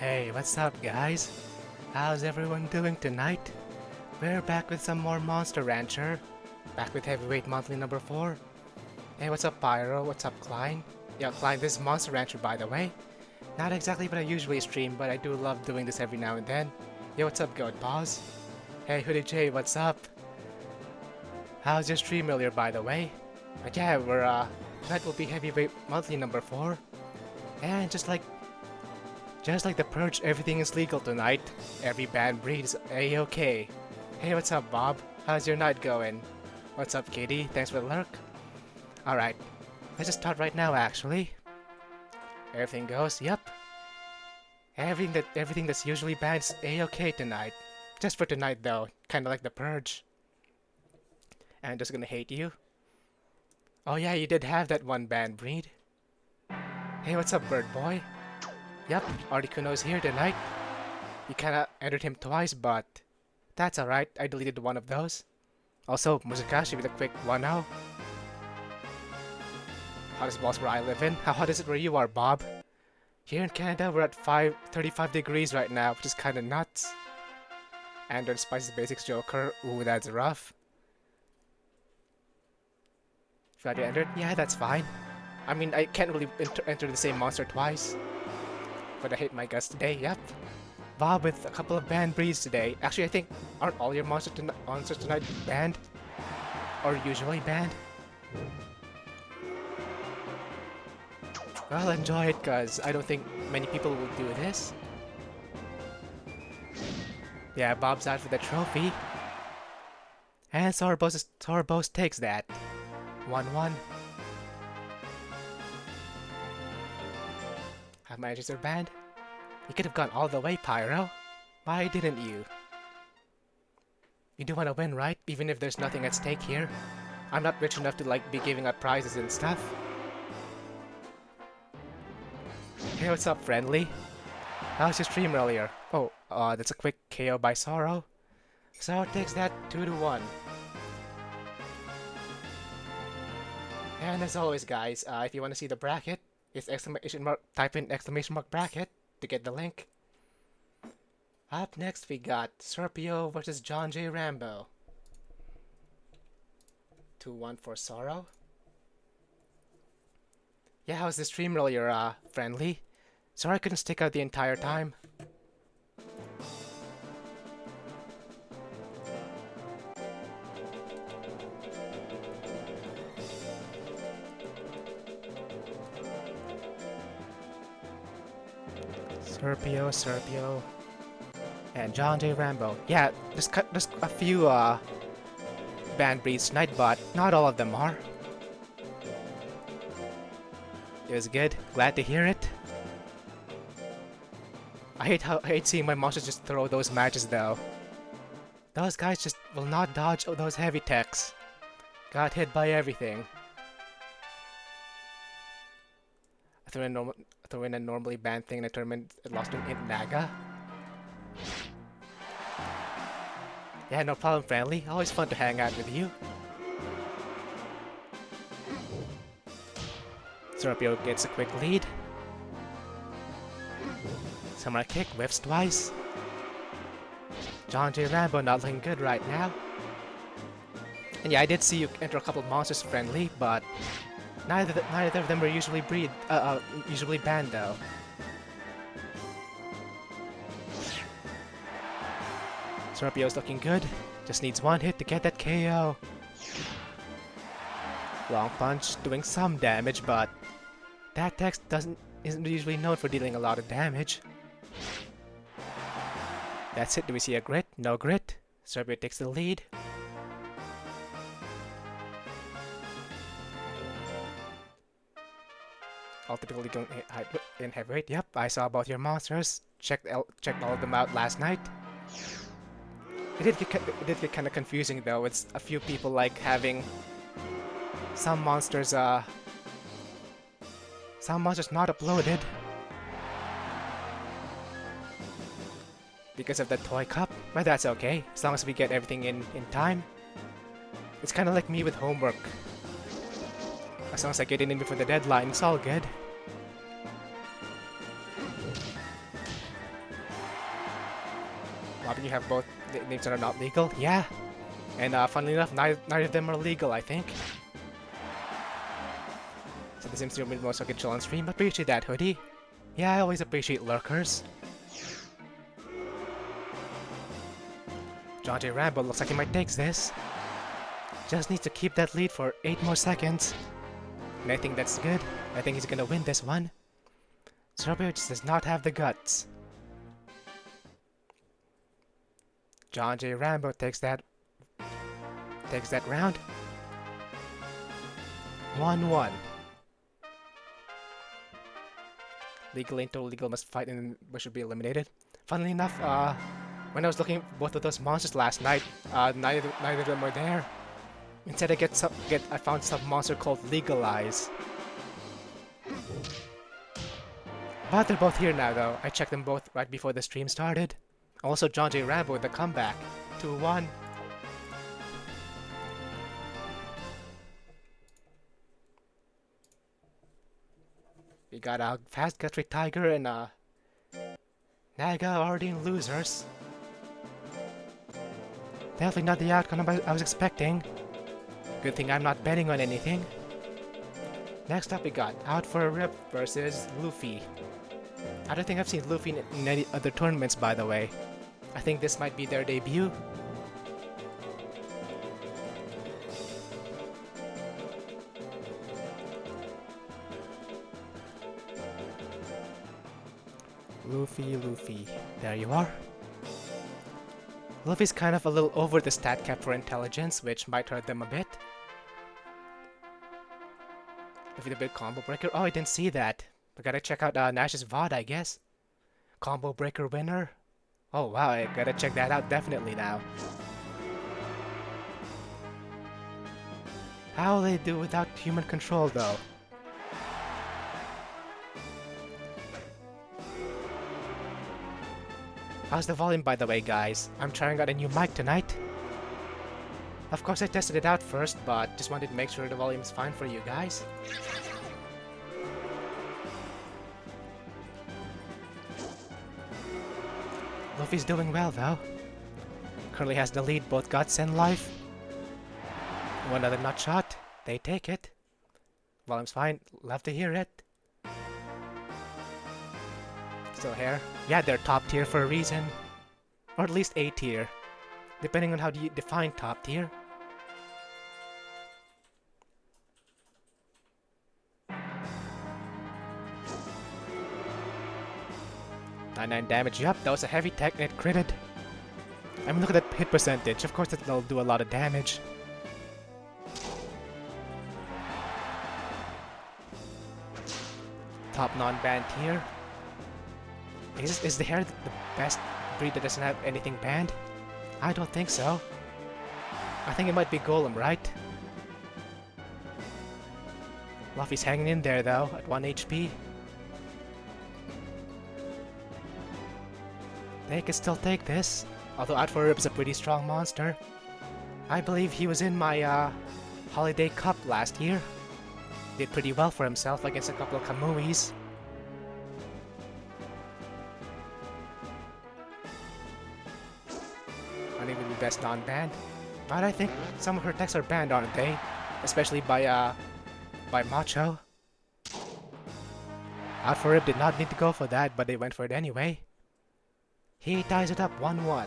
Hey, what's up guys? How's everyone doing tonight? We're back with some more Monster Rancher. Back with Heavyweight Monthly number 4. Hey, what's up Pyro? What's up Klein? Yeah, Klein, this is Monster Rancher by the way. Not exactly what I usually stream, but I do love doing this every now and then. Yo, what's up Goat Paws? Hey, Hoodie J, what's up? How's your stream earlier by the way? But yeah, tonight will be Heavyweight Monthly number 4. And just like the Purge, everything is legal tonight. Every banned breed is a-okay. Hey, what's up, Bob? How's your night going? What's up, Katie? Thanks for the lurk. Alright, let's just start right now, actually. Everything goes, yep. Everything that's usually banned is a-okay tonight. Just for tonight, though. Kinda like the Purge. And just gonna hate you. Oh yeah, you did have that one banned breed. Hey, what's up, Bird Boy? Yep, Articuno's here tonight. You kinda entered him twice, but that's alright, I deleted one of those. Also, Muzakashi with a quick 1-0. Hottest balls where I live in. How hot is it where you are, Bob? Here in Canada, we're at 35 degrees right now, which is kinda nuts. And on Spices Basics Joker, ooh, that's rough. Glad you entered? Yeah, that's fine. I mean, I can't really enter the same monster twice. But I hate my guts today, yep. Bob with a couple of banned breeds today. Actually, I think, aren't all your monsters tonight banned? Or usually banned? Well, enjoy it, cause I don't think many people will do this. Yeah, Bob's out for the trophy. And Sorbos takes that. 1-1. Have managers are banned? You could have gone all the way, Pyro. Why didn't you? You do want to win, right? Even if there's nothing at stake here. I'm not rich enough to be giving out prizes and stuff. Hey, what's up, friendly? How's your stream earlier? Oh, that's a quick KO by Sorrow. Sorrow takes that 2-1. And as always, guys, if you want to see the bracket, it's type in ! bracket to get the link. Up next we got Serpio versus John J. Rambo. 2-1 for Sorrow. Yeah, how's the stream earlier, friendly? Sorry I couldn't stick out the entire time. Serpio, and John J. Rambo. Yeah, just a few banned breeds tonight, but not all of them are. It was good. Glad to hear it. I hate seeing my monsters just throw those matches though. Those guys just will not dodge those heavy techs. Got hit by everything. I throw in a normally banned thing in a tournament and lost to Naga. Yeah, no problem, friendly. Always fun to hang out with you. Serpio gets a quick lead. Samurai kick, whiffs twice. John J. Rambo not looking good right now. And yeah, I did see you enter a couple of monsters, friendly, but neither of them were usually banned though. Serpio's looking good. Just needs one hit to get that KO. Long punch doing some damage, but that tech isn't usually known for dealing a lot of damage. That's it. Do we see a grit? No grit. Serpio takes the lead. All typically going in heavyweight. Yep, I saw both your monsters. Checked all of them out last night. It did get kind of confusing though. With a few people having some monsters not uploaded because of the toy cup. But that's okay, as long as we get everything in time. It's kind of like me with homework. As long as I get it in before the deadline, it's all good. have both names that are not legal. Yeah. And funnily enough, neither of them are legal, I think. So this seems to be most I can chill on stream. Appreciate that, Hoodie. Yeah, I always appreciate lurkers. John J. Rambo looks like he might take this. Just needs to keep that lead for 8 more seconds. And I think that's good. I think he's gonna win this one. Strawberry just does not have the guts. John J. Rambo takes that round. 1-1. Legal and total legal must fight and we should be eliminated. Funnily enough, when I was looking at both of those monsters last night, neither of them were there. Instead, I found some monster called Legalize. But they're both here now, though. I checked them both right before the stream started. Also, John J. Rambo with the comeback. 2-1. We got a Fast Country Tiger and Naga already in losers. Definitely not the outcome I was expecting. Good thing I'm not betting on anything. Next up we got Out for a Rip versus Luffy. I don't think I've seen Luffy in any other tournaments, by the way. I think this might be their debut. Luffy. There you are. Luffy's kind of a little over the stat cap for intelligence, which might hurt them a bit. Luffy the big combo breaker. Oh, I didn't see that. I gotta check out Nash's VOD, I guess. Combo breaker winner. Oh wow, I gotta check that out definitely now. How will they do without human control though? How's the volume, by the way, guys? I'm trying out a new mic tonight. Of course, I tested it out first, but just wanted to make sure the volume's fine for you guys. Luffy's doing well, though. Currently has the lead, both guts and life. One other nut shot. They take it. Volume's fine. Love to hear it. Still here. Yeah, they're top tier for a reason. Or at least A tier. Depending on how you define top tier. .99 damage. Yup, that was a heavy tech and it critted. I mean, look at that hit percentage. Of course it'll do a lot of damage. Top non-banned tier. Is the hare the best breed that doesn't have anything banned? I don't think so. I think it might be Golem, right? Luffy's hanging in there though, at 1 HP. They could still take this, although Out for a Rip is a pretty strong monster. I believe he was in my Holiday Cup last year. Did pretty well for himself against a couple of Kamuis. Not even the best non-banned. But I think some of her techs are banned, aren't they? Especially by Macho. Out for Rip did not need to go for that, but they went for it anyway. He ties it up 1-1.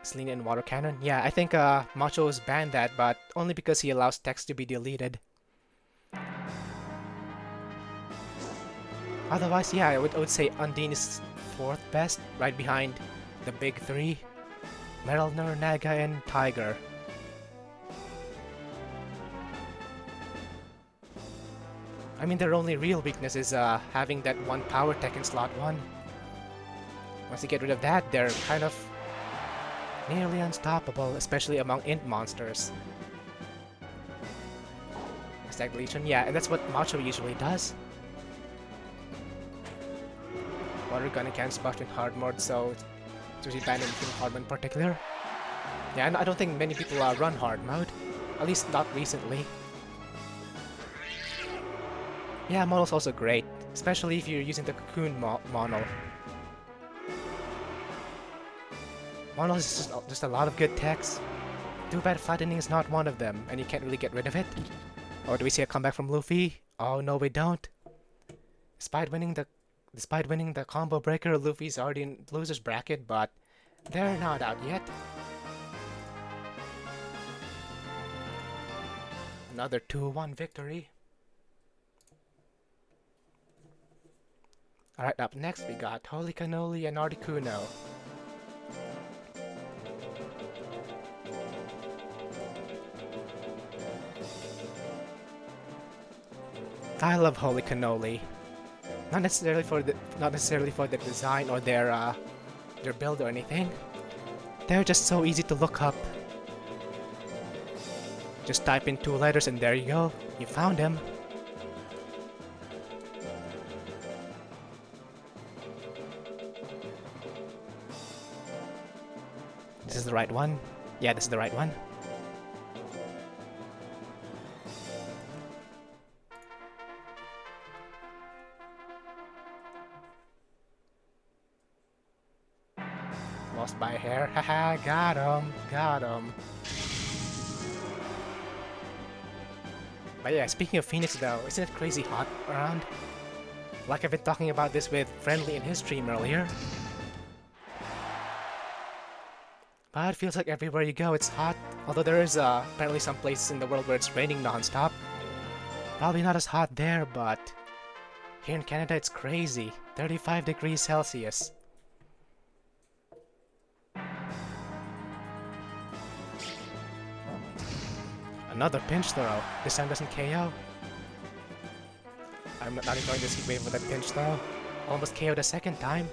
Selena and Water Cannon. Yeah, I think Macho's banned that, but only because he allows text to be deleted. Otherwise, yeah, I would say Undine is 4th best, right behind the big 3. Metalner, Naga, and Tiger. I mean, their only real weakness is having that one power tech in slot 1. Once you get rid of that, they're kind of nearly unstoppable, especially among int monsters. Stack deletion, yeah, and that's what Macho usually does. Water gun and cannons buffed in hard mode, so it's usually banned in hard mode in particular. Yeah, and I don't think many people run hard mode, at least not recently. Yeah, model's also great. especially if you're using the cocoon mono. Mono is just a lot of good techs. Too bad flattening is not one of them, and you can't really get rid of it. Or do we see a comeback from Luffy? Oh no, we don't. Despite winning the combo breaker, Luffy's already in loser's bracket, but they're not out yet. Another 2-1 victory. Alright, up next we got Holy Cannoli and Articuno. I love Holy Cannoli. Not necessarily for the design or their build or anything. They're just so easy to look up. Just type in 2 letters and there you go. You found him. This is the right one? Yeah, this is the right one. Lost by a hair. Haha, got him. Got him. But yeah, speaking of Phoenix though, isn't it crazy hot around? Like I've been talking about this with Friendly in his stream earlier. But it feels like everywhere you go it's hot, although there is apparently some places in the world where it's raining non-stop. Probably not as hot there, but here in Canada it's crazy. 35 degrees Celsius. Another pinch throw. This time doesn't KO. I'm not enjoying this heat wave with that pinch throw. Almost KO'd a second time.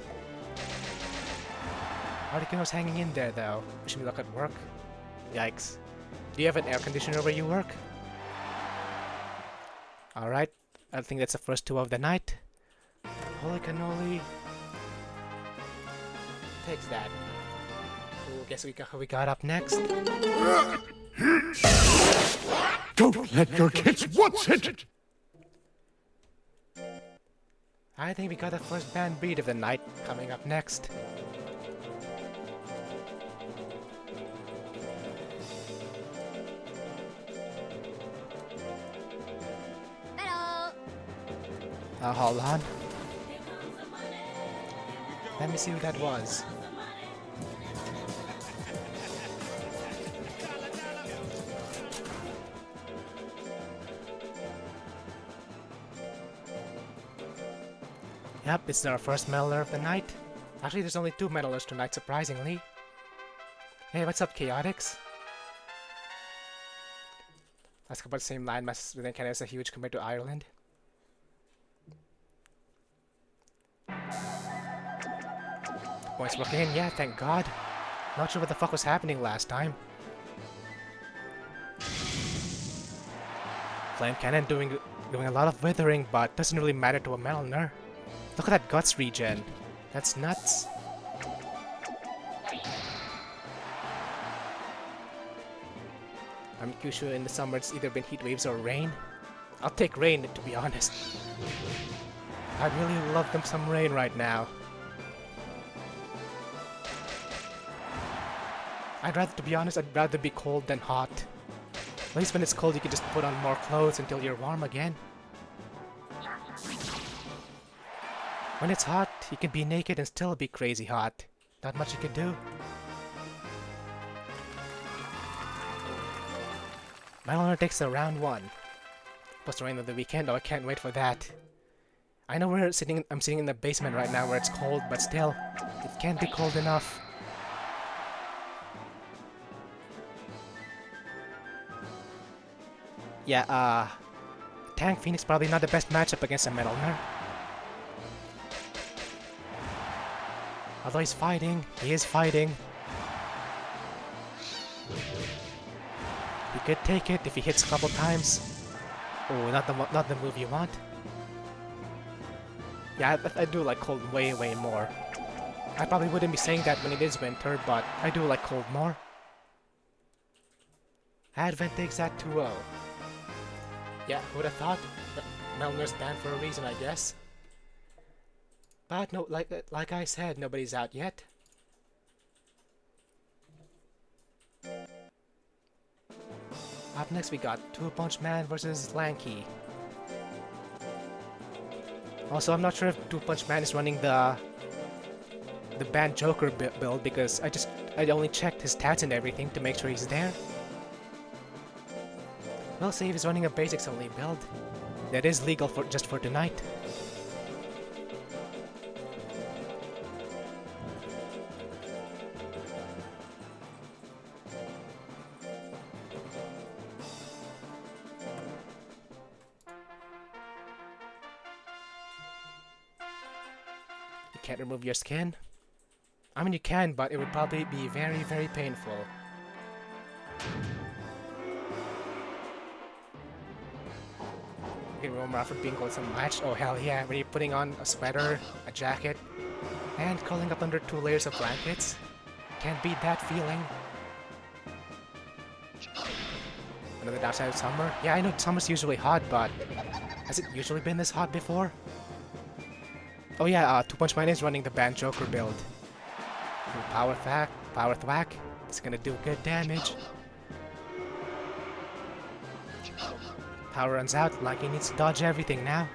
Articuno's hanging in there though. Wish me luck at work. Yikes. Do you have an air conditioner where you work? Alright. I think that's the first 2 of the night. Holy cannoli. Takes that. Ooh, guess who we got up next? Don't let your kids watch it! I think we got the first banned breed of the night coming up next. Hello. Hold on. Let me see who that was. Yep, it's our first Metalner of the night. Actually, there's only 2 Metalners tonight, surprisingly. Hey, what's up, Chaotix? Let's go about the same landmass within Canada is a huge compared to Ireland. Points working in, yeah, thank God. Not sure what the fuck was happening last time. Flame Cannon doing a lot of withering, but doesn't really matter to a Metalner. Look at that guts regen. That's nuts. I'm Kyushu in the summer it's either been heat waves or rain. I'll take rain to be honest. I really love them some rain right now. To be honest, I'd rather be cold than hot. At least when it's cold you can just put on more clothes until you're warm again. When it's hot, you can be naked and still be crazy hot. Not much you can do. Metalner takes the round 1. Plus the rain of the weekend, oh I can't wait for that. I know I'm sitting in the basement right now where it's cold, but still, it can't be cold enough. Yeah, Tank Phoenix probably not the best matchup against a Metalner. Although he is fighting. He could take it if he hits a couple times. Oh, not the move you want. Yeah, I do like cold way more. I probably wouldn't be saying that when it is winter, but I do like cold more. Advent takes that 2-0. Yeah, who would have thought? Metalner's banned for a reason, I guess. But no, like I said, nobody's out yet. Up next we got Two Punch Man versus Lanky. Also, I'm not sure if Two Punch Man is running the Band Joker build because I only checked his stats and everything to make sure he's there. We'll see if he's running a basics only build. That is legal just for tonight. You can't remove your skin? I mean, you can, but it would probably be very, very painful. Okay, remember after being called some match? Oh hell yeah, when you're putting on a sweater, a jacket, and curling up under 2 layers of blankets. Can't beat that feeling. Another downside of summer? Yeah, I know summer's usually hot, but has it usually been this hot before? Oh yeah, Two Punch Man is running the Band Joker build. Power thwack. It's gonna do good damage. Power runs out, like he needs to dodge everything now.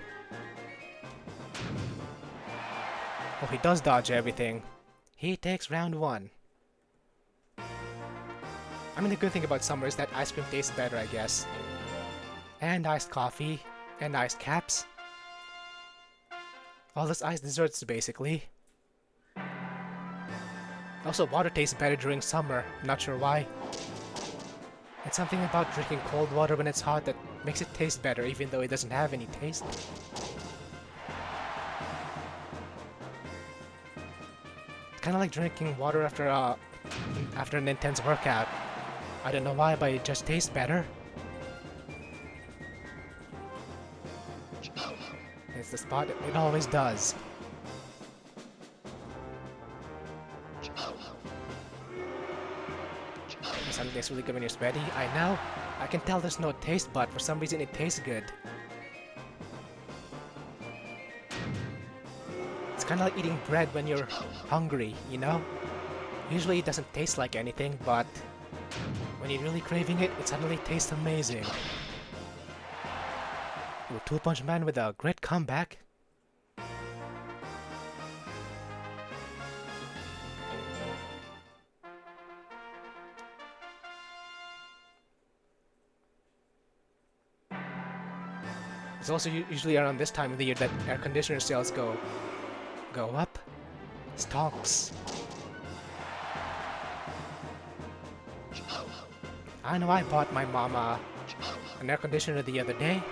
Oh, he does dodge everything. He takes round 1. I mean, the good thing about summer is that ice cream tastes better, I guess. And iced coffee, and iced caps. All those iced desserts, basically. Also, water tastes better during summer. Not sure why. It's something about drinking cold water when it's hot that makes it taste better, even though it doesn't have any taste. It's kind of like drinking water after an intense workout. I don't know why, but it just tastes better. It's the spot it always does. Something tastes really good when you're sweaty. I know. I can tell there's no taste, but for some reason it tastes good. It's kind of like eating bread when you're hungry, you know? Usually it doesn't taste like anything, but when you're really craving it, it suddenly tastes amazing. Ooh, Two Punch Man with a great comeback. It's also usually around this time of the year that air conditioner sales go up. Stonks. I know I bought my mama an air conditioner the other day,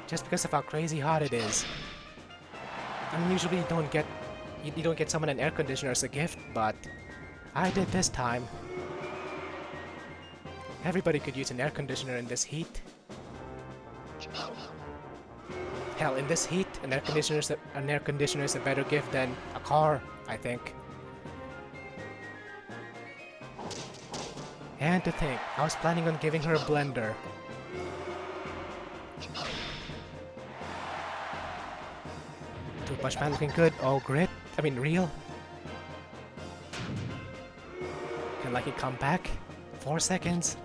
just because of how crazy hot it is. I mean, usually you don't get someone an air conditioner as a gift, but I did this time. Everybody could use an air conditioner in this heat. Hell, in this heat, an air conditioner is a better gift than a car, I think. And to think, I was planning on giving her a blender. Two Punch Man looking good. Oh, grit. I mean, real. Can like it come back? 4 seconds.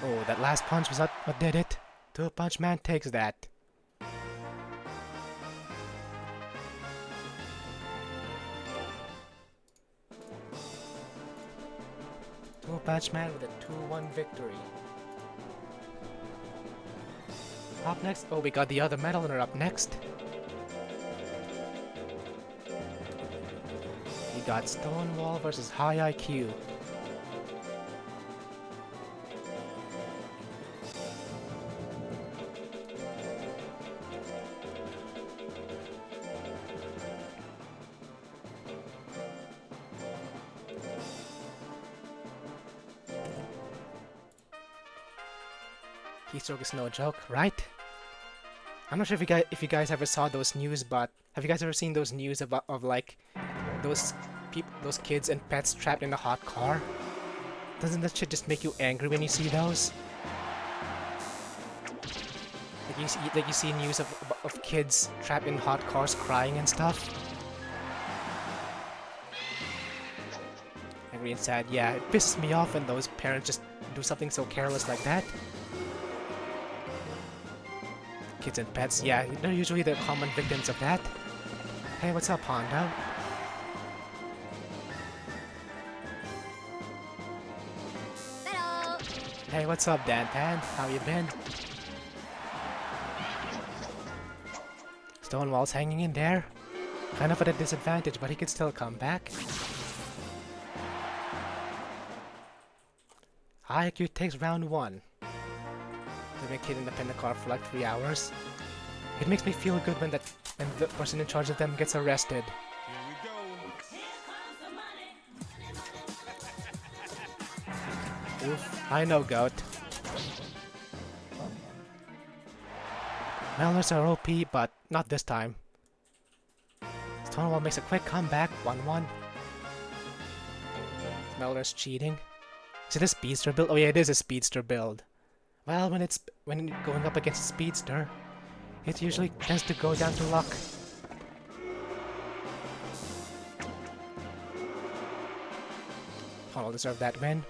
Oh, that last punch was what did it. Two Punch Man takes that. Two Punch Man with a 2-1 victory. Up next, oh, we got the other Metalner up next. We got Stonewall versus High IQ. Keystroke is no joke, right? I'm not sure if you guys ever saw those news, but have you guys ever seen those news of like those kids and pets trapped in a hot car? Doesn't that shit just make you angry when you see those? Like you see news of kids trapped in hot cars crying and stuff. Angry and sad. Yeah, it pisses me off when those parents just do something so careless like that. Kids and pets, yeah, they're usually the common victims of that. Hey, what's up, Hondo? Hello. Hey, what's up, Dantan? How you been? Stonewall's hanging in there. Kind of at a disadvantage, but he could still come back. IQ takes round 1. Leaving a kid in the panda car for like 3 hours. It makes me feel good when the person in charge of them gets arrested. Oof, I know, Goat. Metalners are OP, but not this time. Stonewall makes a quick comeback, 1-1. Metalners cheating. Is it a speedster build? Oh yeah, it is a speedster build. Well, when going up against a speedster, it usually tends to go down to luck. I'll deserve that win.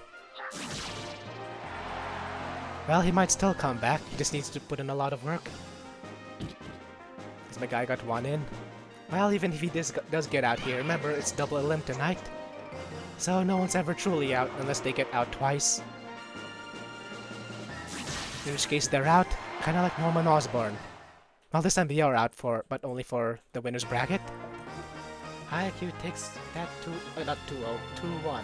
Well, he might still come back. He just needs to put in a lot of work. Because my guy got 1 in. Well, even if he does get out here, remember, it's double elim tonight. So no one's ever truly out unless they get out twice. In which case they're out, kinda like Norman Osborn. Well, this time they are out but only for the winner's bracket. IQ takes that not 2-0, 2-1.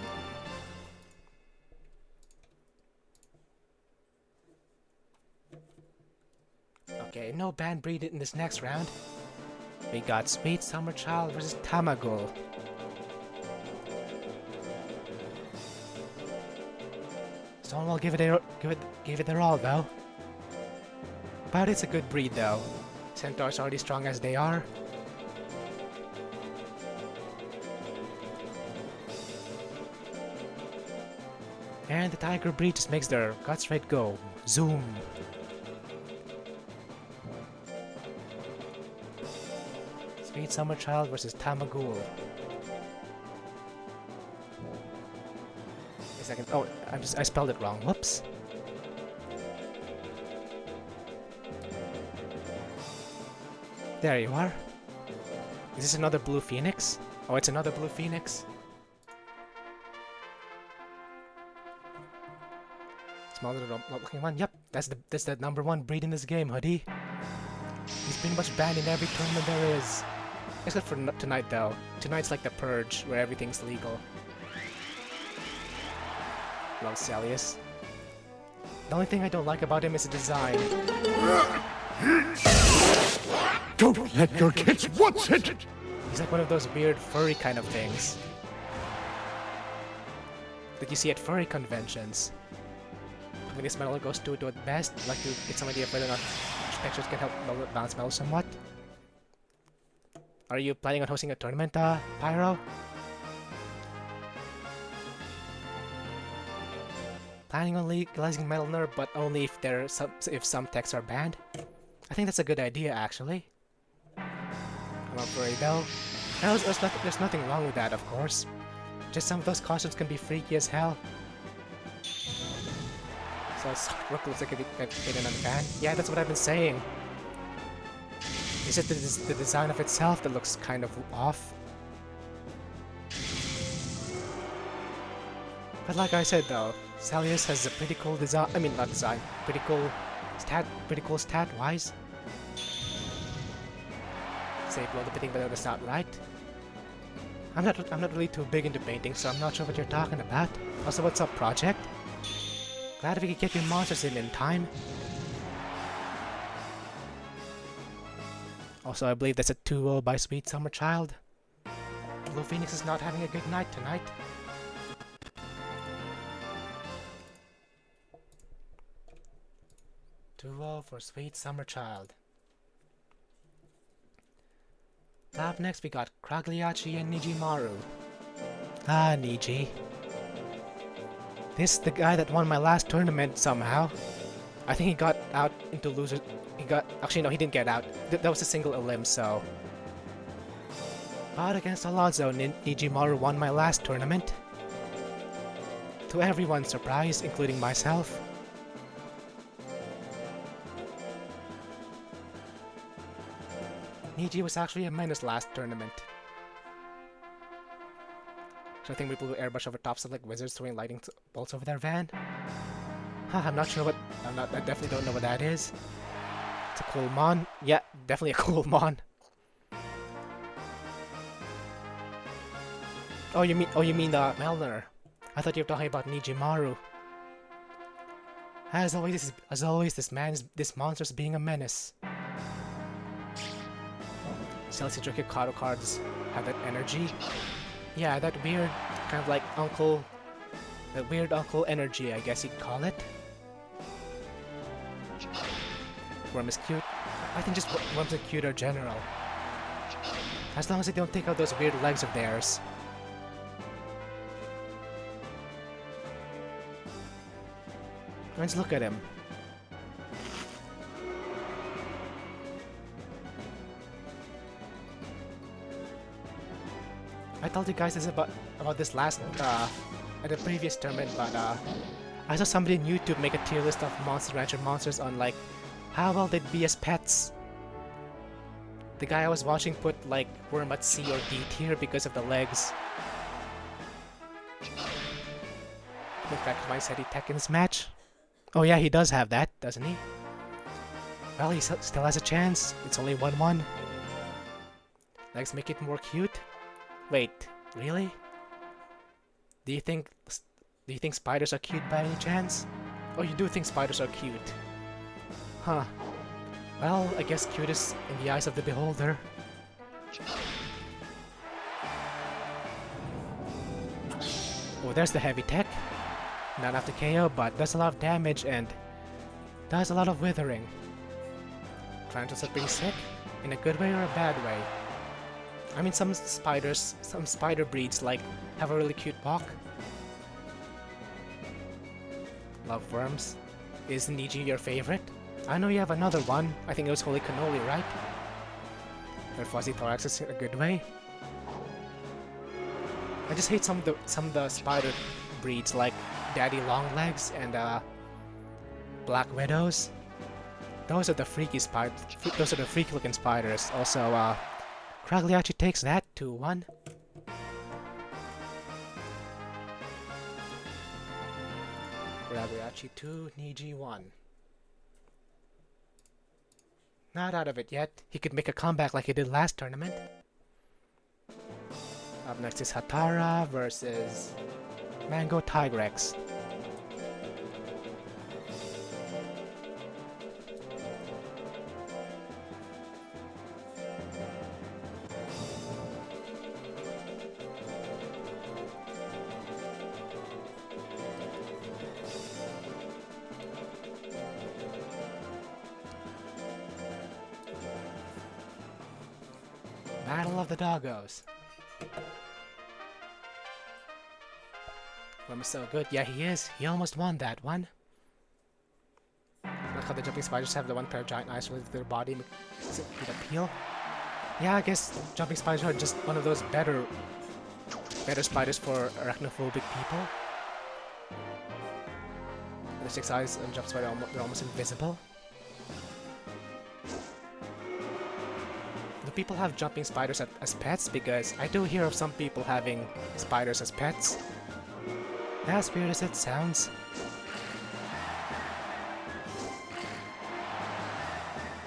Okay, no band breed in this next round. We got Sweet Summer Child versus Tamagul. Stonewall give it their all though. But it's a good breed though. Centaurs already strong as they are. And the tiger breed just makes their guts rate go zoom. Sweet Summer Child versus Tamagul. A second. Oh, I spelled it wrong. Whoops. There you are. Is this another blue phoenix? Oh, it's another blue phoenix. Small little looking one. Yep, that's the #1 breed in this game, Hoodie. He's pretty much banned in every tournament there is. Except for tonight though. Tonight's like the purge, where everything's legal. Love Celius. The only thing I don't like about him is the design. Don't let your kids what's it? He's like one of those weird furry kind of things that you see at furry conventions. When this metal goes to its best, I'd like to get some idea of whether or not textures can help balance metal somewhat. Are you planning on hosting a tournament, Pyro? Planning on legalizing Metalner, but only if some texts are banned. I think that's a good idea, actually. I'm not worried though. There's nothing wrong with that, of course. Just some of those costumes can be freaky as hell. So Rook looks like it in a ban. Yeah, that's what I've been saying. Is it the design of itself that looks kind of off? But like I said though, Celius has a pretty cool design. I mean, not design. Pretty cool stat-wise. Say blow the painting, but that's not right. I'm not really too big into painting, so I'm not sure what you're talking about. Also, what's up, Project? Glad if we could get your monsters in time. Also, I believe that's a 2-0 by Sweet Summer Child. Blue Phoenix is not having a good night tonight. For Sweet Summer Child. Up next we got Kragliachi and Nijimaru. Ah, Niji. This is the guy that won my last tournament somehow. I think he got out into losers. He got... Actually, no, he didn't get out. That was a single elim, so... But against Alonso, Nijimaru won my last tournament. To everyone's surprise, including myself. Niji was actually a menace last tournament. So I think we blew airbrush over tops of like wizards throwing lightning bolts over their van. Huh, I'm not sure what... I definitely don't know what that is. It's a cool mon. Yeah, definitely a cool mon. Oh, you mean the Metalner. I thought you were talking about Nijimaru. As always, this monster's being a menace. Celsi Drake cards have that energy. Yeah, that weird, kind of like uncle... That weird uncle energy, I guess you'd call it. Worm is cute. I think just worms are cute in general. As long as they don't take out those weird legs of theirs. Let's look at him. I told you guys this about this last at the previous tournament, but I saw somebody on YouTube make a tier list of Monster Rancher monsters on like how well they'd be as pets. The guy I was watching put like Worm at C or D tier because of the legs. In fact, mine said he Tekken's match. Oh yeah, he does have that, doesn't he? Well, he still has a chance. It's only 1-1. Legs make it more cute. Wait, really? Do you think spiders are cute by any chance? Oh, you do think spiders are cute. Huh. Well, I guess cute is in the eyes of the beholder. Oh, there's the heavy tech. Not enough to KO, but does a lot of damage and does a lot of withering. Tarantulas are pretty sick, in a good way or a bad way. I mean, some spider breeds like have a really cute walk. Love worms. Is Niji your favorite? I know you have another one. I think it was Holy Cannoli, right? Their fuzzy thorax is in a good way. I just hate some of the spider breeds like Daddy Longlegs and Black Widows. Those are the freaky spiders. Those are the freaky looking spiders. Also, Cagliacci takes that 2-1. Cagliacci 2, Niji 1. Not out of it yet. He could make a comeback like he did last tournament. Up next is Hatara versus Mango Tigrex. Battle of the Doggos. Worm is so good. Yeah, he is. He almost won that one. Look how the jumping spiders have the one pair of giant eyes related to their body. Does it appeal? Yeah, I guess jumping spiders are just one of those better spiders for arachnophobic people. The 6 eyes and jump spider, they're almost invisible. Do people have jumping spiders as pets? Because I do hear of some people having spiders as pets. As weird as it sounds.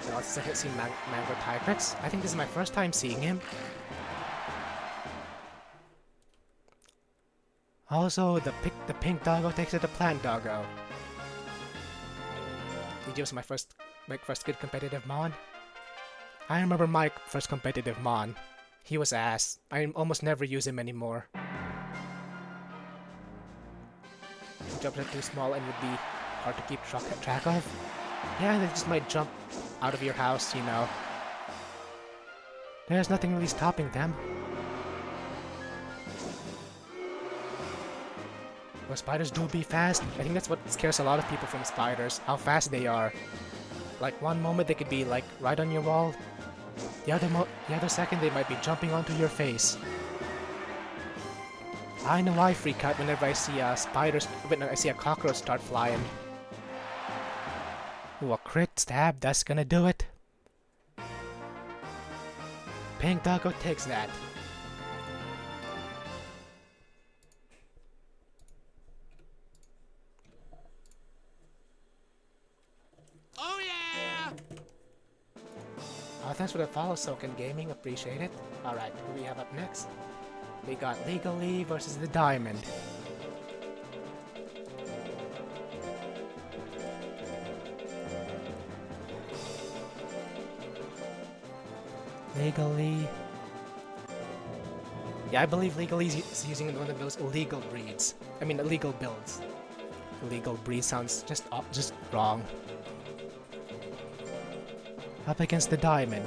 Now let's see Mango Tigrex. I think this is my first time seeing him. Also, the pink doggo takes it the plant doggo. He gives my first good competitive mon. I remember my first competitive mon. He was ass. I almost never use him anymore. Jumps are too small and would be hard to keep track of. Yeah, they just might jump out of your house, you know. There's nothing really stopping them. Well, spiders do be fast. I think that's what scares a lot of people from spiders, how fast they are. Like one moment they could be like right on your wall, the other second they might be jumping onto your face. I know I freak out whenever I see a when I see a cockroach start flying. Ooh, a crit stab, that's gonna do it. Pink Doggo takes that. Oh yeah! Thanks for the follow, Soken Gaming, appreciate it. Alright, who we have up next? We got Legally versus the Diamond. Legally. Yeah, I believe Legally is using one of those illegal breeds. I mean, illegal builds. Illegal breed sounds just wrong. Up against the Diamond.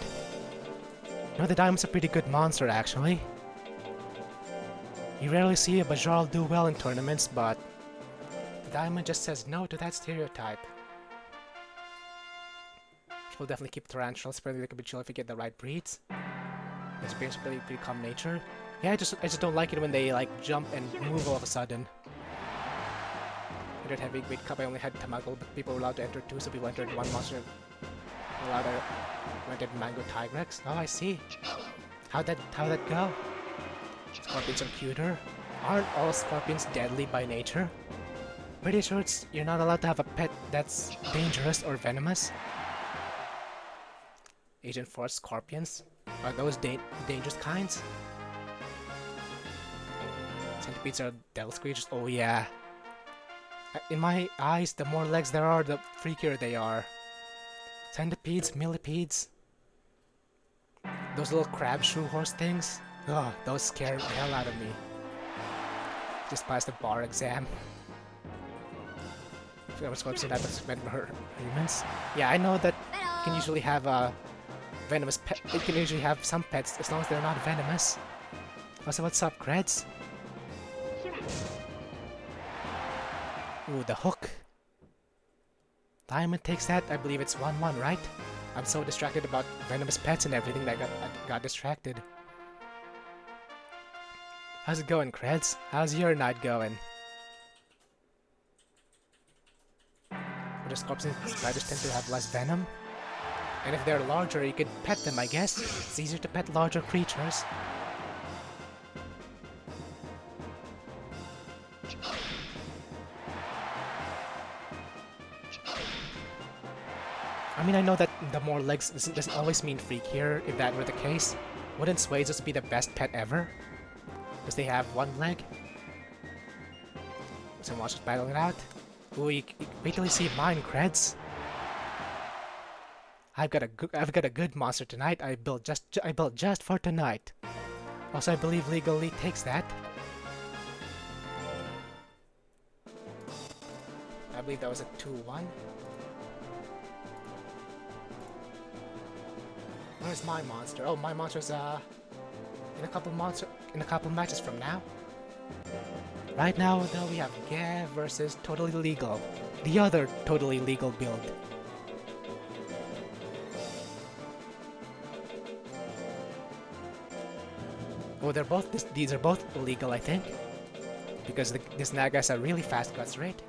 No, the Diamond's a pretty good monster, actually. You rarely see a Bajral do well in tournaments, but the Diamond just says no to that stereotype. People definitely keep tarantulas, probably they could be chill if you get the right breeds. It's basically pretty calm nature. Yeah, I just don't like it when they like jump and move all of a sudden. I did heavyweight cup, I only had Tamago, but people were allowed to enter two, so people entered one monster. Allowed to rented Mango Tigrex. Oh, I see. How'd that go? Scorpions are cuter. Aren't all scorpions deadly by nature? Pretty sure you're not allowed to have a pet that's dangerous or venomous. Agent Force scorpions? Are those dangerous kinds? Centipedes are devil screechers? Oh yeah. In my eyes, the more legs there are, the freakier they are. Centipedes, millipedes. Those little crab shoe horse things. Ugh, those scare the hell out of me. Just passed the bar exam. I was going to say that, but meant for humans. Yeah, I know that you can usually have a venomous pet. You can usually have some pets as long as they're not venomous. Also, what's up, Creds? Ooh, the hook. Diamond takes that. I believe it's 1-1, right? I'm so distracted about venomous pets and everything that I got distracted. How's it going, Creds? How's your night going? The scorpions and spiders tend to have less venom. And if they're larger, you could pet them, I guess. It's easier to pet larger creatures. I mean, I know that the more legs doesn't always mean freakier, if that were the case. Wouldn't Sway just be the best pet ever? Because they have one leg? Someone watch us battle it out. Ooh, wait till you see mine, Creds. I've got a good monster tonight. I built just for tonight. Also, I believe Legally takes that. I believe that was a 2-1. Where's my monster? Oh, my monster's in a couple matches from now. Right now, though, we have Gav versus Totally Legal, the other Totally Legal build. Oh, these are both illegal, I think, because this Nagas has a really fast guts rate.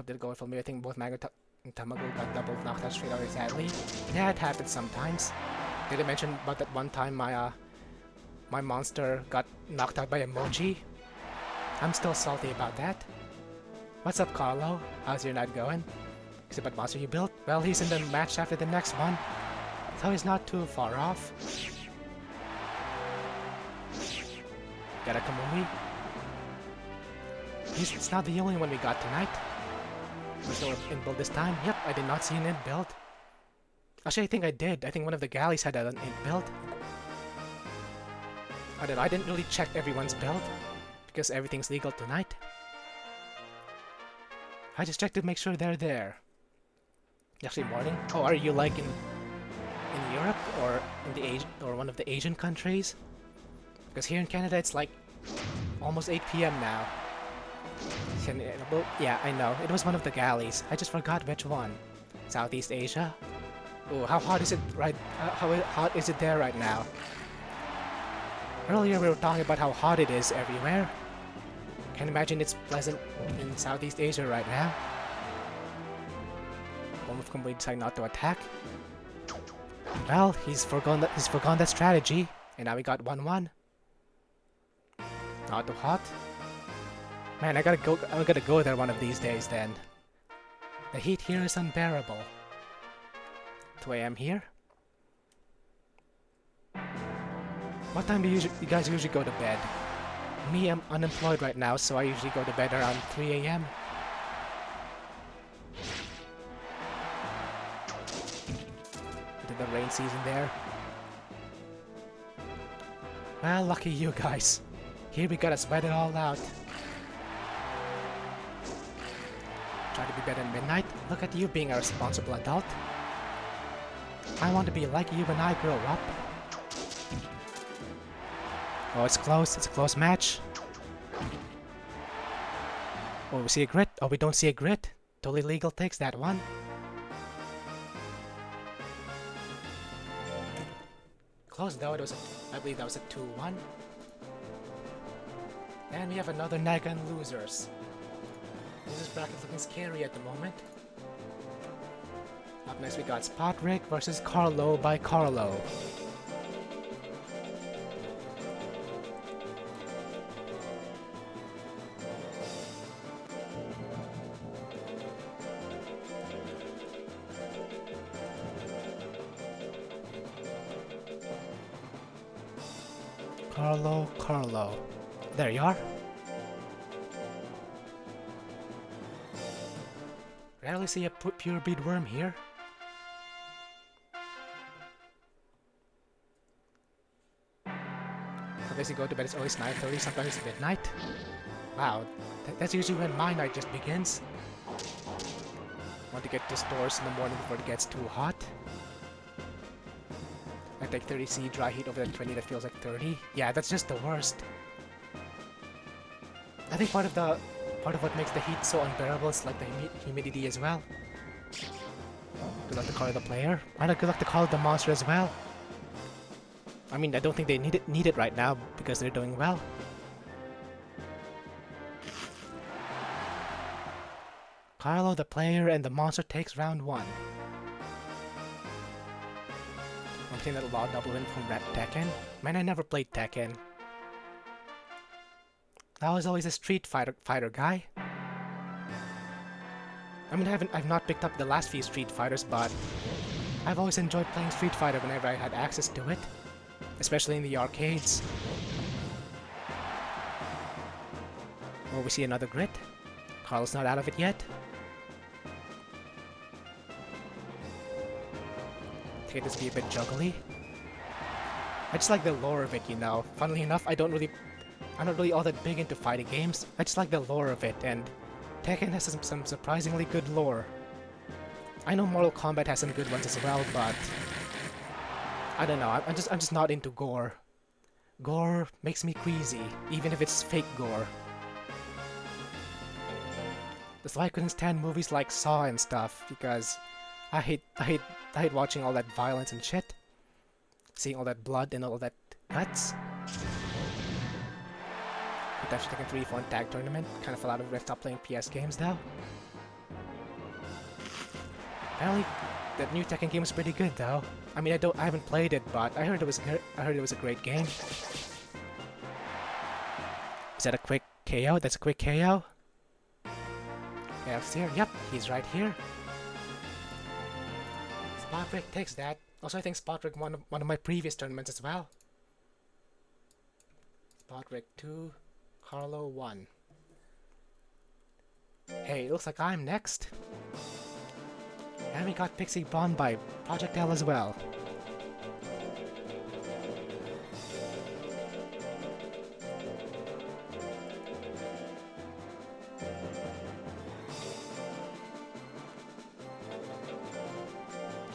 Did go for me. I think both Mango and Tamago got double knocked out straight away sadly. Yeah, it happens sometimes. Did I mention about that one time my monster got knocked out by emoji? I'm still salty about that. What's up, Carlo? How's your night going? Is it about monster you built? Well, he's in the match after the next one, so he's not too far off. Got a Kamuis. It's not the only one we got tonight. Was no in build this time? Yep, I did not see an int build. Actually, I think I did. I think one of the galleys had an int build. I don't know, I didn't really check everyone's build because everything's legal tonight. I just checked to make sure they're there. Actually, morning. Oh, are you like in Europe or in the or one of the Asian countries? Because here in Canada, it's like almost 8 p.m. now. Yeah, I know. It was one of the galleys. I just forgot which one. Southeast Asia? Oh, how hot is it how hot is it there right now? Earlier we were talking about how hot it is everywhere. Can imagine it's pleasant in Southeast Asia right now. One of Kamuis decided not to attack. Well, he's forgone that strategy, and now we got 1-1. Not too hot. Man, I'm gonna go there one of these days then. The heat here is unbearable. 2 a.m. here. What time do you guys usually go to bed? Me, I'm unemployed right now, so I usually go to bed around 3 a.m. Into the rain season there. Well, lucky you guys. Here we gotta sweat it all out. Try to be better than midnight. Look at you being a responsible adult. I want to be like you when I grow up. Oh, it's close. It's a close match. Oh, we see a grit. Oh, we don't see a grit. Totally legal takes that one. Close though. I believe that was a 2-1. And we have another Nagan losers. Losers bracket looking scary at the moment. Up next we got Spotrick versus Carlo by Carlo. Carlo. There you are. Rarely see a pure breed worm here. Sometimes you go to bed, it's always 9:30, sometimes it's midnight. Wow, that's usually when my night just begins. Want to get to stores in the morning before it gets too hot. I take 30°C dry heat over the 20 that feels like 30. Yeah, that's just the worst. I think part of what makes the heat so unbearable is like the humidity as well. Good luck to call it the player. And good luck to call it the monster as well. I mean, I don't think they need it right now because they're doing well. Carlo the player and the monster takes round 1. I'm thinking that law double win from Tekken. Man, I never played Tekken. I was always a Street Fighter guy. I mean, I've not picked up the last few Street Fighters, but I've always enjoyed playing Street Fighter whenever I had access to it, especially in the arcades. Oh, we see another grit. Carl's not out of it yet. Okay, this be a bit juggly. I just like the lore of it, you know. Funnily enough, I'm not really all that big into fighting games. I just like the lore of it, and Tekken has some surprisingly good lore. I know Mortal Kombat has some good ones as well, but I don't know. I'm just not into gore. Gore makes me queasy, even if it's fake gore. That's why I couldn't stand movies like Saw and stuff, because I hate watching all that violence and shit. Seeing all that blood and all that guts. Potentially taking 3 for one tag tournament. Kind of fell out of it. Stopped playing PS games now. Apparently, that new Tekken game was pretty good though. I mean, I haven't played it, but I heard it was a great game. Is that a quick KO? That's a quick KO. Alex here. Yep, he's right here. Spotrick takes that. Also, I think Spotrick won one of my previous tournaments as well. Spotrick 2, Carlo 1. Hey, it looks like I'm next. And we got Pixie Brawn by Project L as well.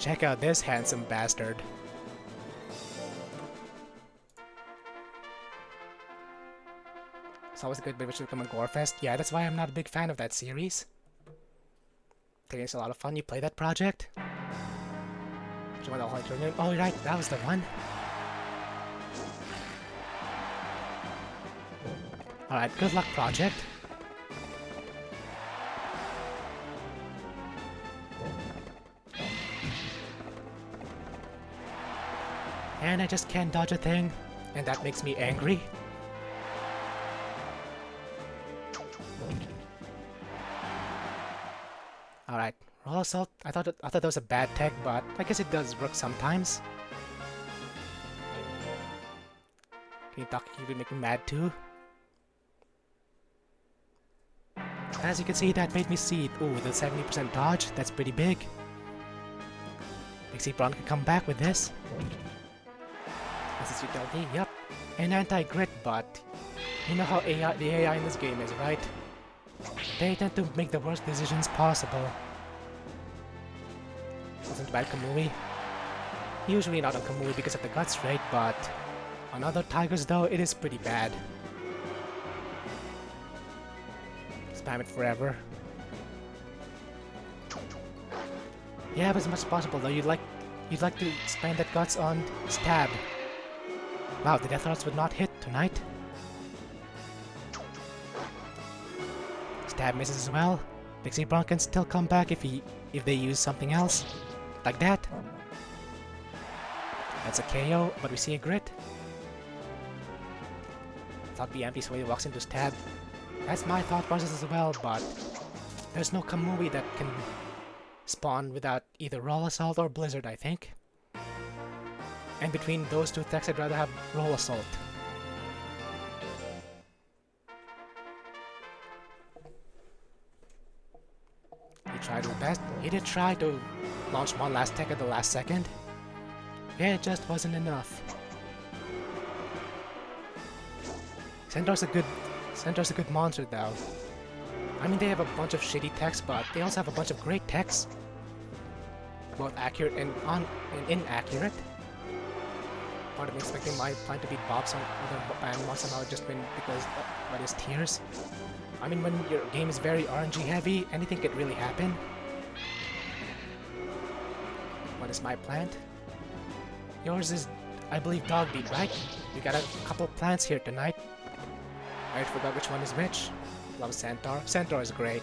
Check out this handsome bastard. It's always a good bit to become a gore fest. Yeah, that's why I'm not a big fan of that series. I think it's a lot of fun. You play that project? Oh, right, that was the one. Alright, good luck, project. And I just can't dodge a thing, and that makes me angry. Alright, roll assault. I thought that was a bad tech, but I guess it does work sometimes. Can you talk? You would make me mad too. As you can see, that made me see it. Ooh, the 70% dodge. That's pretty big. Pixie Brawn can come back with this. This is utility. Yep. An anti-grit, but you know how the AI in this game is, right? They tend to make the worst decisions possible. Wasn't bad Kamui. Usually not on Kamui because of the guts rate, but on other tigers though, it is pretty bad. Spam it forever. Yeah, but as much as possible though, you'd like to spend that guts on stab. Wow, the death throts would not hit tonight. Stab misses as well. Pixie Brawn can still come back if they use something else. Like that. That's a KO, but we see a grit. Thought be empty, so he walks into stab. That's my thought process as well, but there's no Kamui that can spawn without either Roll Assault or Blizzard, I think. And between those two techs, I'd rather have Roll Assault. He tried his best. He did try to launch one last tech at the last second. Yeah, it just wasn't enough. Centaur's a good monster though. I mean, they have a bunch of shitty techs, but they also have a bunch of great techs. Both accurate and inaccurate. Part of me expecting my plan to beat Bob's on other band somehow just been because of his tiers. I mean, when your game is very RNG heavy, anything could really happen. What is my plant? Yours is, I believe, dog beat, right? You got a couple plants here tonight. I forgot which one is which. Love Centaur. Centaur is great.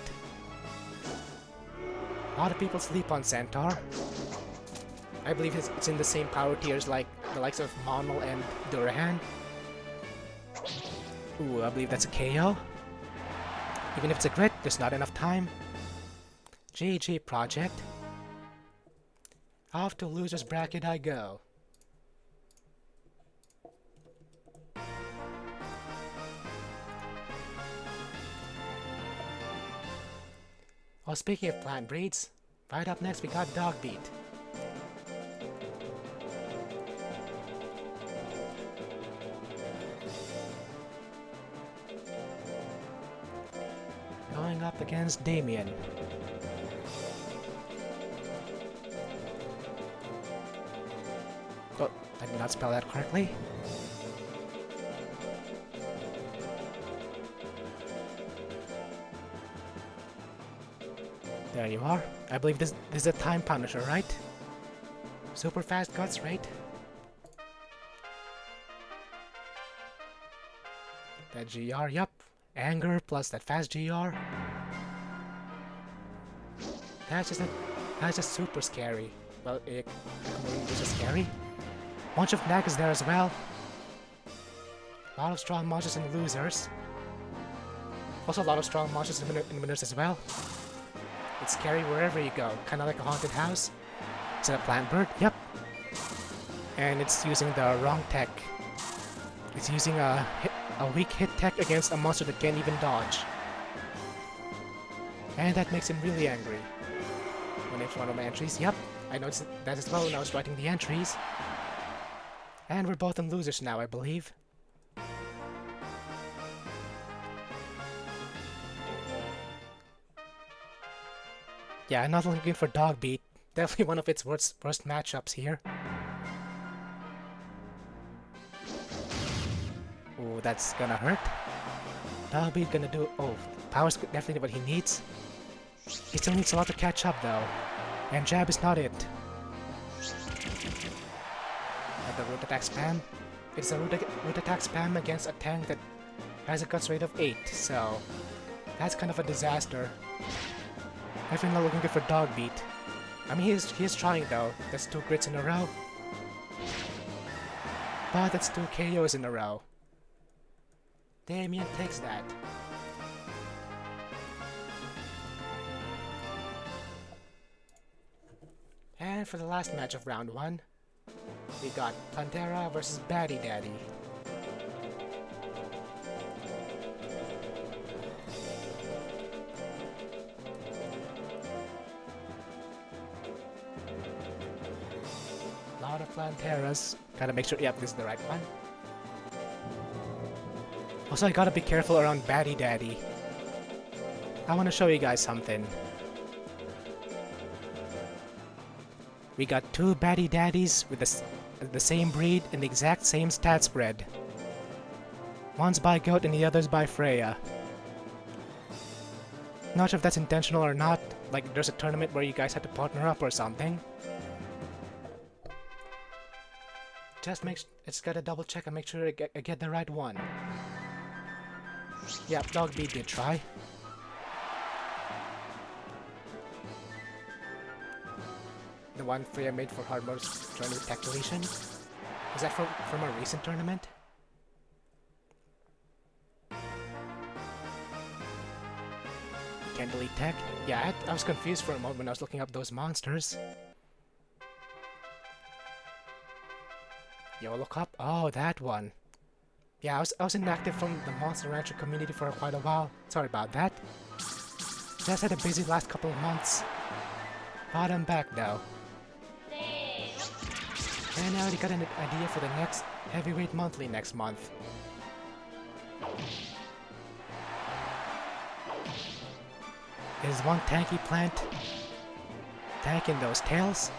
A lot of people sleep on Centaur. I believe it's in the same power tiers like the likes of Monol and Durahan. Ooh, I believe that's a KO. Even if it's a grit, there's not enough time. GG project. Off to loser's bracket I go. Oh, speaking of plant breeds, right up next we got Dogbeat. Going up against Damien. Oh, I did not spell that correctly. There you are. I believe this is a time punisher, right? Super fast guts, right? That GR, yup. Anger plus that fast GR. That's just super scary. Well, it's just scary. Bunch of Nagas there as well. A lot of strong monsters and losers. Also a lot of strong monsters and winners as well. It's scary wherever you go, kinda like a haunted house. Is it a plant bird? Yep. And it's using the wrong tech. It's using a weak hit tech against a monster that can't even dodge. And that makes him really angry. When it's one of my entries, yep, I noticed that as well when I was writing the entries. And we're both in losers now, I believe. Yeah, I'm not looking for Dogbeat definitely one of its worst matchups here. Oh, that's gonna hurt. Dogbeat gonna do... Oh, power's definitely what he needs. He still needs a lot to catch up though. And jab is not it. The root attack spam. It's a root attack spam against a tank that has a guts rate of 8, so that's kind of a disaster. Definitely not looking good for Dogbeat. I mean, he's trying though. That's 2 crits in a row. But that's 2 KOs in a row. Damien takes that. And for the last match of round 1, we got Plantera versus Batty Daddy. Lot of Planteras. Gotta make sure, yep, this is the right one. Also, I gotta be careful around Batty Daddy. I wanna show you guys something. We got 2 Batty Daddies with the same breed and the exact same stat spread. One's by Goat and the other's by Freya. Not sure if that's intentional or not, like there's a tournament where you guys had to partner up or something. Just gotta double check and make sure I get the right one. Yep, Dogbeat did try. The one Freya made for hard mode joined with tech deletion. Is that from a recent tournament? Can't delete tech? Yeah, I was confused for a moment when I was looking up those monsters. YOLO Cup? Oh, that one. Yeah, I was inactive from the Monster Rancher community for quite a while. Sorry about that. Just had a busy last couple of months. But I'm back though. And I already got an idea for the next Heavyweight Monthly next month. Is one tanky plant tanking those tails?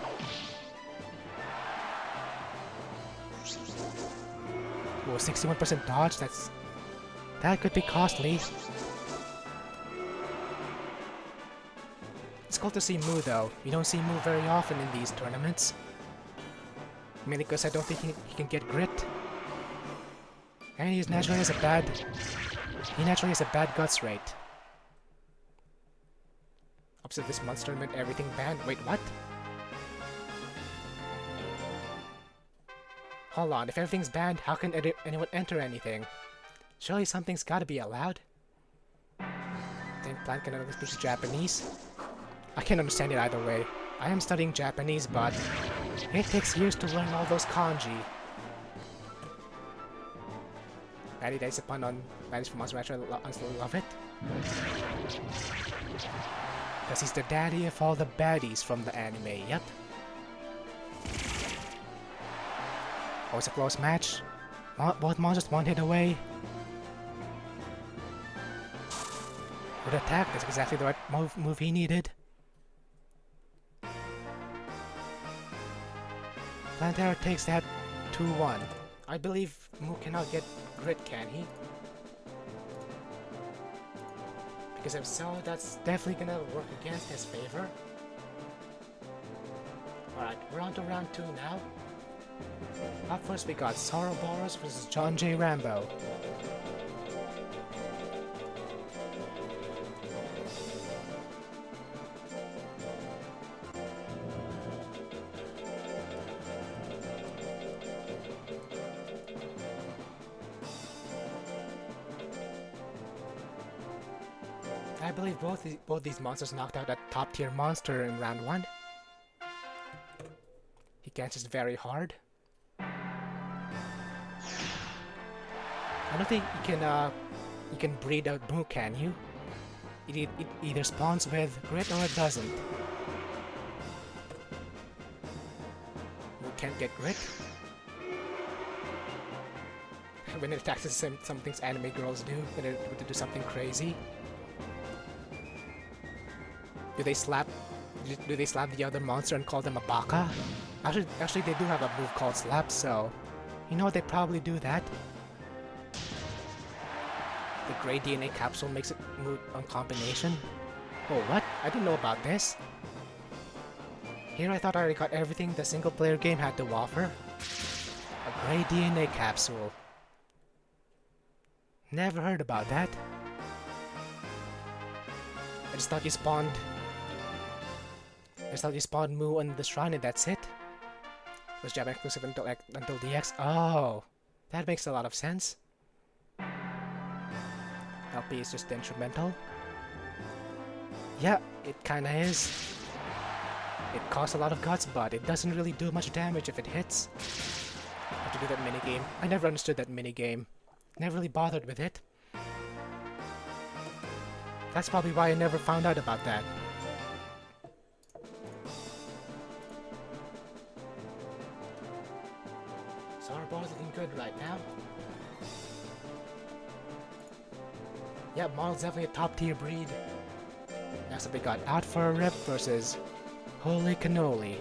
Oh, 61% dodge, that could be costly. It's cool to see Moo though. You don't see Moo very often in these tournaments. Mainly because I don't think he can get grit. And he naturally has a bad guts rate. Opposite this month's tournament, everything banned. Wait, what? Hold on, if everything's banned, how can anyone enter anything? Surely something's gotta be allowed. Think Plant can only speak Japanese? I can't understand it either way. I am studying Japanese, but it takes years to learn all those kanji. Batty Daddy's a pun on Daddy's from Monster Rancher, I still love it. Because he's the daddy of all the baddies from the anime, yep. Oh, it's a close match. Both monsters one hit away. Good attack, that's exactly the right move he needed. Plantera takes that 2-1. I believe Moo cannot get grit, can he? Because if so, that's definitely gonna work against his favor. Alright, we're on to round 2 now. Up first we got Sauroboros versus John J. Rambo. I believe both these monsters knocked out a top tier monster in round 1. He catches very hard. I don't think you can breed a Moo, can you? It either spawns with grit or it doesn't. Moo can't get grit. When it attacks, some things anime girls do when they do something crazy. Do they slap do they slap the other monster and call them a baka? Actually, they do have a move called slap, so you know they probably do that. The gray DNA capsule makes it move on combination. Oh, what? I didn't know about this. Here I thought I already got everything the single-player game had to offer. A gray DNA capsule. Never heard about that. I just thought you spawned Moo on the shrine and that's it. It was Java exclusive until DX. Oh, that makes a lot of sense. LP is just the instrumental. Yeah, it kinda is. It costs a lot of guts, but it doesn't really do much damage if it hits. I have to do that minigame. I never understood that minigame. Never really bothered with it. That's probably why I never found out about that. So our ball's looking good right now. Yeah, Model's definitely a top tier breed. Next up we got Out for a Rip versus Holy Cannoli.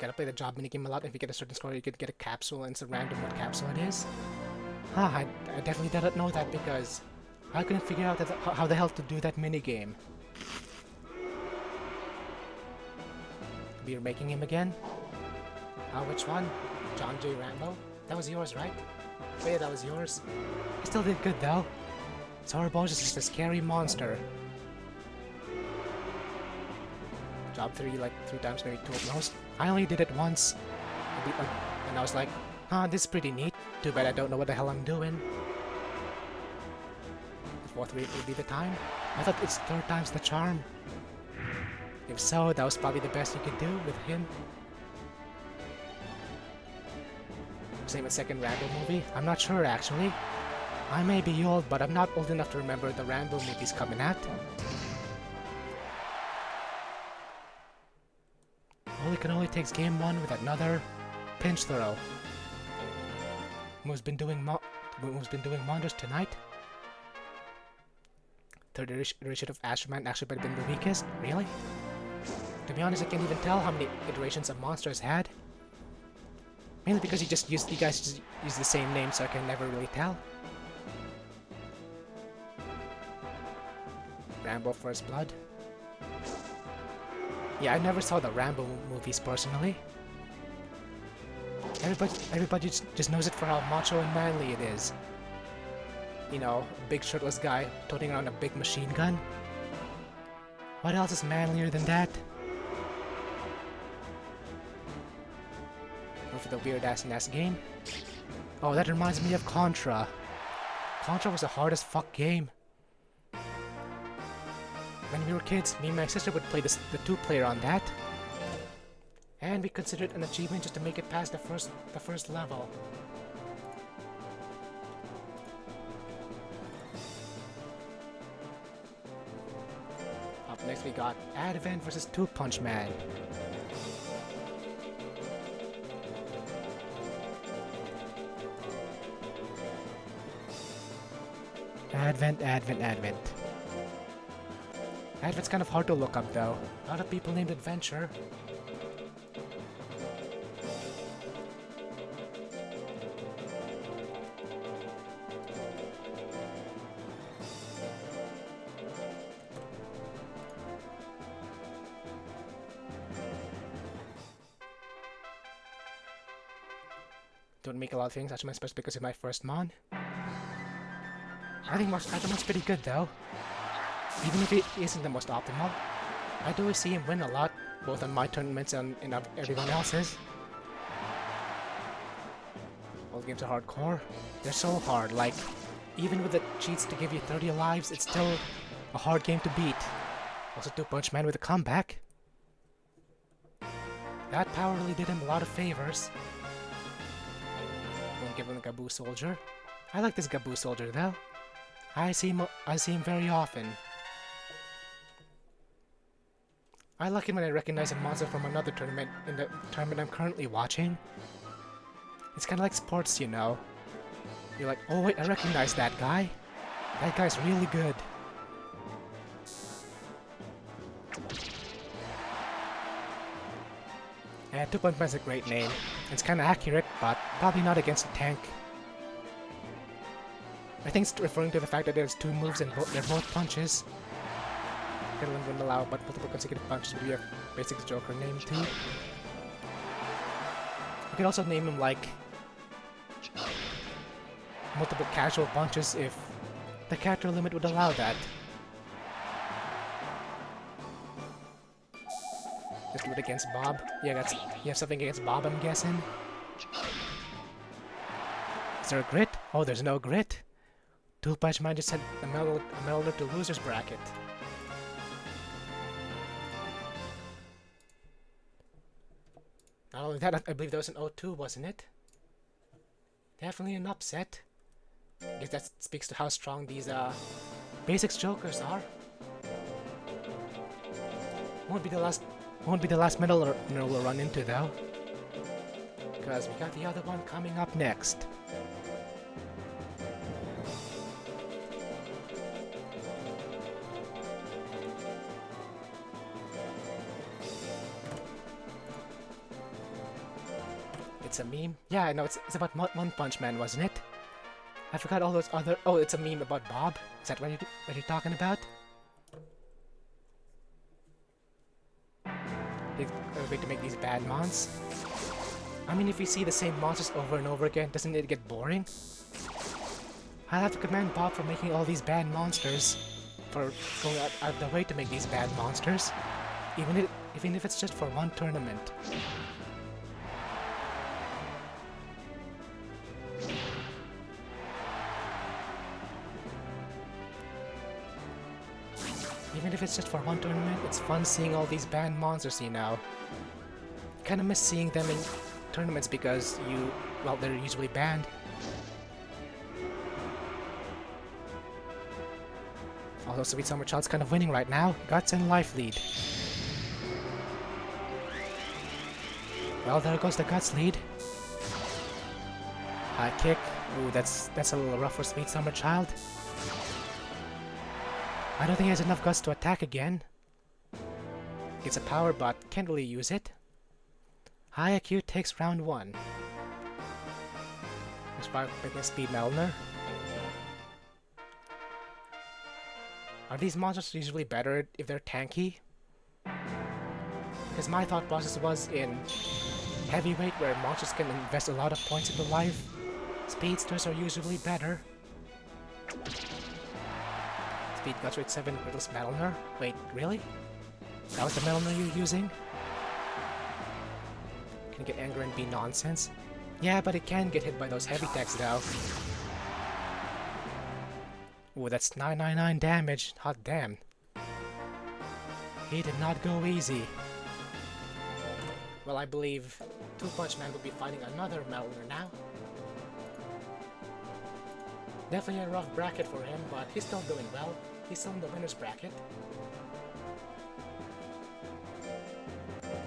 Gotta play the job minigame a lot. If you get a certain score, you could get a capsule, and it's a random what capsule it is. I definitely didn't know that because I couldn't figure out how the hell to do that minigame. We're making him again? Which one? John J. Rambo? That was yours, right? Oh, yeah, that was yours. He still did good though. Sourboss is just a scary monster. Job 3 like 3 times, maybe 2 at most. I only did it once. And I was like, this is pretty neat. Too bad I don't know what the hell I'm doing. 4th rate would be the time. I thought it's 3rd time's the charm. If so, that was probably the best you could do with him. Same with 2nd Rambo movie? I'm not sure actually. I may be old, but I'm not old enough to remember the Rambo movies coming out. Holy Cannoli takes game 1 with another pinch throw. Who's been doing wonders tonight? 3rd iteration of Astroman actually might have been the weakest? Really? To be honest, I can't even tell how many iterations a monster has had. Mainly because you guys just use the same name, so I can never really tell. Rambo First Blood. Yeah, I never saw the Rambo movies personally. Everybody just knows it for how macho and manly it is. You know, a big shirtless guy toting around a big machine gun. What else is manlier than that? Go for the weird-ass NES game. Oh, that reminds me of Contra. Contra was the hardest fuck game. When we were kids, me and my sister would play the 2-player on that. And we considered it an achievement just to make it past the first level. Up next we got Advent vs. Two Punch Man. Advent. Advent's kind of hard to look up though. A lot of people named Adventure. Don't make a lot of things, actually, especially because it's my first mon. I think Advent's pretty good though. Even if it isn't the most optimal, I do see him win a lot, both on my tournaments and in everyone else's. All games are hardcore. They're so hard, like, even with the cheats to give you 30 lives, it's still a hard game to beat. Also, Two Punch Man with a comeback. That power really did him a lot of favors. Don't give him a Gaboo Soldier. I like this Gaboo soldier though. I see him very often. I like it when I recognize a monster from another tournament in the tournament I'm currently watching. It's kind of like sports, you know. You're like, oh wait, I recognize that guy. That guy's really good. Yeah, 2-Punch Man's a great name. It's kind of accurate, but probably not against a tank. I think it's referring to the fact that there's 2 moves and they're both punches. Gentlemen wouldn't allow but multiple consecutive punches would be a basic Joker name too. You could also name him like multiple casual punches if the character limit would allow that. Just do it against Bob. Yeah, you have something against Bob, I'm guessing. Is there a grit? Oh, there's no grit. 2-Punch Man just sent a Metalner to losers bracket. Not only that, I believe that was an 0-2, wasn't it? Definitely an upset. I guess that speaks to how strong these basics Jokers are. Won't be the last Metalner we'll run into though, because we got the other one coming up next. It's a meme? Yeah, I know, it's about One Punch Man, wasn't it? I forgot all those other... Oh, it's a meme about Bob? Is that what you're talking about? It's a way to make these bad mons. I mean, if we see the same monsters over and over again, doesn't it get boring? I'll have to commend Bob for making all these bad monsters. For going out of the way to make these bad monsters. Even if it's just for one tournament. Even if it's just for one tournament, it's fun seeing all these banned monsters, you know. Kinda miss seeing them in tournaments because they're usually banned. Although Sweet Summer Child's kind of winning right now. Guts and Life lead. Well, there goes the Guts lead. High kick. Ooh, that's a little rough for Sweet Summer Child. I don't think he has enough guts to attack again. Gets a power but can't really use it. High IQ takes round 1. Let's try picking Speed Metalner. Are these monsters usually better if they're tanky? Because my thought process was in heavyweight where monsters can invest a lot of points into life, speedsters are usually better. Speed Guts Rate 7 Griddles Metalner? Wait, really? That was the Metalner you're using? Can it get angry and be nonsense? Yeah, but it can get hit by those heavy techs though. Ooh, that's 999 damage. Hot damn. He did not go easy. Well, I believe 2-Punch Man will be fighting another Metalner now. Definitely a rough bracket for him, but he's still doing well. He's still in the winner's bracket.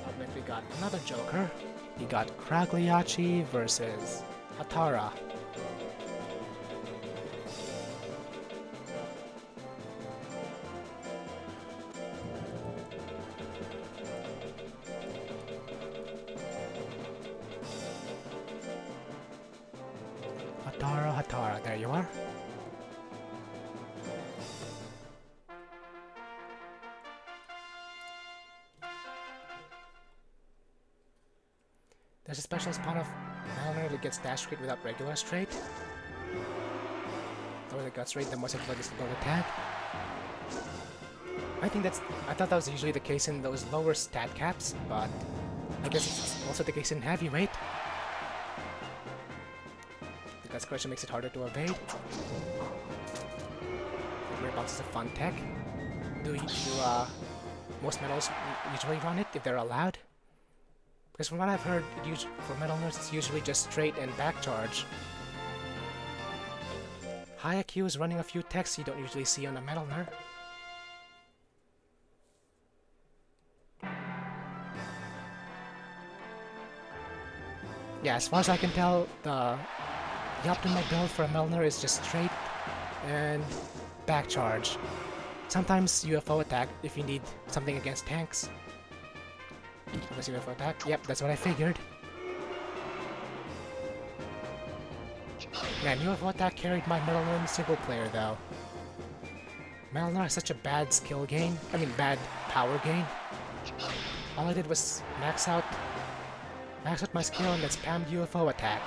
Up next we got another Joker. We got Kragliachi versus Hatara. Hatara, there you are. There's a special spawn of Metalner that gets dash straight without regular straight. The more the guts rate, the more psychological double attack. I thought that was usually the case in those lower stat caps, but I guess it's also the case in heavyweight. The guts crusher makes it harder to evade. Rear bounce is a fun tech. Do most metals usually run it if they're allowed? Because from what I've heard, for Metalners it's usually just straight and back charge. Hayaku is running a few techs you don't usually see on a Metalner. Yeah, as far as I can tell, the optimal build for a Metalner is just straight and back charge. Sometimes UFO attack if you need something against tanks. Was UFO attack? Yep, that's what I figured. Man, UFO attack carried my Metalner in single player though. Metalner has such a bad skill gain. I mean, bad power gain. All I did was max out my skill and then spammed UFO attack.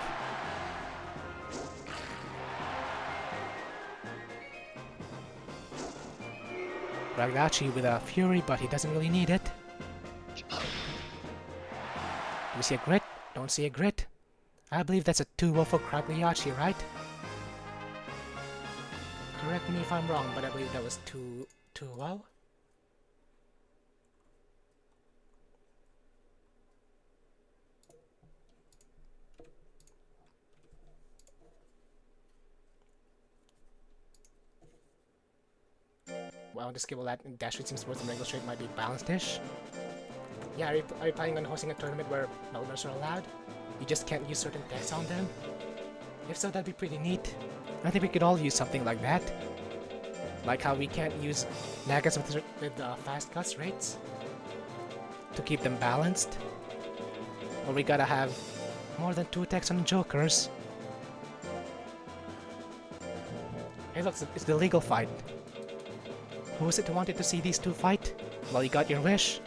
Ragdachi with a Fury, but he doesn't really need it. Do we see a grit? Don't see a grit. I believe that's a 2-0 for Kragliachi, right? Correct me if I'm wrong, but I believe that was 2-0. Well, this skill that dash rate seems worth and regular straight might be balanced-ish. Yeah, are you planning on hosting a tournament where Metalners are allowed? You just can't use certain decks on them? If so, that'd be pretty neat. I think we could all use something like that. Like how we can't use Nagas with fast cuts rates to keep them balanced. Or we gotta have more than 2 attacks on Jokers. Hey look, it's the legal fight. Who was it who wanted to see these two fight? Well, you got your wish.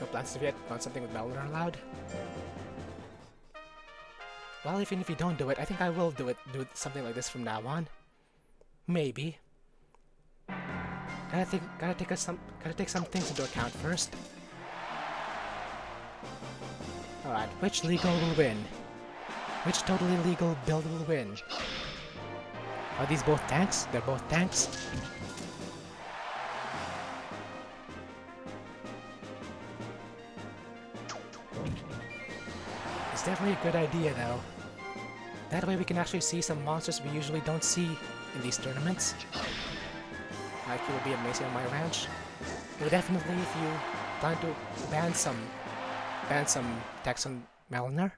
No plans to yet on something with Metalner allowed? Well, even if you don't do it, I think I will do something like this from now on. Maybe. Gotta take some things into account first. Alright, which legal will win? Which totally legal build will win? Are these both tanks? They're both tanks. It's definitely a good idea though. That way we can actually see some monsters we usually don't see in these tournaments. Like it will be amazing on my ranch. But definitely if you plan to ban some attacks on Metalner.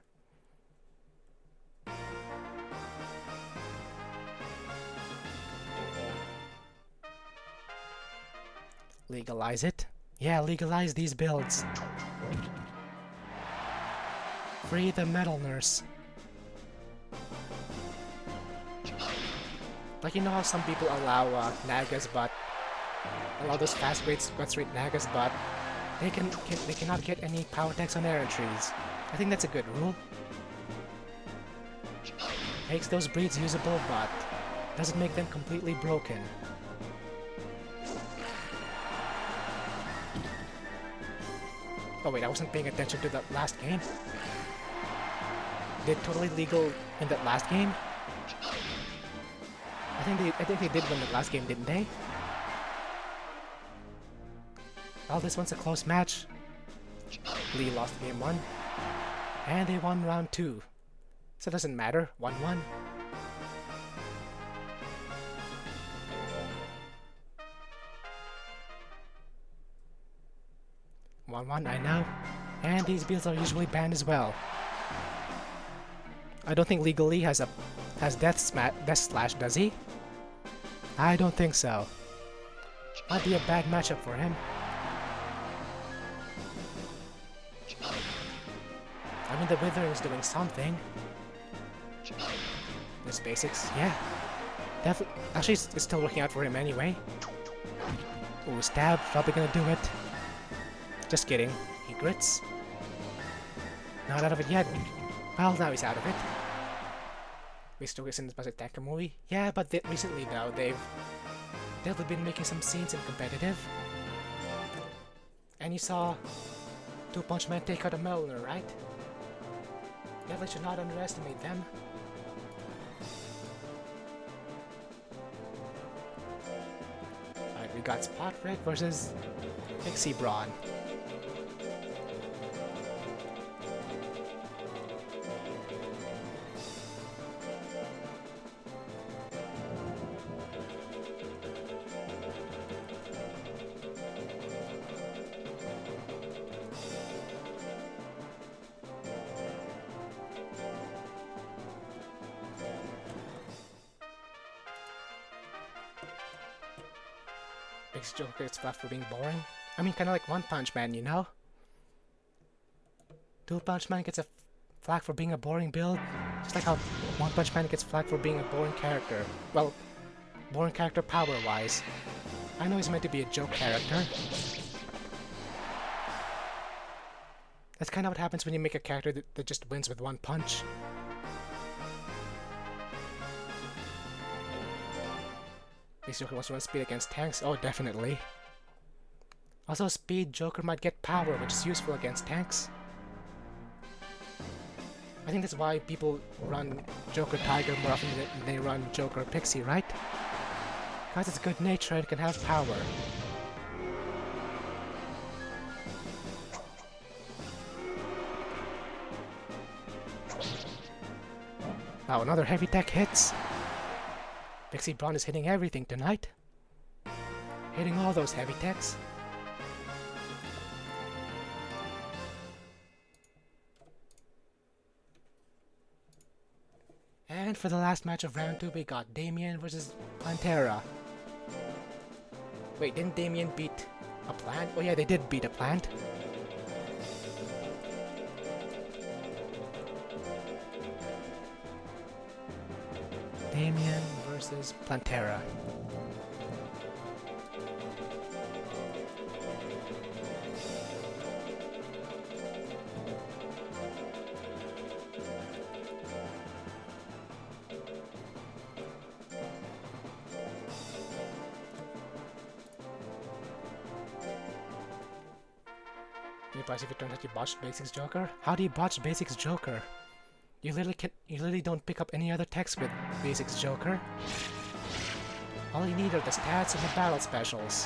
Legalize it. Yeah, legalize these builds. Free the Metalners. Like, you know how some people allow Nagas, but allow those fast guts rate Nagas, but they cannot get any power attacks on errant trees. I think that's a good rule. Makes those breeds usable, but doesn't make them completely broken. Oh wait, I wasn't paying attention to that last game. Did totally legal in that last game? I think they did win the last game, didn't they? Well, this one's a close match. Lee lost game 1, and they won round 2. So it doesn't matter, 1-1. I know. And these builds are usually banned as well. I don't think legally has Death Slash, does he? I don't think so. Might be a bad matchup for him. I mean, the Wither is doing something. This basics, yeah. Actually, it's still working out for him anyway. Ooh, stab, probably gonna do it. Just kidding. He grits. Not out of it yet. Well, now he's out of it. We still isn't supposed to attack Kamuis. Yeah, but recently though, they've been making some scenes in competitive. And you saw Two Punch Man take out a Metalner, right? Definitely should not underestimate them. Alright, we got Spot Red versus Pixie Brawn. Makes Joker gets flack for being boring. I mean, kind of like One Punch Man, you know? Two Punch Man gets a flack for being a boring build, just like how One Punch Man gets flack for being a boring character. Well, boring character power-wise. I know he's meant to be a joke character. That's kind of what happens when you make a character that just wins with one punch. Base Joker wants to run speed against tanks? Oh, definitely. Also, speed Joker might get power, which is useful against tanks. I think that's why people run Joker Tiger more often than they run Joker Pixie, right? Because it's good nature and can have power. Now another heavy tech hits. Pixie Brawn is hitting everything tonight. Hitting all those heavy techs. And for the last match of round 2, we got Damien versus Pantera. Wait, didn't Damien beat a plant? Oh yeah, they did beat a plant. Damien versus Plantera. If it turns out you botched Basics Joker? How do you botch Basics Joker? You literally don't pick up any other text with Basics Joker. All you need are the stats and the battle specials.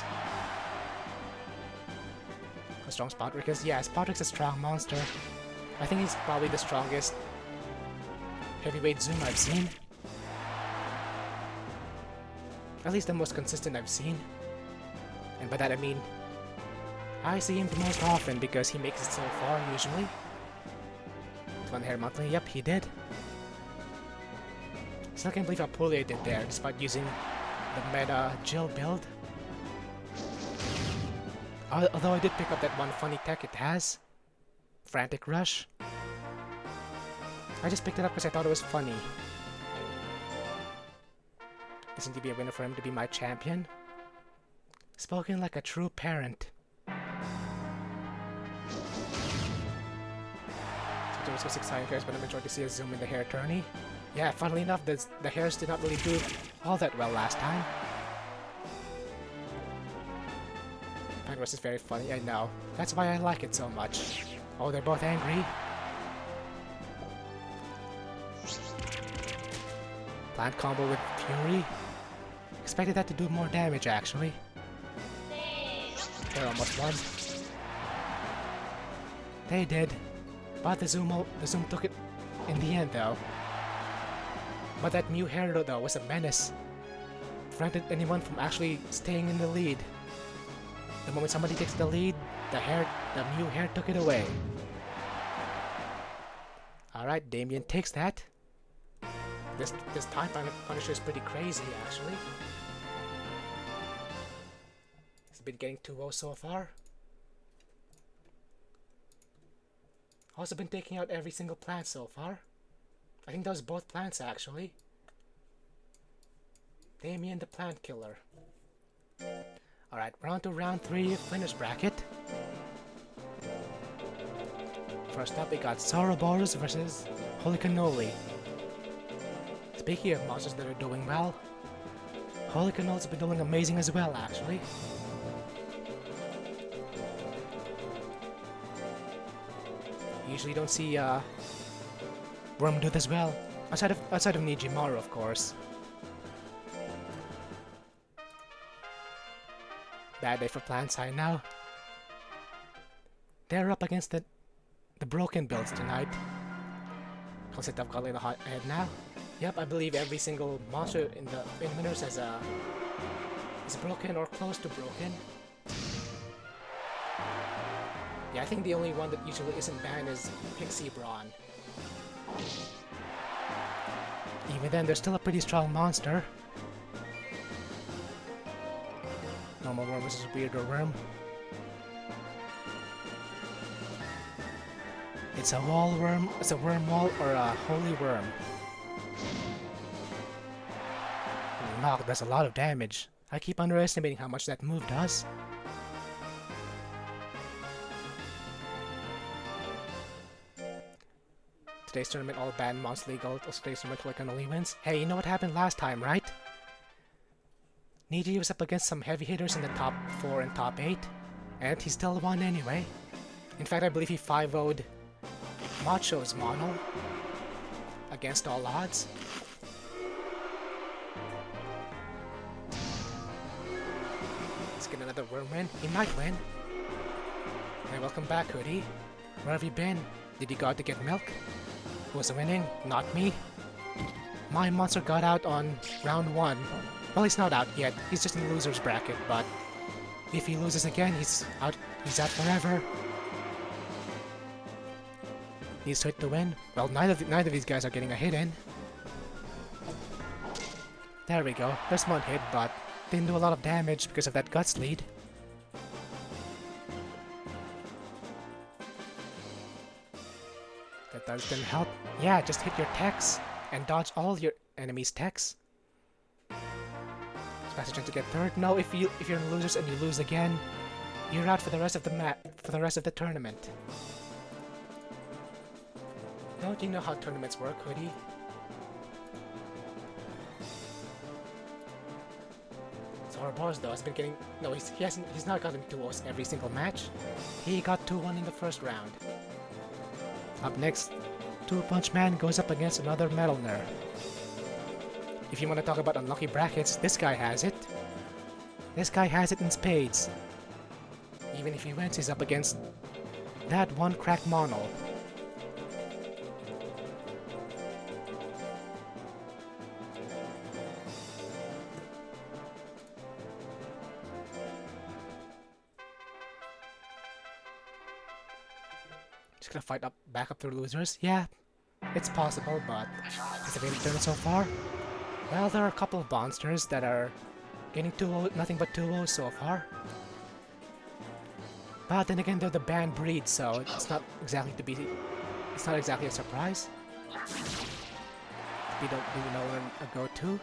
How strong Spotrick is? Yeah, Spotrick's a strong monster. I think he's probably the strongest heavyweight Zoom I've seen. At least the most consistent I've seen. And by that I mean, I see him the most often because he makes it so far, usually. One Hair Monthly, yep, he did. Still can't believe how poorly I did there, despite using the meta Jill build. Although I did pick up that one funny tech it has. Frantic Rush. I just picked it up because I thought it was funny. Doesn't to be a winner for him to be my champion. Spoken like a true parent. There was 6 high hairs, but I'm enjoying to see a zoom in the hair tourney. Yeah, funnily enough, the hairs did not really do all that well last time. Pangruss is very funny, I know. That's why I like it so much. Oh, they're both angry. Plant combo with Fury. Expected that to do more damage, actually. They're almost won. They did. But the Zoom took it in the end, though. But that Mew hair, though, was a menace. Prevented anyone from actually staying in the lead. The moment somebody takes the lead, the Mew hair took it away. Alright, Damien takes that. This time Punisher is pretty crazy, actually. He's been getting 2-0 so far. Also been taking out every single plant so far. I think that was both plants, actually. Damien the Plant Killer. Alright, we're on to round 3 finish bracket. First up, we got Sauroboros versus Holy Cannoli. Speaking of monsters that are doing well, Holy Cannoli's been doing amazing as well, actually. Usually don't see Worm do this well, outside of Nijimaru, of course. Bad day for Plantside now. They're up against the broken builds tonight. Concept of calling the hot head now. Yep, I believe every single monster in winners is broken or close to broken. Yeah, I think the only one that usually isn't banned is Pixie Brawn. Even then, they're still a pretty strong monster. Normal worm versus weirder worm. It's a wall worm, it's a worm wall, or a holy worm. Knock does a lot of damage. I keep underestimating how much that move does. Today's tournament all ban monster legal. Today's tournament Wiccan only wins. Hey, you know what happened last time, right? Niji was up against some heavy hitters in the top 4 and top 8, and he still won anyway. In fact, I believe he 5-0'd Macho's mono against all odds. Let's get another worm win. He might win. Hey, welcome back, Hoodie. Where have you been? Did you go out to get milk? Who's winning? Not me. My monster got out on round 1. Well, he's not out yet. He's just in the loser's bracket, but if he loses again, he's out forever. Needs to hit to win. Well, neither of these guys are getting a hit in. There we go. There's one hit, but didn't do a lot of damage because of that guts lead. That doesn't help. Yeah, just hit your techs and dodge all your enemies' techs. Faster chance to get third. No, if you're in the losers and you lose again, you're out for the rest of the tournament. Don't you know how tournaments work, Hoodie? So Ouroboros though has been getting he's not gotten 2-0s every single match. He got 2-1 in the first round. Up next, Two Punch Man goes up against another Metalner. If you want to talk about unlucky brackets, this guy has it. This guy has it in spades. Even if he wins, he's up against that one crack mono. Just gonna fight back up to the losers. Yeah, it's possible, but has it been done so far? Well, there are a couple of monsters that are getting 2-0, nothing but 2-0 so far. But then again, they're the banned breed, so it's not exactly a surprise. We don't really know where a go-to.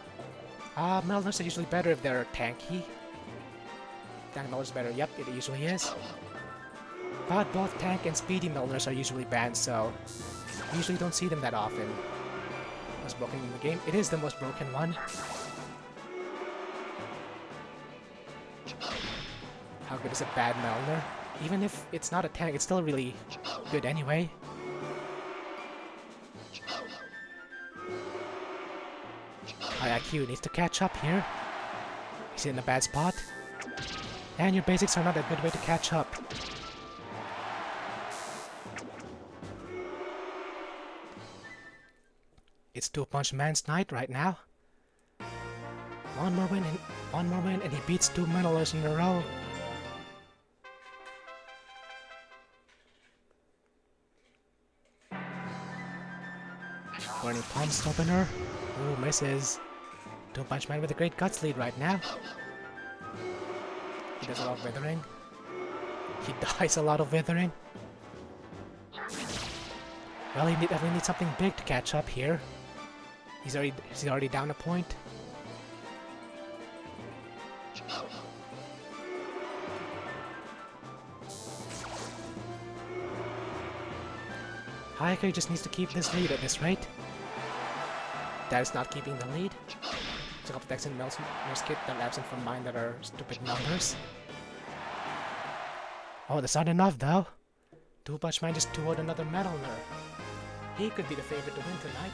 Metalners are usually better if they're tanky. Tank Metalners better, yep, it usually is. But both tank and speedy Metalners are usually banned, so you usually don't see them that often. Most broken in the game. It is the most broken one. How good is a bad Metalner? Even if it's not a tank, it's still really good anyway. High IQ needs to catch up here. He's in a bad spot. And your basics are not a good way to catch up. It's Two Punch Man's night right now. One more win and he beats two Metalners in a row. Burning Palms opener. Ooh, misses. Two Punch Man with a great guts lead right now. He does a lot of withering. He dies a lot of withering. Well, he definitely needs something big to catch up here. He's already down a point. Hayaka just needs to keep this lead at this rate. That is not keeping the lead. There's a couple decks in Mel's kit that are absent from mine that are stupid numbers. Oh, that's not enough though. Two Punch Man just 2-0'd another Metalner. He could be the favorite to win tonight.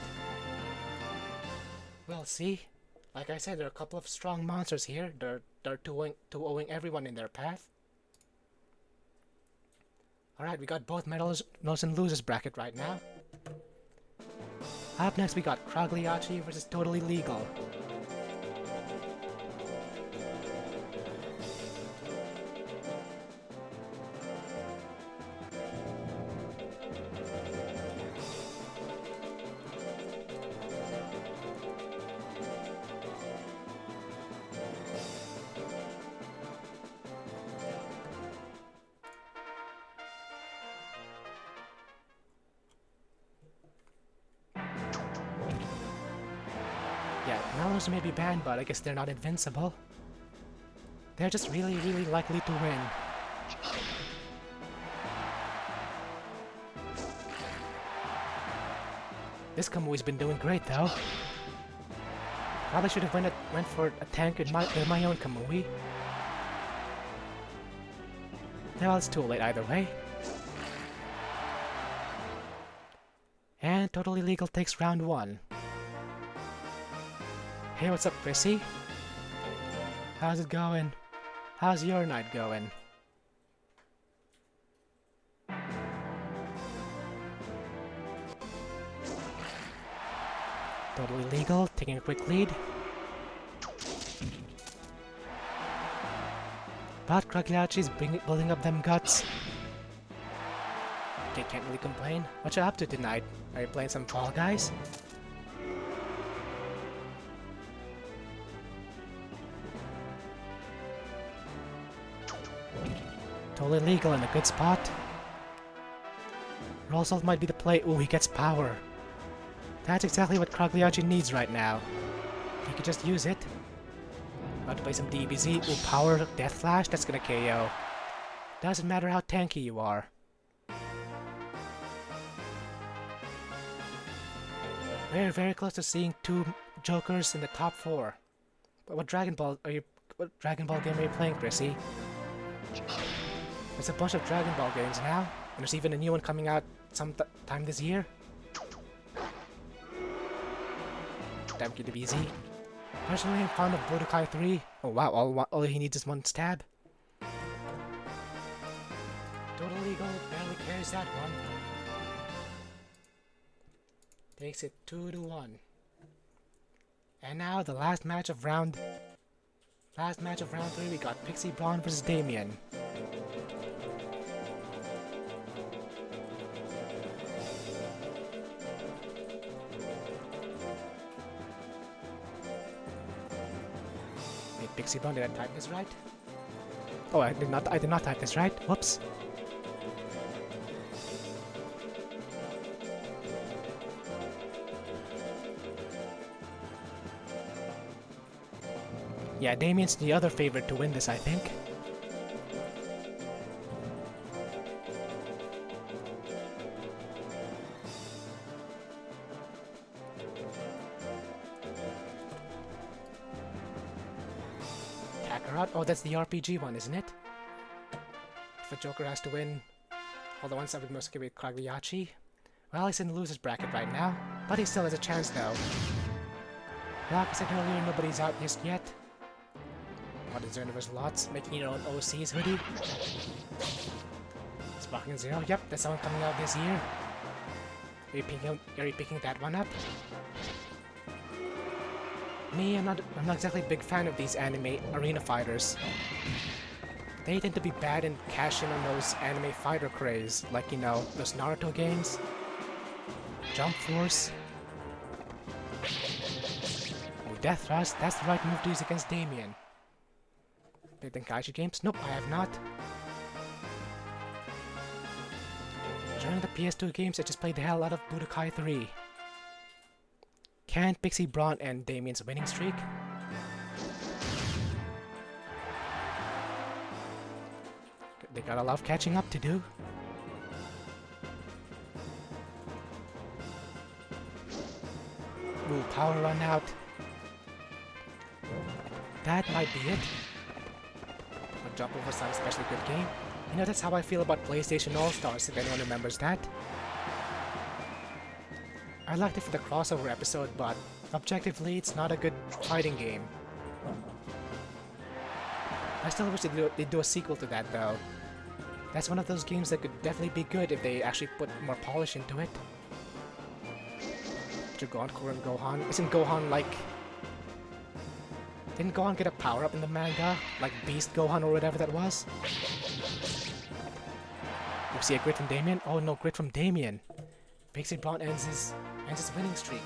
Well, see? Like I said, there are a couple of strong monsters here. They're 2-0'ing everyone in their path. Alright, we got both Metalners and losers bracket right now. Up next we got Kragliachi versus Totally Legal. Yeah, Metalners may be banned, but I guess they're not invincible. They're just really, really likely to win. This Kamui's been doing great though. Probably should have went for a tank with my own Kamui. Well, it's too late either way. And Totally Legal takes round 1. Hey, what's up, Chrissy? How's it going? How's your night going? Totally Legal, taking a quick lead. But Kragliachi's building up them guts. Okay, can't really complain. What you up to tonight? Are you playing some Fall Guys? Totally Legal in a good spot. Rollsalt might be the play. Ooh, he gets power. That's exactly what Kragliachi needs right now. He could just use it. About to play some DBZ. Ooh, power, Death Flash, that's gonna KO. Doesn't matter how tanky you are. We're very close to seeing 2 Jokers in the top 4. But what Dragon Ball game are you playing, Chrissy? There's a bunch of Dragon Ball games now, and there's even a new one coming out sometime this year. Damn DBZ. Personally, I'm fond of Budokai 3. Oh wow, all he needs is 1 stab. Total Legal barely carries that one. Takes it 2-1. And now the last match of round 3, we got Pixie Braun versus Damien. Wait, Pixie Braun, did I type this right? Oh, I did not type this right. Whoops. Yeah, Damien's the other favorite to win this, I think. Kakarot? Oh, that's the RPG one, isn't it? If a Joker has to win all the ones that would mostly with Kragliachi. Well, he's in the loser's bracket right now, but he still has a chance though. Like I said earlier, nobody's out just yet. What is Universe Lots? Making your own OC's hoodie? Sparking Zero? Yep, that's the one coming out this year. Are you picking that one up? Me, I'm not exactly a big fan of these anime arena fighters. They tend to be bad and cash in on those anime fighter craze, like, you know, those Naruto games. Jump Force. Oh, Death Thrust, that's the right move to use against Damien. Played the Kaiju games? Nope, I have not. During the PS2 games, I just played the hell out of Budokai 3. Can Pixie Braun end Damien's winning streak? They got a lot of catching up to do. Ooh, power run out. That might be it. Jump Over Sun, especially good game. You know, that's how I feel about PlayStation All-Stars, if anyone remembers that. I liked it for the crossover episode, but objectively, it's not a good fighting game. I still wish they'd do a sequel to that, though. That's one of those games that could definitely be good if they actually put more polish into it. Dragoncore and Gohan. Isn't Gohan like... Didn't Gohan get a power-up in the manga? Like Beast Gohan or whatever that was? You see a grit from Damien? Oh no, grit from Damien. Pixie Braun ends his winning streak.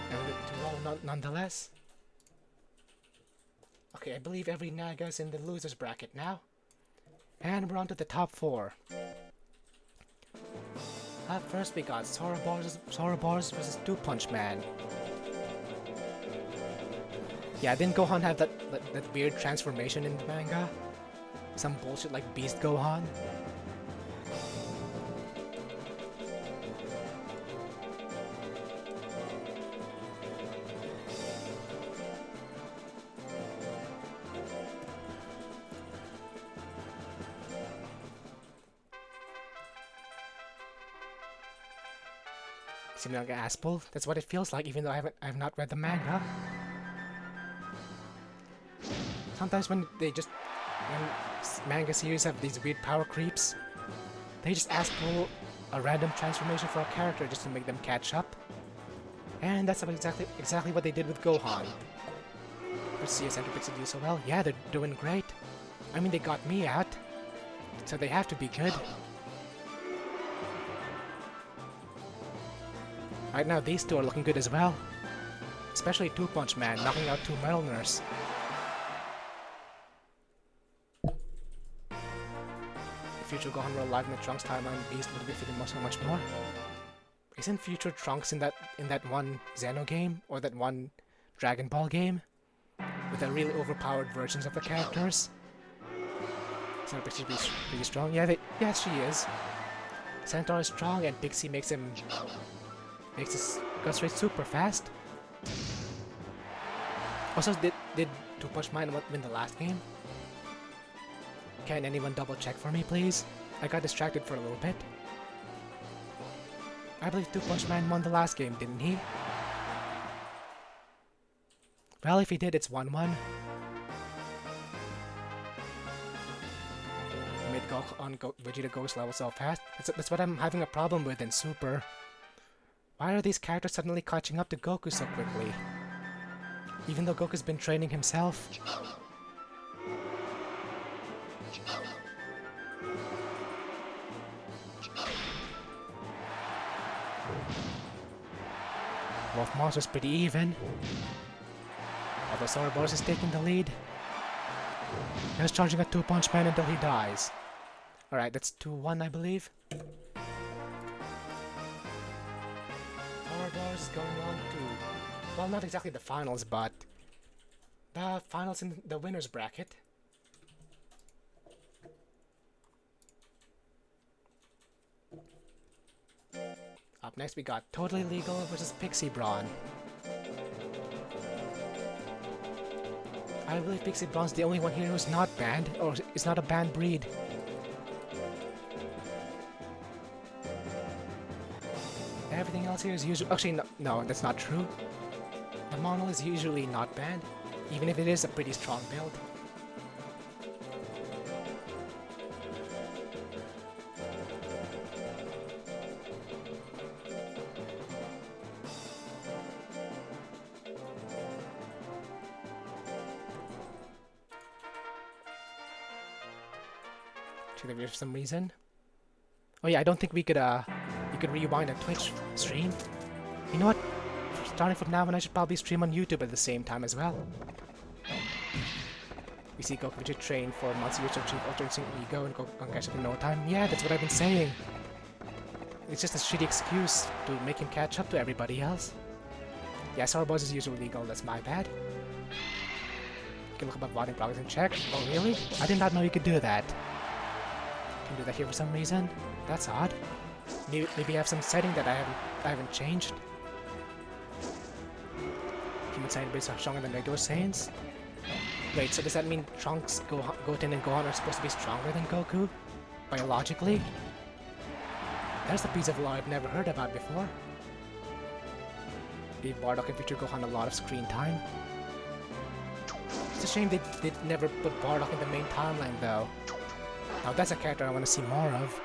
And to roll nonetheless. Okay, I believe every Naga's in the loser's bracket now. And we're on to the top 4. Up first we got Soroboros versus Two Punch Man. Yeah, didn't Gohan have that weird transformation in the manga? Some bullshit like Beast Gohan? Seems like an asshole. That's what it feels like, even though I have not read the manga. Sometimes when manga series have these weird power creeps, they just ask for a random transformation for a character just to make them catch up. And that's exactly what they did with Gohan. But CS and Pixel do so well. Yeah, they're doing great. I mean, they got me out, so they have to be good. Right now, these two are looking good as well. Especially Two Punch Man, knocking out two Metalners. Future Gohan were alive in the Trunks timeline, Beast would be feeling so much more. Isn't Future Trunks in that one Xeno game, or that one Dragon Ball game? With the really overpowered versions of the characters? Centaur Pixie pretty strong. Yeah, she is. Centaur is strong and Pixie makes his guts rate super fast. Also, did Two Punch Man win the last game? Can anyone double check for me, please? I got distracted for a little bit. I believe Two Punch Man won the last game, didn't he? Well, if he did, it's 1-1. Made Vegeta Ghost level so fast. That's what I'm having a problem with in Super. Why are these characters suddenly catching up to Goku so quickly? Even though Goku's been training himself. Both monsters pretty even. Although Soroboros is taking the lead. He's charging a Two Punch Man until he dies. Alright, that's 2-1, I believe. Soroboros is going on to... well, not exactly the finals, but... the finals in the winner's bracket. Up next we got Totally Legal versus Pixie Brawn. I believe Pixie Brawn's the only one here who's not banned, or is not a banned breed. Everything else here is usually... actually, no, that's not true. The Mono is usually not banned, even if it is a pretty strong build. For some reason. Oh yeah, I don't think we could you could rewind a Twitch stream. You know what? Starting from now on, I should probably stream on YouTube at the same time as well. We see Goku Vegeta train for months, years to achieve Ultra Instinct Ego and Goku catch up in no time. Yeah, that's what I've been saying. It's just a shitty excuse to make him catch up to everybody else. Yeah, Soroboros is usually legal, that's my bad. You can look up voting progress and check. Oh really? I did not know you could do that. Can do that here for some reason. That's odd. Maybe I have some setting that I haven't changed. Human Saiyan base are stronger than regular Saiyans. Wait, so does that mean Trunks, Goten, and Gohan are supposed to be stronger than Goku? Biologically? There's a piece of law I've never heard about before. Gave Bardock and Future Gohan a lot of screen time. It's a shame they never put Bardock in the main timeline though. Now that's a character I want to see more of.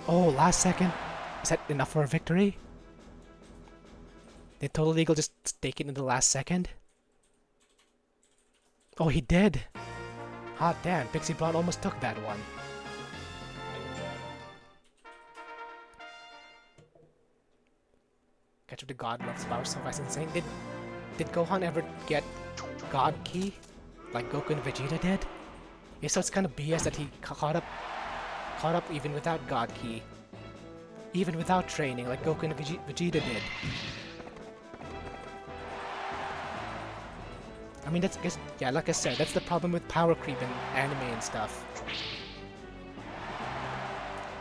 Oh, last second. Is that enough for a victory? Did Total Eagle just take it in the last second? Oh, he did! Hot damn, Pixie Brawn almost took that one. Catch up to God loves power so fast and insane. Did Gohan ever get God Key? Like Goku and Vegeta did? Yeah, so it's kind of BS that he caught up caught up even without God Key. Even without training, like Goku and Vegeta did. I mean, that's, yeah, like I said, that's the problem with power creep in anime and stuff.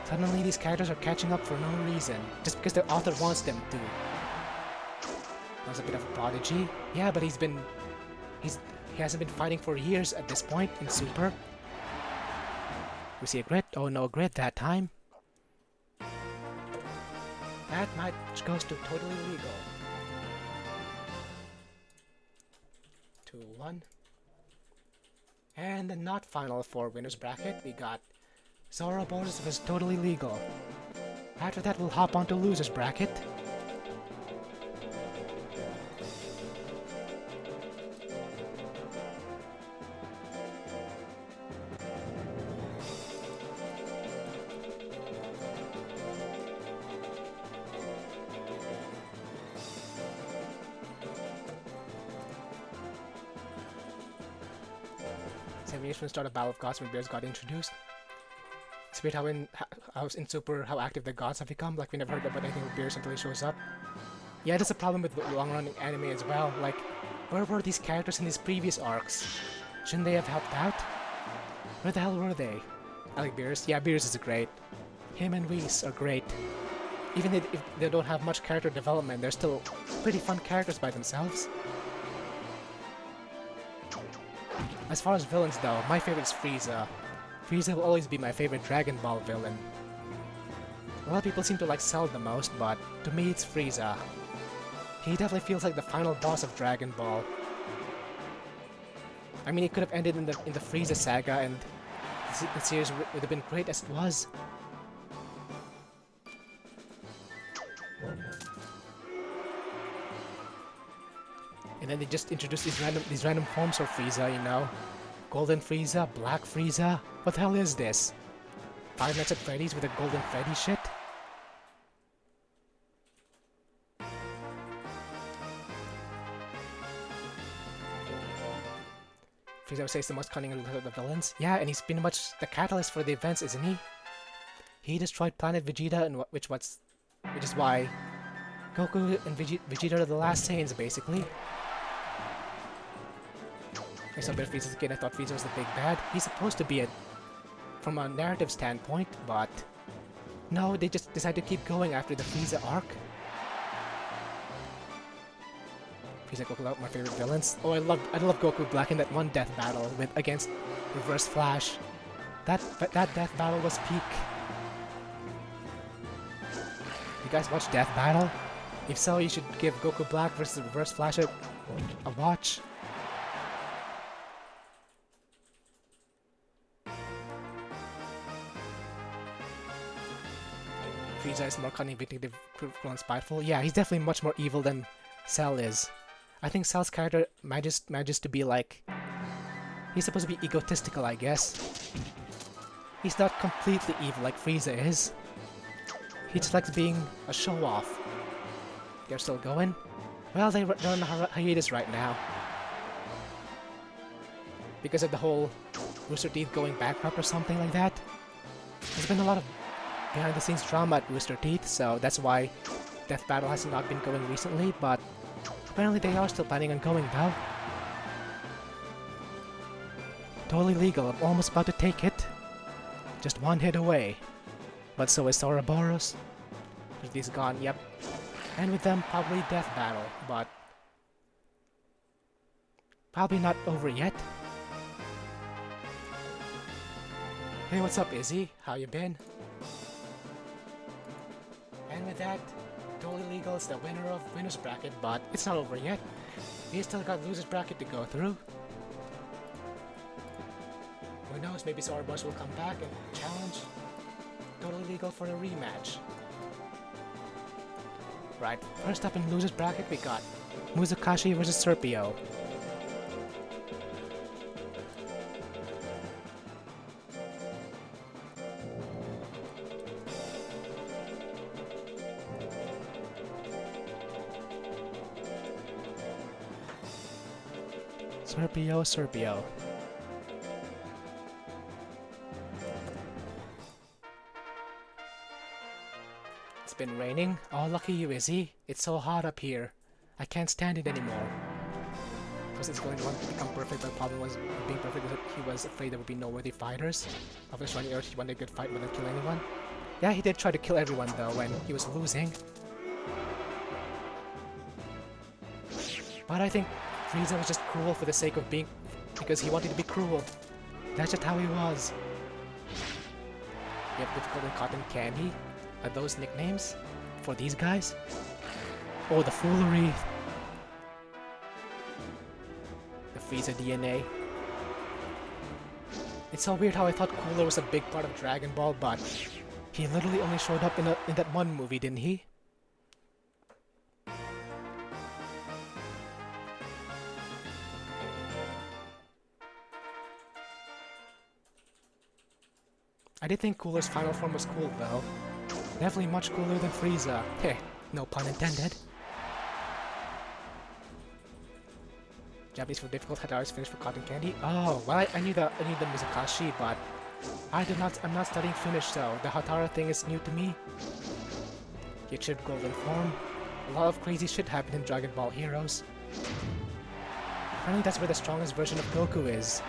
Suddenly these characters are catching up for no reason, just because their author wants them to. That was a bit of a prodigy. Yeah, but he hasn't been fighting for years at this point in Super. We see a grit. Oh no, grit that time. That match goes to totally legal. 2-1. And the not final four winners bracket, we got Zoroboros was totally legal. After that, we'll hop onto losers bracket. Years from the start of Battle of Gods when Bears got introduced. It's weird how in Super how active the gods have become. Like we never heard about anything with Bears until he shows up. Yeah, that's a problem with long-running anime as well. Like, where were these characters in these previous arcs? Shouldn't they have helped out? Where the hell were they? I like Beers. Yeah, Beers is great. Him and Whis are great. Even if they don't have much character development, they're still pretty fun characters by themselves. As far as villains though, my favorite is Frieza. Frieza will always be my favorite Dragon Ball villain. A lot of people seem to like Cell the most, but to me it's Frieza. He definitely feels like the final boss of Dragon Ball. I mean, it could have ended in the Frieza saga, and the series would have been great as it was. And then they just introduced these random forms of Frieza, you know? Golden Frieza, Black Frieza. What the hell is this? Five Nights at Freddy's with a Golden Freddy shit? Frieza would say he's the most cunning of the villains. Yeah, and he's been much the catalyst for the events, isn't he? He destroyed Planet Vegeta, and which is why Goku and Vegeta are the last Saiyans, basically. I saw a bit of Frieza's kid. I thought Frieza was the big bad. He's supposed to be it from a narrative standpoint, but no, they just decided to keep going after the Frieza arc. Frieza, Goku, my favorite villains. Oh, I love Goku Black in that one death battle against Reverse Flash. That death battle was peak. You guys watch Death Battle? If so, you should give Goku Black versus Reverse Flash a watch. Frieza is more cunning, vindictive, cruel, and spiteful. Yeah, he's definitely much more evil than Cell is. I think Cell's character manages to be like... He's supposed to be egotistical, I guess. He's not completely evil like Frieza is. He just likes being a show-off. They're still going? Well, they're on a hiatus right now. Because of the whole Rooster Teeth going bankrupt or something like that. There's been a lot of behind-the-scenes drama at Rooster Teeth, so that's why Death Battle has not been going recently, but apparently they are still planning on going though. Totally legal, I'm almost about to take it. Just one hit away. But so is Zoroboros. He's gone, yep. And with them, probably Death Battle, but probably not over yet. Hey, what's up, Izzy? How you been? And with that, Totally Legal is the winner of Winner's Bracket, but it's not over yet. We still got Loser's Bracket to go through. Who knows, maybe Zoroboros will come back and challenge Totally Legal for a rematch. Right, first up in Loser's Bracket we got Muzakashi vs Serpio. Serpio. been raining. Oh, lucky you, Izzy. It's so hot up here. I can't stand it anymore. Because it's going to become perfect, but the problem was being perfect is that he was afraid there would be no worthy fighters. Of his running Earth, he wanted a good fight, wouldn't kill anyone. Yeah, he did try to kill everyone though when he was losing. But I think Frieza was just cruel for the sake of being... because he wanted to be cruel. That's just how he was. You have difficult and cotton candy? Are those nicknames? For these guys? Oh, the foolery. The Frieza DNA. It's so weird how I thought Cooler was a big part of Dragon Ball, but he literally only showed up in that one movie, didn't he? I did think Cooler's final form was cool, though. Definitely much cooler than Frieza. Heh, no pun intended. Japanese for difficult, Hatara's Finnish for cotton candy. Oh, well, I knew the Mizukashi, but I'm not studying Finnish, so the Hatara thing is new to me. He achieved golden form. A lot of crazy shit happened in Dragon Ball Heroes. Apparently that's where the strongest version of Goku is.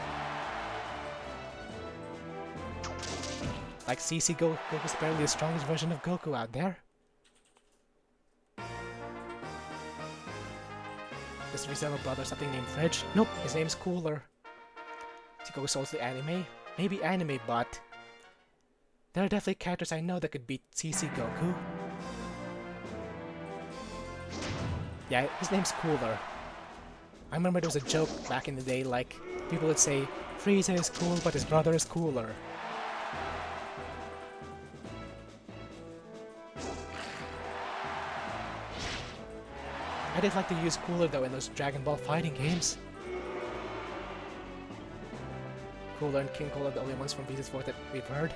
Like CC Goku's apparently the strongest version of Goku out there. Does Frieza have a brother something named Fridge? Nope, his name's Cooler. Is Goku Souls the anime? Maybe anime, but there are definitely characters I know that could beat CC Goku. Yeah, his name's Cooler. I remember there was a joke back in the day, like, people would say, Frieza is cool, but his brother is cooler. I did like to use Cooler though in those Dragon Ball fighting games. Cooler and King Cooler are the only ones from Beast 4 that we've heard.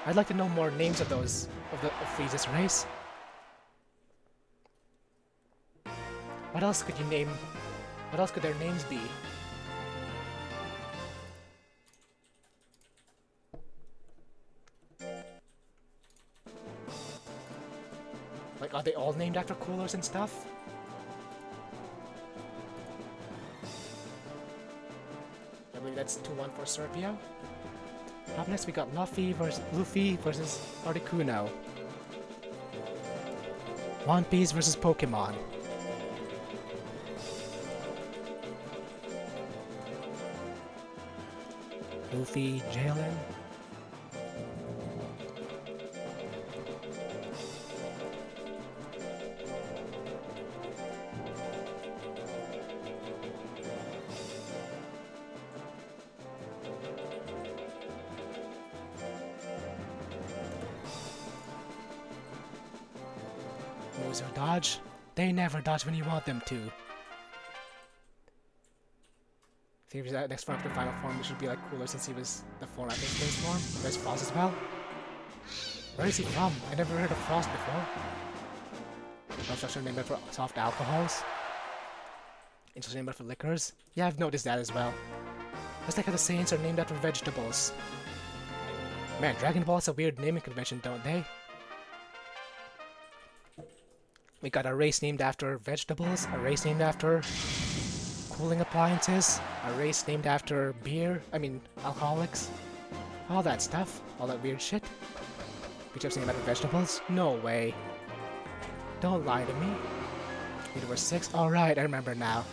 I'd like to know more names of those, of Frieza's race. What else could you name? What else could their names be? Like, are they all named after coolers and stuff? I believe that's 2-1 for Serpio. Up next we got Luffy versus Articuno. One Piece versus Pokemon. Luffy, Jalen. Moves or dodge? They never dodge when you want them to. I think if he's next form after final form, it should be like cooler since he was the form after his base form. There's Frost as well. Where is he from? I never heard of Frost before. Construction named for soft alcohols. Interesting named for liquors. Yeah, I've noticed that as well. Just like how the Saiyans are named after vegetables. Man, Dragon Ball has a weird naming convention, don't they? We got a race named after vegetables, a race named after cooling appliances, a race named after alcoholics, all that stuff, all that weird shit. Beachups named after vegetables? No way. Don't lie to me. Universe 6? Alright, I remember now.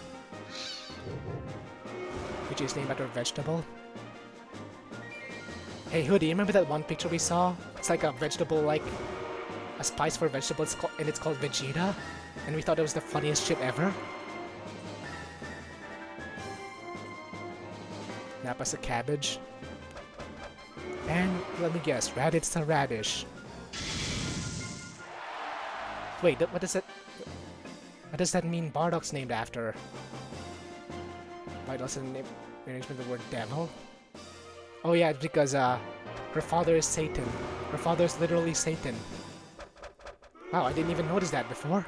Which is named after a vegetable. Hey Hoodie, remember that one picture we saw? It's like a vegetable, like a spice for vegetables, and it's called Vegeta, and we thought it was the funniest shit ever. Nappa's a cabbage. And let me guess, Raditz a radish. Wait, what does that mean Bardock's named after? Why doesn't it arrangement the word devil? Oh yeah, it's because her father is Satan. Her father is literally Satan. Wow, I didn't even notice that before.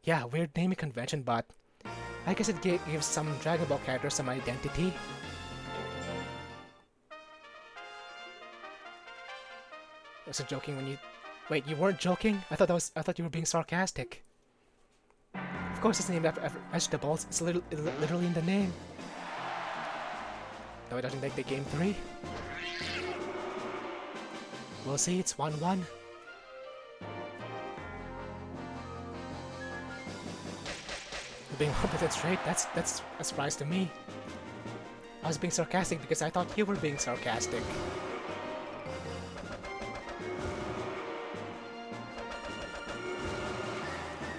Yeah, weird naming convention, but I guess it gives some Dragon Ball characters some identity. wasn't joking when you... Wait, you weren't joking? I thought you were being sarcastic. Of course it's named after vegetables. It's literally in the name. No, it doesn't make the game 3. We'll see, it's 1-1. Being 100% straight, that's a surprise to me. I was being sarcastic because I thought you were being sarcastic.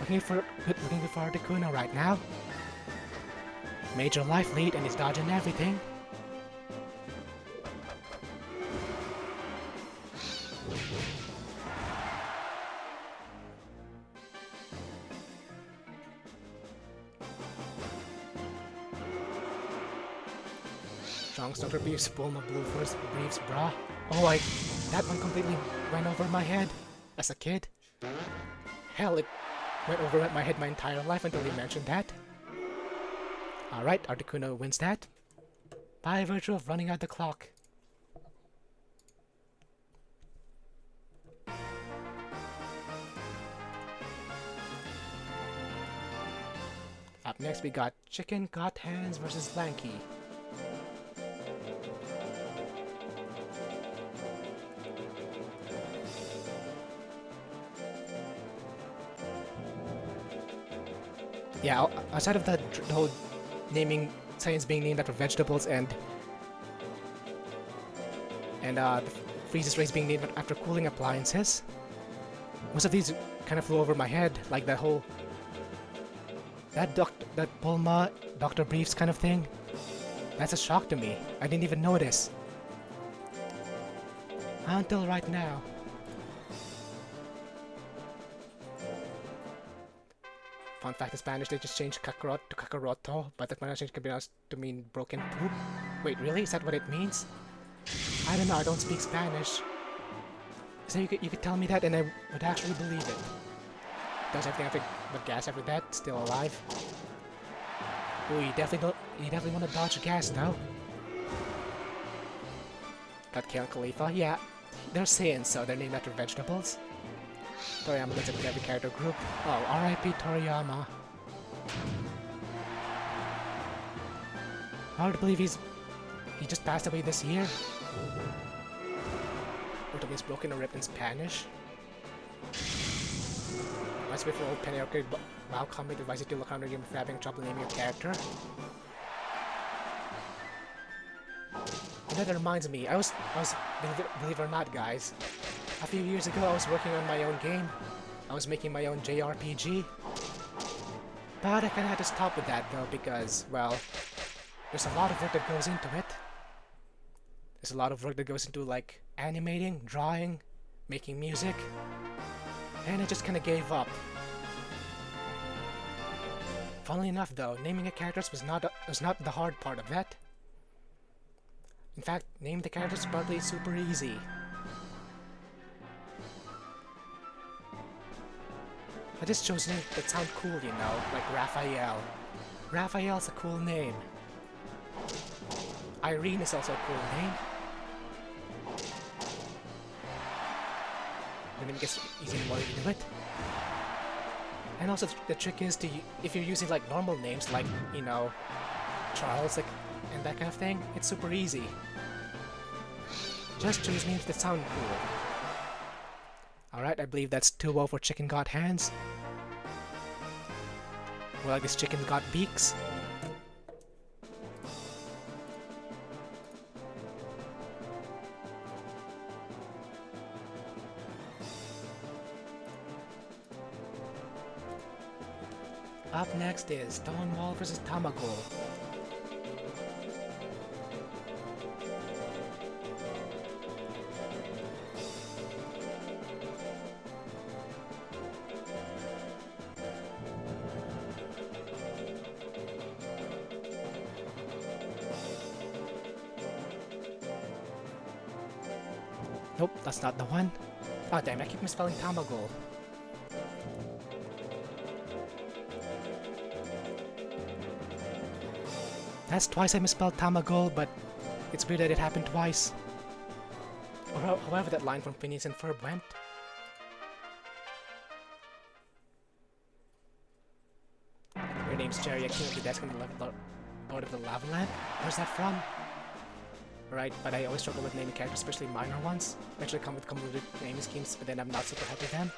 Looking for Articuno right now. Major life lead and he's dodging everything. Strong's Dr. Beef's pull my blue first briefs, brah. Oh, that one completely went over my head as a kid. Hell, it went over my head my entire life until you mentioned that. Alright, Articuno wins that by virtue of running out the clock. Up next we got Chicken Got Hands versus Lanky. Yeah, outside of the whole naming science being named after vegetables and the freezes race being named after cooling appliances, most of these kind of flew over my head, like that whole that Bulma Dr. Briefs kind of thing. That's a shock to me. I didn't even notice until right now. Fun fact, in Spanish they just changed kakarot to kakaroto, but the pronunciation can be pronounced to mean broken poop. Wait, really? Is that what it means? I don't know, I don't speak Spanish. So you could tell me that and I would actually believe it. Does everything but gas after that? Still alive? Ooh, you definitely want to dodge gas though. Got Kale Khalifa, yeah. They're Saiyans, so they're named after vegetables. Toriyama gets it with every character group. Oh, R.I.P. Toriyama. Hard to believe he just passed away this year. Or is broken or ripped in Spanish. Reminds me of an old penny arcade WoW comic advises you to look under you if having trouble naming your character. And that reminds me, I was believe it or not, guys. A few years ago, I was working on my own game. I was making my own JRPG. But I kinda had to stop with that though because, well, there's a lot of work that goes into it. There's a lot of work that goes into like animating, drawing, making music. And I just kinda gave up. Funnily enough though, naming the characters was not the hard part of that. In fact, naming the characters is probably super easy. I just chose names that sound cool, you know, like Raphael. Raphael's a cool name. Irene is also a cool name. And then it gets easier the more you do it. And also the trick is if you're using like normal names like, you know, Charles and that kind of thing, it's super easy. Just choose names that sound cool. Alright, I believe that's 2-0 for Chicken Got Hands. More like this chicken got beaks. Up next is Stonewall vs. Tamagol. Nope, that's not the one. Oh damn, I keep misspelling Tamagol. That's twice I misspelled Tamagol, but it's weird that it happened twice. Or however that line from Phineas and Ferb went. Your name's Jerry, a king of the desk and the Lord of the Lava Lamp? Where's that from? Right, but I always struggle with naming characters, especially minor ones. I actually come with convoluted naming schemes, but then I'm not super happy with them.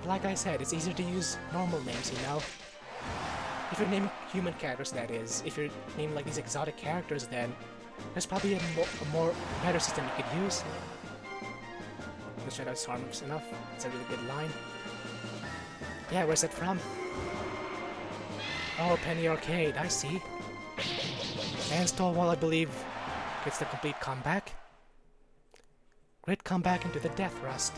Like I said, it's easier to use normal names, you know? If you're naming human characters, that is. If you're naming like these exotic characters, then there's probably a more better system you could use. The Shadow's harmless enough. It's a really good line. Yeah, where's that from? Oh, Penny Arcade, I see. And Stonewall, I believe, gets the complete comeback. Great comeback into the Death Rust.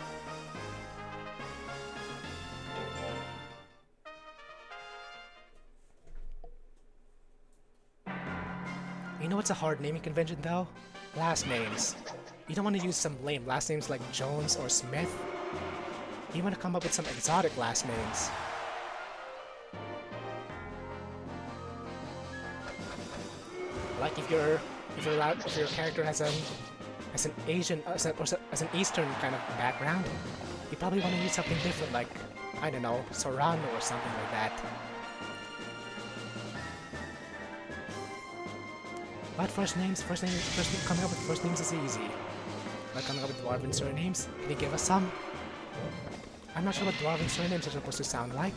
You know what's a hard naming convention though? Last names. You don't want to use some lame last names like Jones or Smith. You want to come up with some exotic last names. Like if your character has an Asian or as an Eastern kind of background, you probably want to use something different, like I don't know, Sorano or something like that. But coming up with first names is easy. Like coming up with dwarven surnames. Can you give us some? I'm not sure what dwarven surnames are supposed to sound like.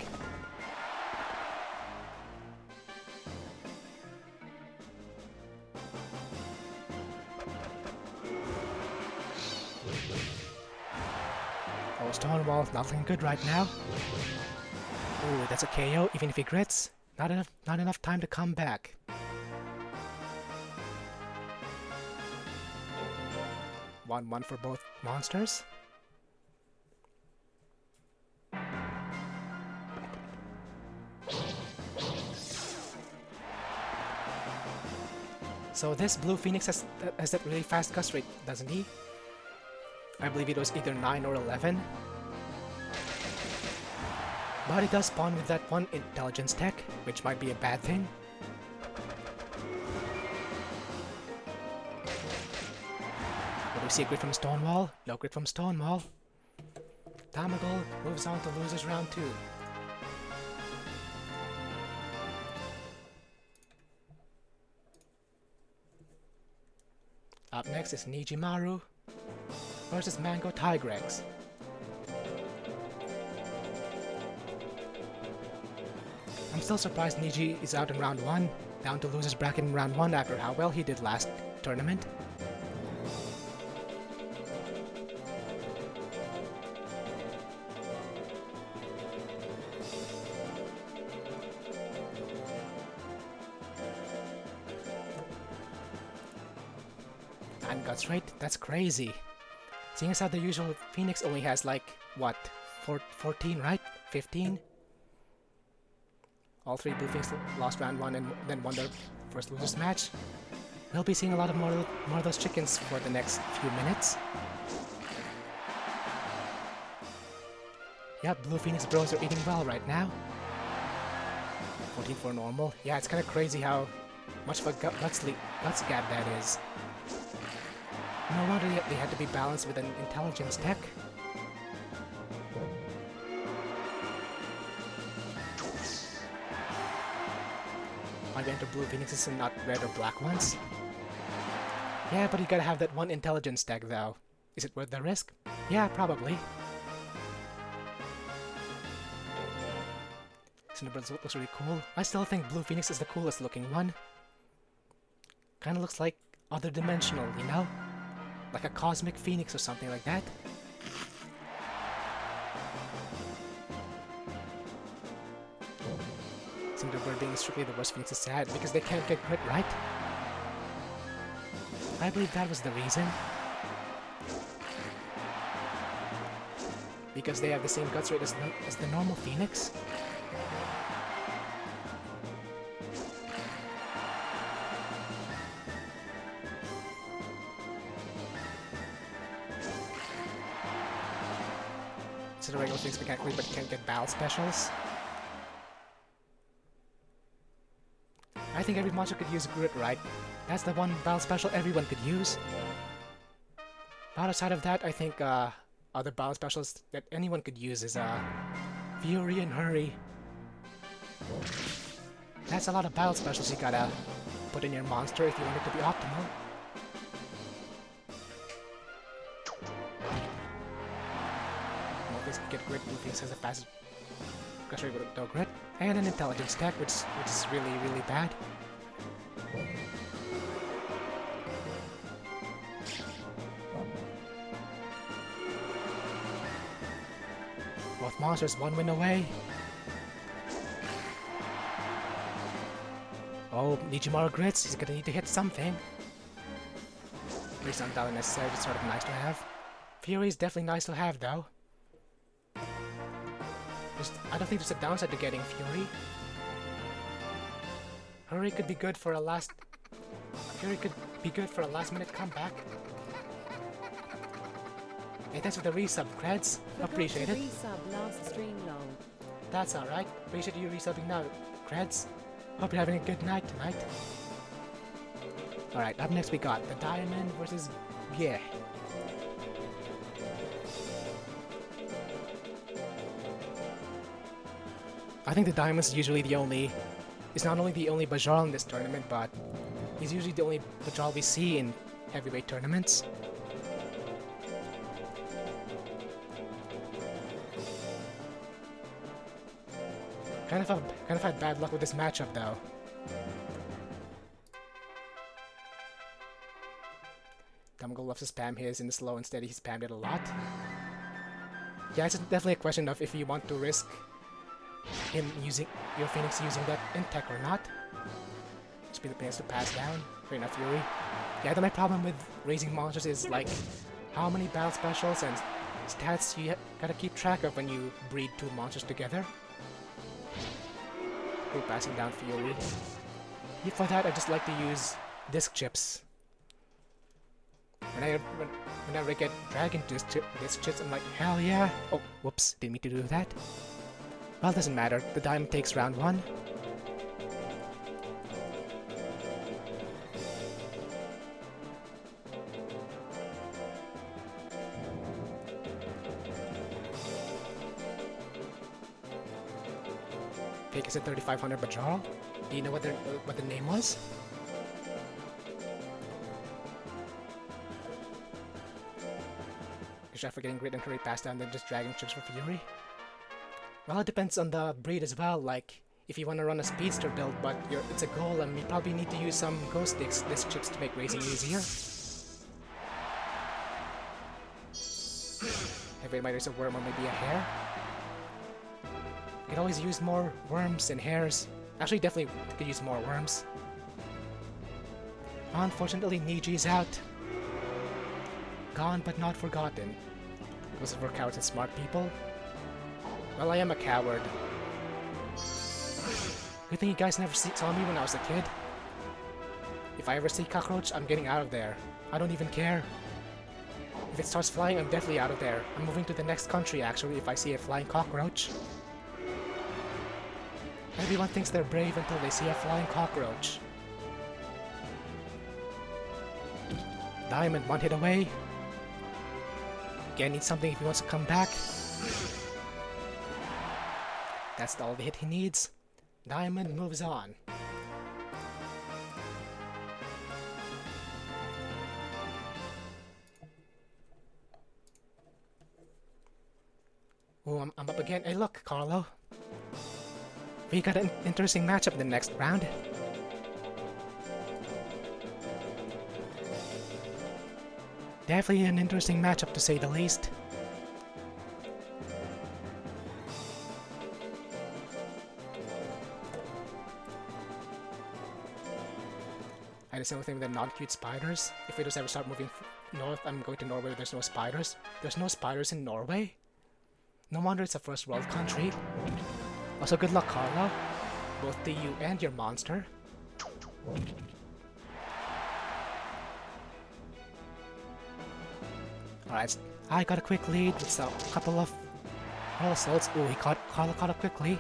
Oh, Stonewall, not looking good right now. Ooh, that's a KO, even if he grits. Not enough time to come back. 1-1 for both monsters. So this Blue Phoenix has that really fast gust rate, doesn't he? I believe it was either 9 or 11. But it does spawn with that one intelligence tech, which might be a bad thing. Will we see a crit from Stonewall? No crit from Stonewall. Tamagol moves on to losers round 2. Up next is Nijimaru versus Mango Tigrex. I'm still surprised Niji is out in round 1, down to losers bracket in round 1 after how well he did last tournament. Guts rate? That's crazy. Seeing as how the usual Phoenix only has like, what, 14, right? 15? All 3 Blue Phoenix lost round 1 and then won their first losers match. We'll be seeing a lot of more of those chickens for the next few minutes. Yeah, Blue Phoenix bros are eating well right now. 14 for normal. Yeah, it's kind of crazy how much of a guts gap that is. No wonder they had to be balanced with an intelligence tech. Why we enter Blue Phoenixes and not red or black ones? Yeah, but you gotta have that one intelligence tech though. Is it worth the risk? Yeah, probably. Cinderbird looks really cool. I still think Blue Phoenix is the coolest looking one. Kinda looks like other dimensional, you know? Like a cosmic phoenix or something like that. Cinderbird being strictly the worst phoenix is sad because they can't get crit, right? I believe that was the reason. Because they have the same guts rate as the normal phoenix. The regular things mechanically, but can't get battle specials. I think every monster could use Grit, right? That's the one battle special everyone could use. But outside of that, I think other battle specials that anyone could use is Fury and Hurry. That's a lot of battle specials you gotta put in your monster if you want it to be optimal. Morpheus can get grit, Morpheus has a fast pressure with no grit, and an intelligence tech, which is really, really bad. Both monsters 1 win away. Oh, Nijimaru grits, he's gonna need to hit something. Three's not entirely necessary, just sort of nice to have. Fury is definitely nice to have though. I don't think there's a downside to getting Fury. Hurry could be good for a last... Fury could be good for a last minute comeback. Hey, thanks for the resub, creds. Appreciate it. Resub last stream long. That's alright. Appreciate you resubbing now, creds. Hope you're having a good night tonight. Alright, up next we got the Diamond versus yeah. I think the Diamond is usually the only... It's not only the only Bajral in this tournament, but he's usually the only Bajral we see in heavyweight tournaments. Kind of had bad luck with this matchup though. Dumgo loves to spam his in the slow, instead he spammed it a lot. Yeah, it's definitely a question of if you want to risk him using your Phoenix using that in tech or not. Just be the pains to pass down. Fair enough, Fury. Yeah, my problem with raising monsters is like how many battle specials and stats you gotta keep track of when you breed 2 monsters together. We're passing down Fury. For that, I just like to use disc chips. Whenever I get dragon disc chips, I'm like, hell yeah! Oh, whoops, didn't mean to do that. Well, it doesn't matter. The Diamond takes round 1. Take us at 3500 Bajral. Do you know what the name was? Is for getting grit and hurry passed down, then just dragging chips for Fury? Well, it depends on the breed as well. Like, if you want to run a speedster build, but it's a golem, you probably need to use some ghost disc chips to make racing easier. Heavyweight might use a worm or maybe a hare. You could always use more worms and hares. Actually, definitely could use more worms. Unfortunately, Niji's out. Gone but not forgotten. Those are for cowards and smart people. Well, I am a coward. Good thing you guys never saw me when I was a kid. If I ever see cockroach, I'm getting out of there. I don't even care. If it starts flying, I'm definitely out of there. I'm moving to the next country, actually, if I see a flying cockroach. Everyone thinks they're brave until they see a flying cockroach. Diamond, 1 hit away. Again, needs something if he wants to come back. That's all the hit he needs. Diamond moves on. Oh, I'm up again. Hey, look, Carlo. We got an interesting matchup in the next round. Definitely an interesting matchup to say the least. I the same thing with the non-cute spiders. If we just ever start moving north, I'm going to Norway where there's no spiders. There's no spiders in Norway? No wonder it's a first world country. Also, good luck, Carlo. Both to you and your monster. Alright, I got a quick lead with a couple of assaults. Oh, Carlo caught up quickly.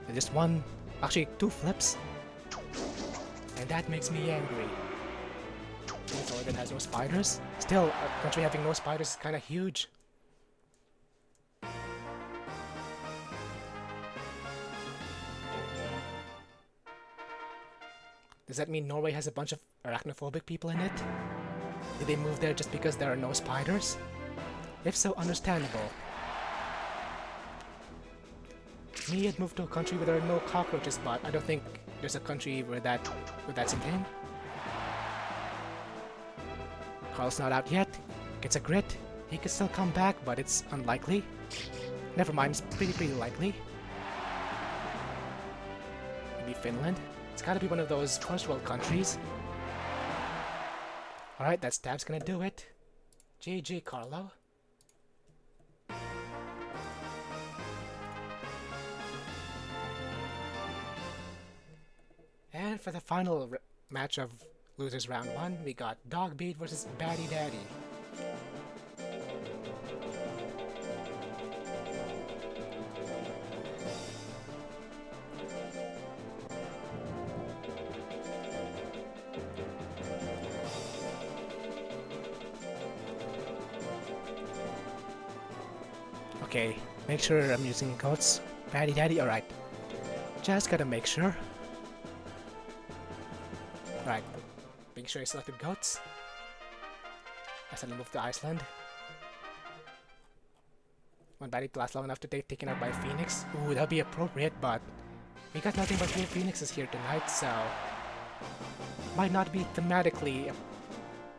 And just one, actually 2 flips. And that makes me angry. Since Oregon has no spiders. Still, a country having no spiders is kind of huge. Does that mean Norway has a bunch of arachnophobic people in it? Did they move there just because there are no spiders? If so, understandable. Me, I'd move to a country where there are no cockroaches, but I don't think there's a country where that's a thing. Carl's not out yet. Gets a grit. He could still come back, but it's unlikely. Never mind, it's pretty likely. Maybe Finland. It's gotta be one of those first world countries. Alright, that stab's gonna do it. GG, Carlo. And for the final match of Losers Round 1, we got Dogbeat versus Batty Daddy. Okay, make sure I'm using goats. Batty Daddy, alright. Just gotta make sure. Right, make sure I selected goats. I suddenly moved to Iceland. Want Batty to last long enough to take taken out by a phoenix? Ooh, that'd be appropriate, but we got nothing but blue phoenixes here tonight, so might not be thematically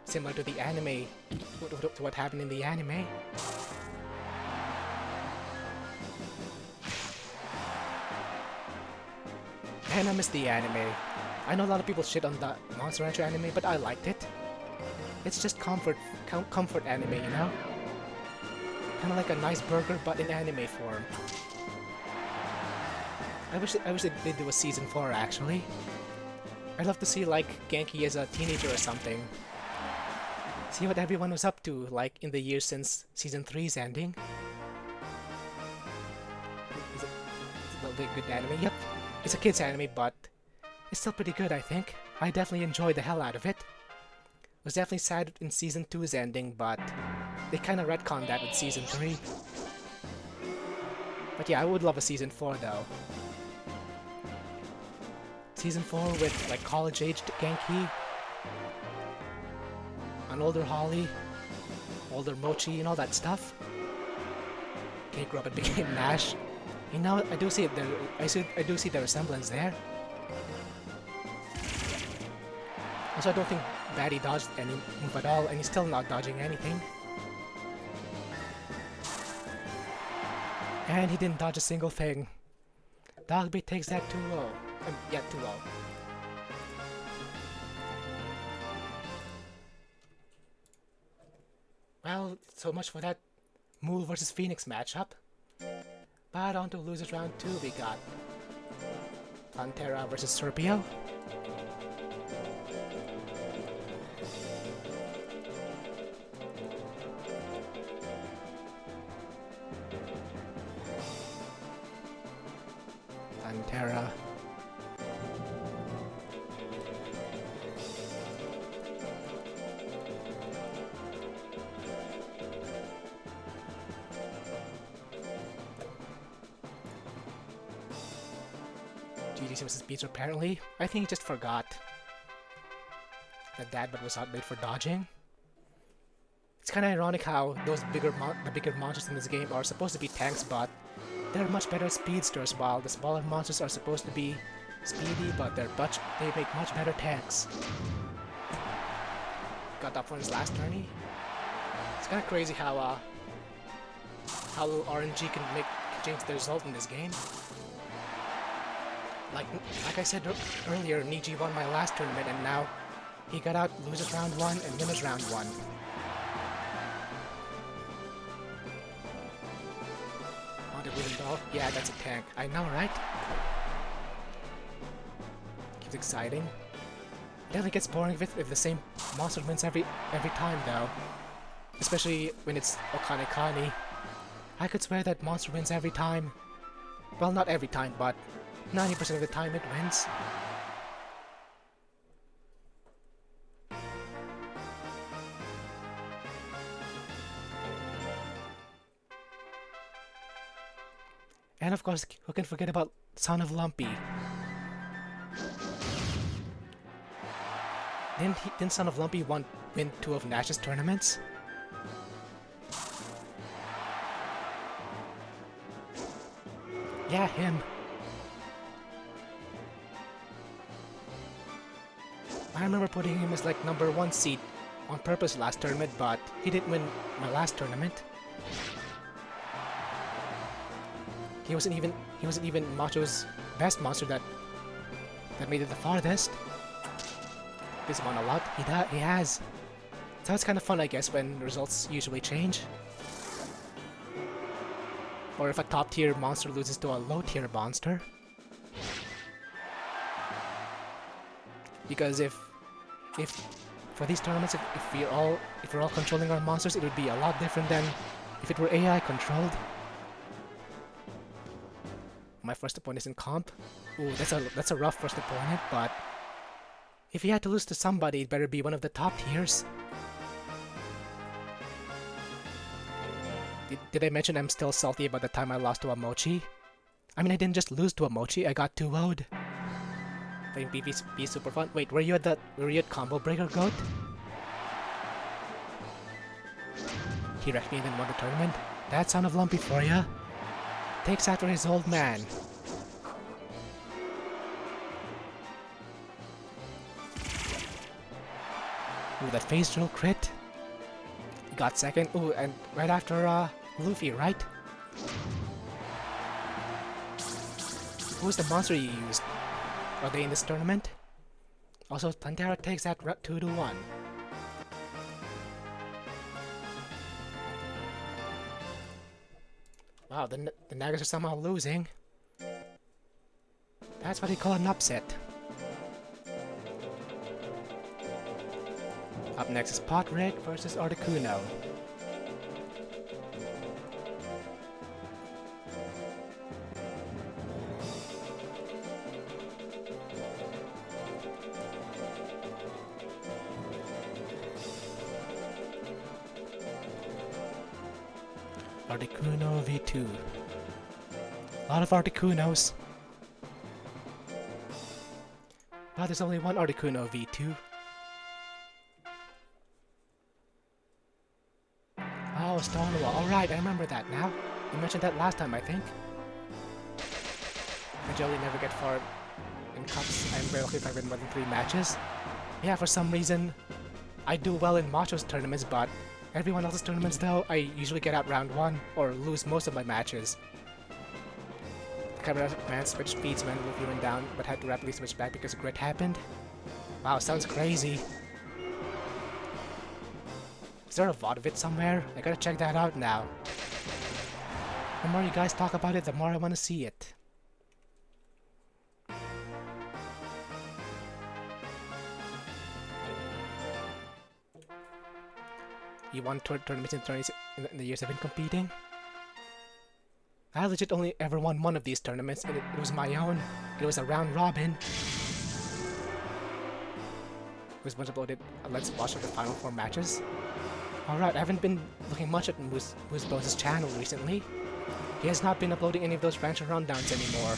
similar to the anime, to what happened in the anime. And I miss the anime. I know a lot of people shit on the Monster Rancher anime, but I liked it. It's just comfort anime, you know? Kinda like a nice burger, but in anime form. I wish they did do a season 4, actually. I'd love to see, like, Genki as a teenager or something. See what everyone was up to, like, in the years since season 3's ending. Is it a good anime? Yep. It's a kid's anime, but it's still pretty good, I think. I definitely enjoyed the hell out of it. Was definitely sad in season 2's ending, but they kinda retconned that with season 3. But yeah, I would love a season 4 though. Season 4 with like college-aged Genki, an older Holly, older Mochi, and all that stuff. Kate grew up and became Nash. You know, I do see the resemblance there. Also, I don't think Batty dodged any move at all, and he's still not dodging anything. And he didn't dodge a single thing. Dogbeat takes that too low. Yeah, too low. Well, so much for that Mool versus Phoenix matchup. But on to Losers Round 2, we got Pantera versus Serpio. Pantera. GDC versus Beats apparently. I think he just forgot that Dadbot was not made for dodging. It's kind of ironic how those bigger monsters in this game are supposed to be tanks, but they're much better speedsters, while the smaller monsters are supposed to be speedy, but they make much better tanks. Got up for his last tourney. It's kind of crazy how RNG can change the result in this game. Like I said earlier, Niji won my last tournament, and now he got out Losers Round 1 and Winners Round 1. Haunted Wooden Doll? Yeah, that's a tank. I know, right? Keeps exciting. It definitely gets boring if the same monster wins every time, though. Especially when it's Okane Kani. I could swear that monster wins every time. Well, not every time, but 90% of the time it wins. And of course, who can forget about Son of Lumpy? Didn't Son of Lumpy win 2 of Nash's tournaments? Yeah, him. I remember putting him as like #1 seed on purpose last tournament, but he didn't win my last tournament. He wasn't even Macho's best monster that made it the farthest. He's won a lot. He has. So it's kind of fun, I guess, when results usually change. Or if a top tier monster loses to a low tier monster. Because if for these tournaments, if we're all controlling our monsters, it would be a lot different than if it were AI controlled. My first opponent is in comp. Ooh, that's a rough first opponent, but if he had to lose to somebody, it better be one of the top tiers. Did I mention I'm still salty about the time I lost to a Mochi? I mean, I didn't just lose to a Mochi, I got 2-0'd. Playing PvP super fun. Wait, were you at Combo Breaker, Goat? He wrecked me and then won the tournament. That Son of Lumpy for ya. Takes after his old man. Ooh, that phase drill crit. Got second. Ooh, and right after Luffy, right? Who's the monster you used? Are they in this tournament? Also, Pantera takes that 2-1. Wow, the Nagas are somehow losing. That's what they call an upset. Up next is Potrick versus Articuno. Articuno V2. A lot of Articunos. Wow, there's only one Articuno V2. Oh, Stonewall. Alright, I remember that now. You mentioned that last time, I think. I generally never get far in cups. I'm very lucky if I win more than 3 matches. Yeah, for some reason, I do well in Macho's tournaments, but everyone else's tournaments, though, I usually get out round 1 or lose most of my matches. The cameraman switched feeds when Luffy went down, but had to rapidly switch back because a grit happened. Wow, sounds crazy. Is there a VOD of it somewhere? I gotta check that out now. The more you guys talk about it, the more I want to see it. You won tournaments in the years I've been competing? I legit only ever won one of these tournaments, and it was my own. It was a round robin. It was once uploaded. Let's watch the final 4 matches. Alright, I haven't been looking much at Moose channel recently. He has not been uploading any of those Rancher Rundowns anymore.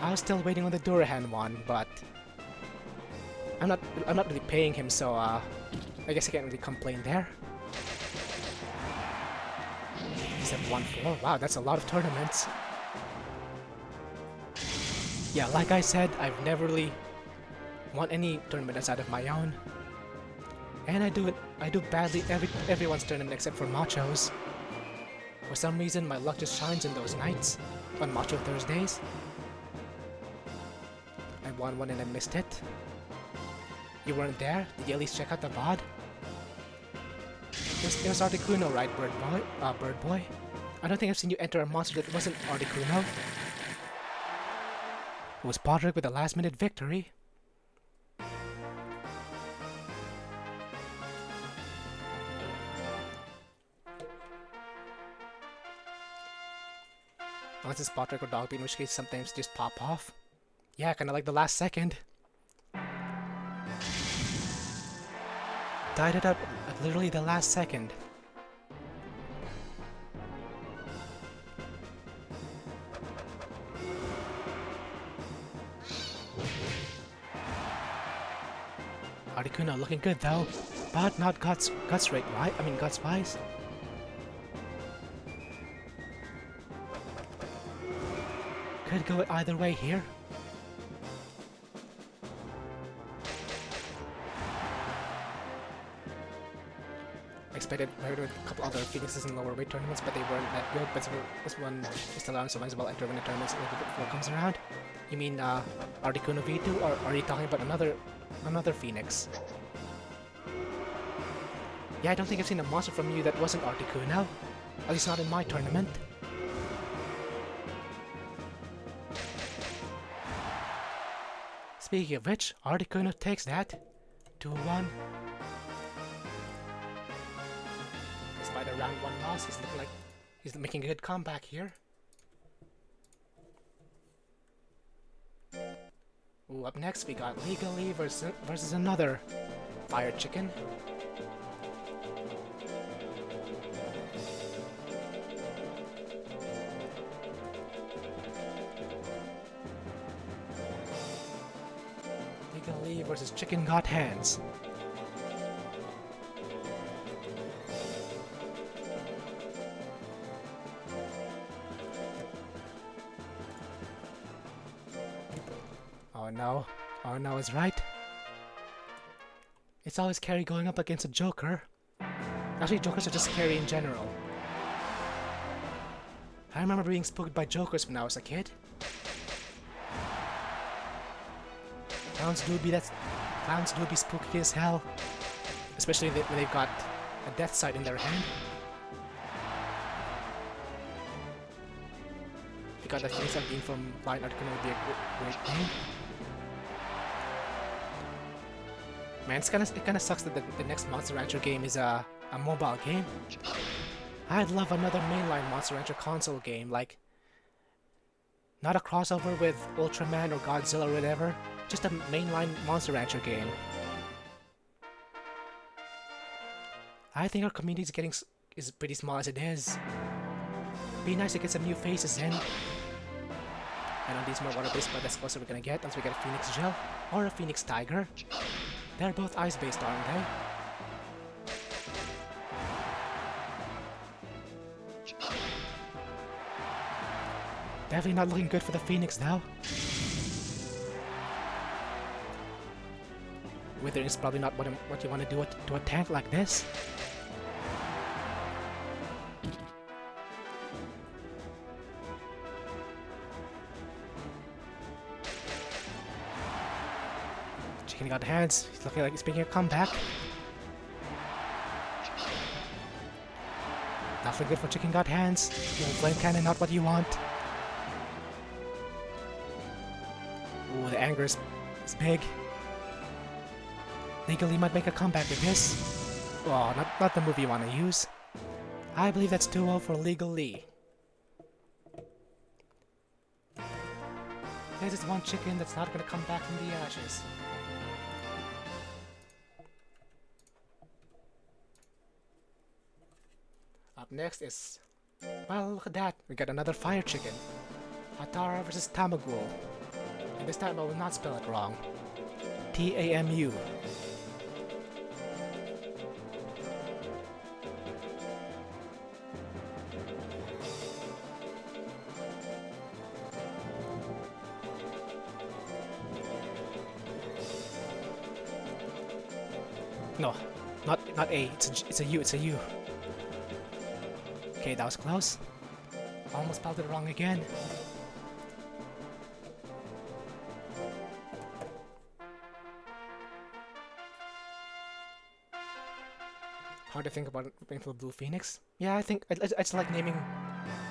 I was still waiting on the Durahan one, but I'm not really paying him, so I guess I can't really complain there. He's at 1-4. Wow, that's a lot of tournaments. Yeah, like I said, I've never really won any tournament outside of my own. And I do badly everyone's tournament except for Macho's. For some reason, my luck just shines in those nights, on Macho Thursdays. I won one and I missed it. You weren't there? Did you at least check out the VOD? It was Articuno, right, Bird Boy? I don't think I've seen you enter a monster that wasn't Articuno. It was Podrick with a last-minute victory. Unless it's Potrick or Dogby, in which case sometimes just pop off. Yeah, kinda like the last second. Tied it up at literally the last second. Articuno looking good though, but not guts rate, right? I mean guts wise. Could go either way here. Expected maybe with a couple other Phoenixes in lower weight tournaments, but they weren't that good. But this one is still on, so might as well enter when the tournament before it comes around. You mean Articuno V2, or are you talking about another Phoenix? Yeah, I don't think I've seen a monster from you that wasn't Articuno. At least not in my tournament. Speaking of which, Articuno takes that. 2-1. Despite a round 1 loss, he's looking like he's making a good comeback here. Ooh, up next we got Legally versus another Fire Chicken. Legally versus Chicken Got Hands. Oh no is right. It's always Carrie going up against a Joker. Actually, Jokers are just scary in general. I remember being spooked by Jokers when I was a kid. Clowns do be spooky as hell. Especially when they've got a death sight in their hand. If you got that Phoenix Undine from Blind Article, would be a great thing. Man, it kind of sucks that the next Monster Rancher game is a mobile game. I'd love another mainline Monster Rancher console game, like not a crossover with Ultraman or Godzilla or whatever, just a mainline Monster Rancher game. I think our community is pretty small as it is. Be nice to get some new faces in. And on these more water-based, but that's closer we're gonna get once we get a Phoenix Gel or a Phoenix Tiger. They're both ice-based, aren't they? Definitely not looking good for the Phoenix now. Withering is probably not what you want to do to a tank like this. Chicken got hands. He's looking like he's making a comeback. Nothing good for Chicken got hands. Flame cannon, not what you want. Ooh, the anger is big. Legally might make a comeback with this. Oh, not the move you want to use. I believe that's 2-0 for Legally. There's this one chicken that's not going to come back from the ashes. Up next is... well, look at that. We got another fire chicken. Hatara versus Tamagul. And this time I will not spell it wrong. T-A-M-U. No, not A. It's a U. It's a U. Okay, that was close. Almost spelled it wrong again. Hard to think about going for the Blue Phoenix. Yeah, I think I just like naming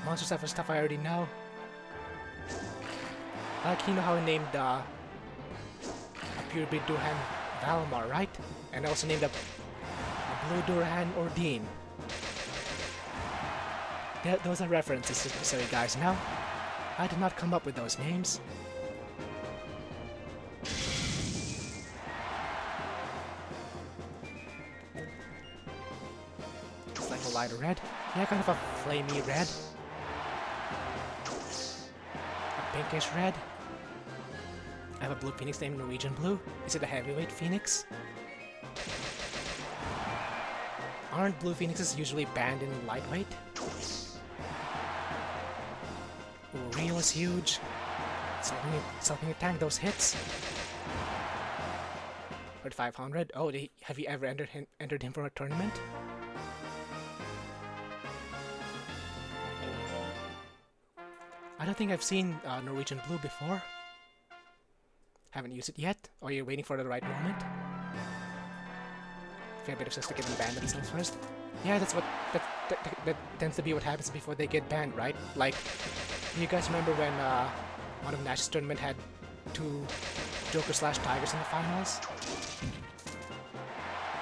monsters after stuff I already know. Like, you know how I named a Pure Breed Durhan Valmar, right? And I also named a Blue Durhan Ordine. Those are references, just so you guys know. I did not come up with those names. It's like a lighter red. Yeah, kind of a flamey red. A pinkish red. I have a blue phoenix named Norwegian Blue. Is it a heavyweight phoenix? Aren't Blue Phoenixes usually banned in lightweight? Ooh, Real is huge. It's helping me tank those hits. 500. Oh, have you ever entered him for a tournament? I don't think I've seen Norwegian Blue before. Haven't used it yet. Or you're waiting for the right moment? Fair bit of steps to get them banned themselves first. Yeah, that's what that tends to be what happens before they get banned, right? Like, do you guys remember when one of Nash's tournament had 2 Joker/Tigers in the finals?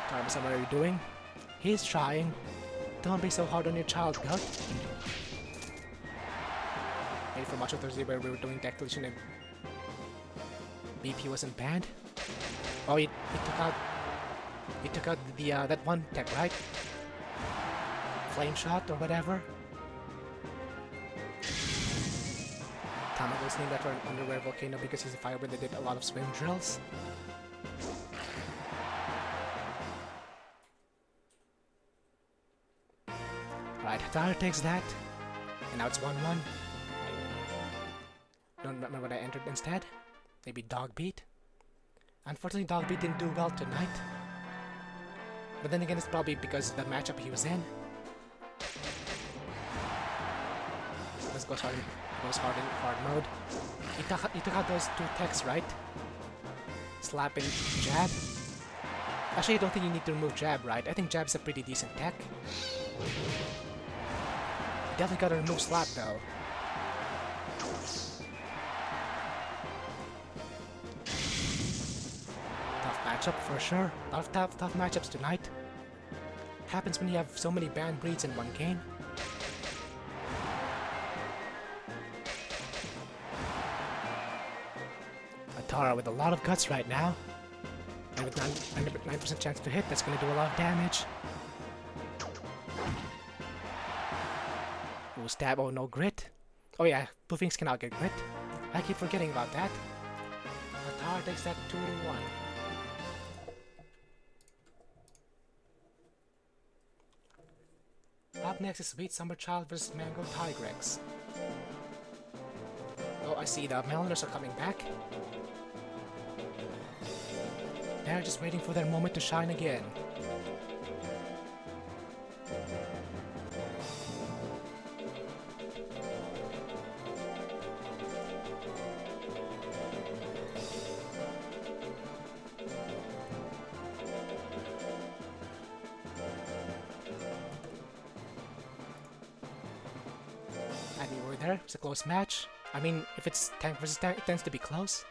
Thomas, what are you doing? He's trying. Don't be so hard on your child, Goat. Maybe for Macho Thursday where we were doing deck deletion and BP wasn't banned. Oh, he took out the that one tech, right? Flame shot or whatever. Tama was named after an underwear volcano because he's a firebird that did a lot of swim drills. Right, Hatara takes that, and now it's 1-1. Don't remember what I entered instead. Maybe Dog Beat. Unfortunately, Dog Beat didn't do well tonight. But then again, it's probably because of the matchup he was in. Let's go hard in hard mode. He took out those 2 techs, right? Slap and jab. Actually, I don't think you need to remove jab, right? I think jab's a pretty decent tech. Definitely gotta remove slap though. Tough matchup for sure. A lot of tough matchups tonight. Happens when you have so many banned breeds in one game. Atara with a lot of guts right now. And with 9% chance to hit, that's gonna do a lot of damage. Ooh, stab, oh no grit. Oh yeah, Blue Phoenix cannot get grit. I keep forgetting about that. Atara takes that 2-1. Up next is Sweet Summer Child vs Mango Tigrex. Oh, I see the Metalners are coming back. They're just waiting for their moment to shine again. There, it's a close match. I mean, if it's tank versus tank, it tends to be close.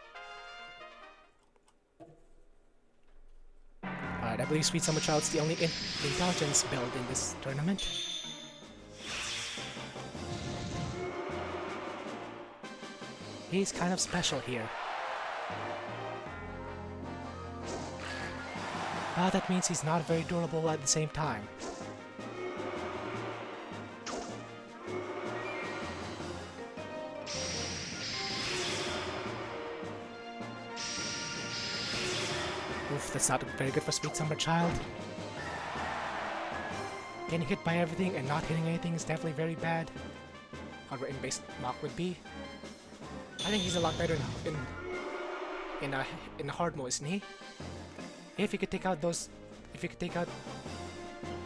Alright, I believe Sweet Summer Child's the only intelligence build in this tournament. He's kind of special here. But that means he's not very durable at the same time. Oof, that's not very good for Sweet Summer Child. Getting hit by everything and not hitting anything is definitely very bad. Hardware in-based Mach would be. I think he's a lot better in a hard mode, isn't he? If he could take out those, if he could take out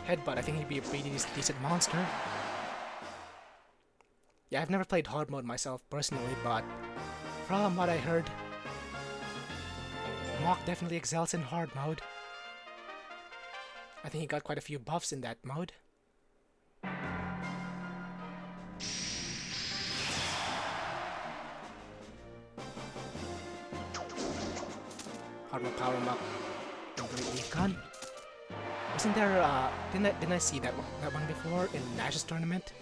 Headbutt, I think he'd be a pretty decent monster. Yeah, I've never played hard mode myself personally, but from what I heard, Mach definitely excels in hard mode. I think he got quite a few buffs in that mode. Hard mode power Mach and Great Leaf Gun. Wasn't there didn't I see that one before in Nash's tournament?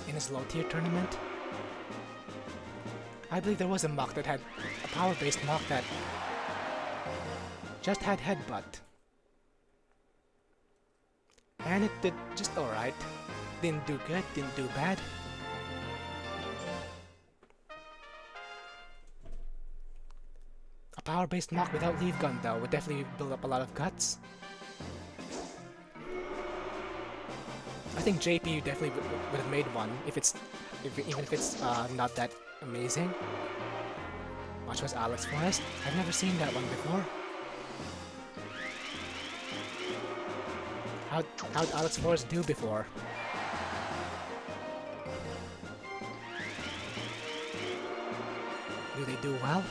In his low tier tournament? I believe there was a Mach that had a power based Mach that just had Headbutt. And it did just alright. Didn't do good, didn't do bad. A power-based Mach without Leaf Gun though would definitely build up a lot of guts. I think JP definitely would have made one even if it's not that amazing. Much was Alex Forrest. I've never seen that one before. How'd Alex Forrest do before? Do they do well?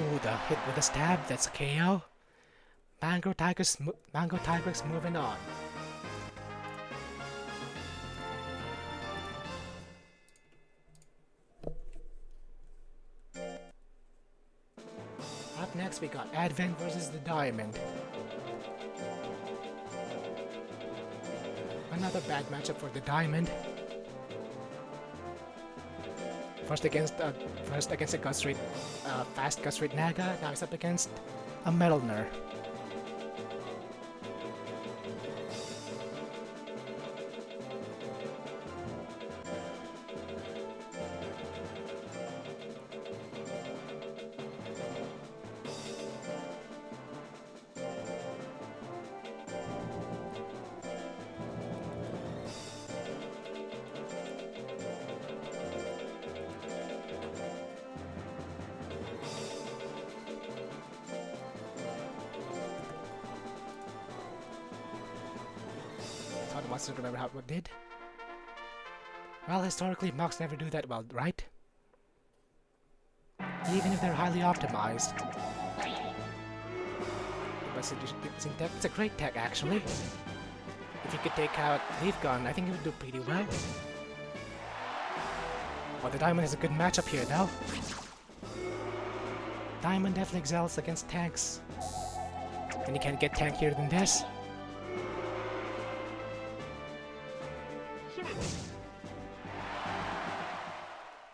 Ooh, the hit with a stab, that's a KO. Mango Tiger's moving on. Up next we got Advent versus the Diamond. Another bad matchup for the Diamond. First against a fast Guts Rate Naga, now he's up against a Metalner. Wants to remember how it did. Well, historically, mocks never do that well, right? Even if they're highly optimized. But it's a great tech, actually. If you could take out Leaf Gun, I think it would do pretty well. Well, the Diamond is a good matchup here, though. Diamond definitely excels against tanks. And you can't get tankier than this.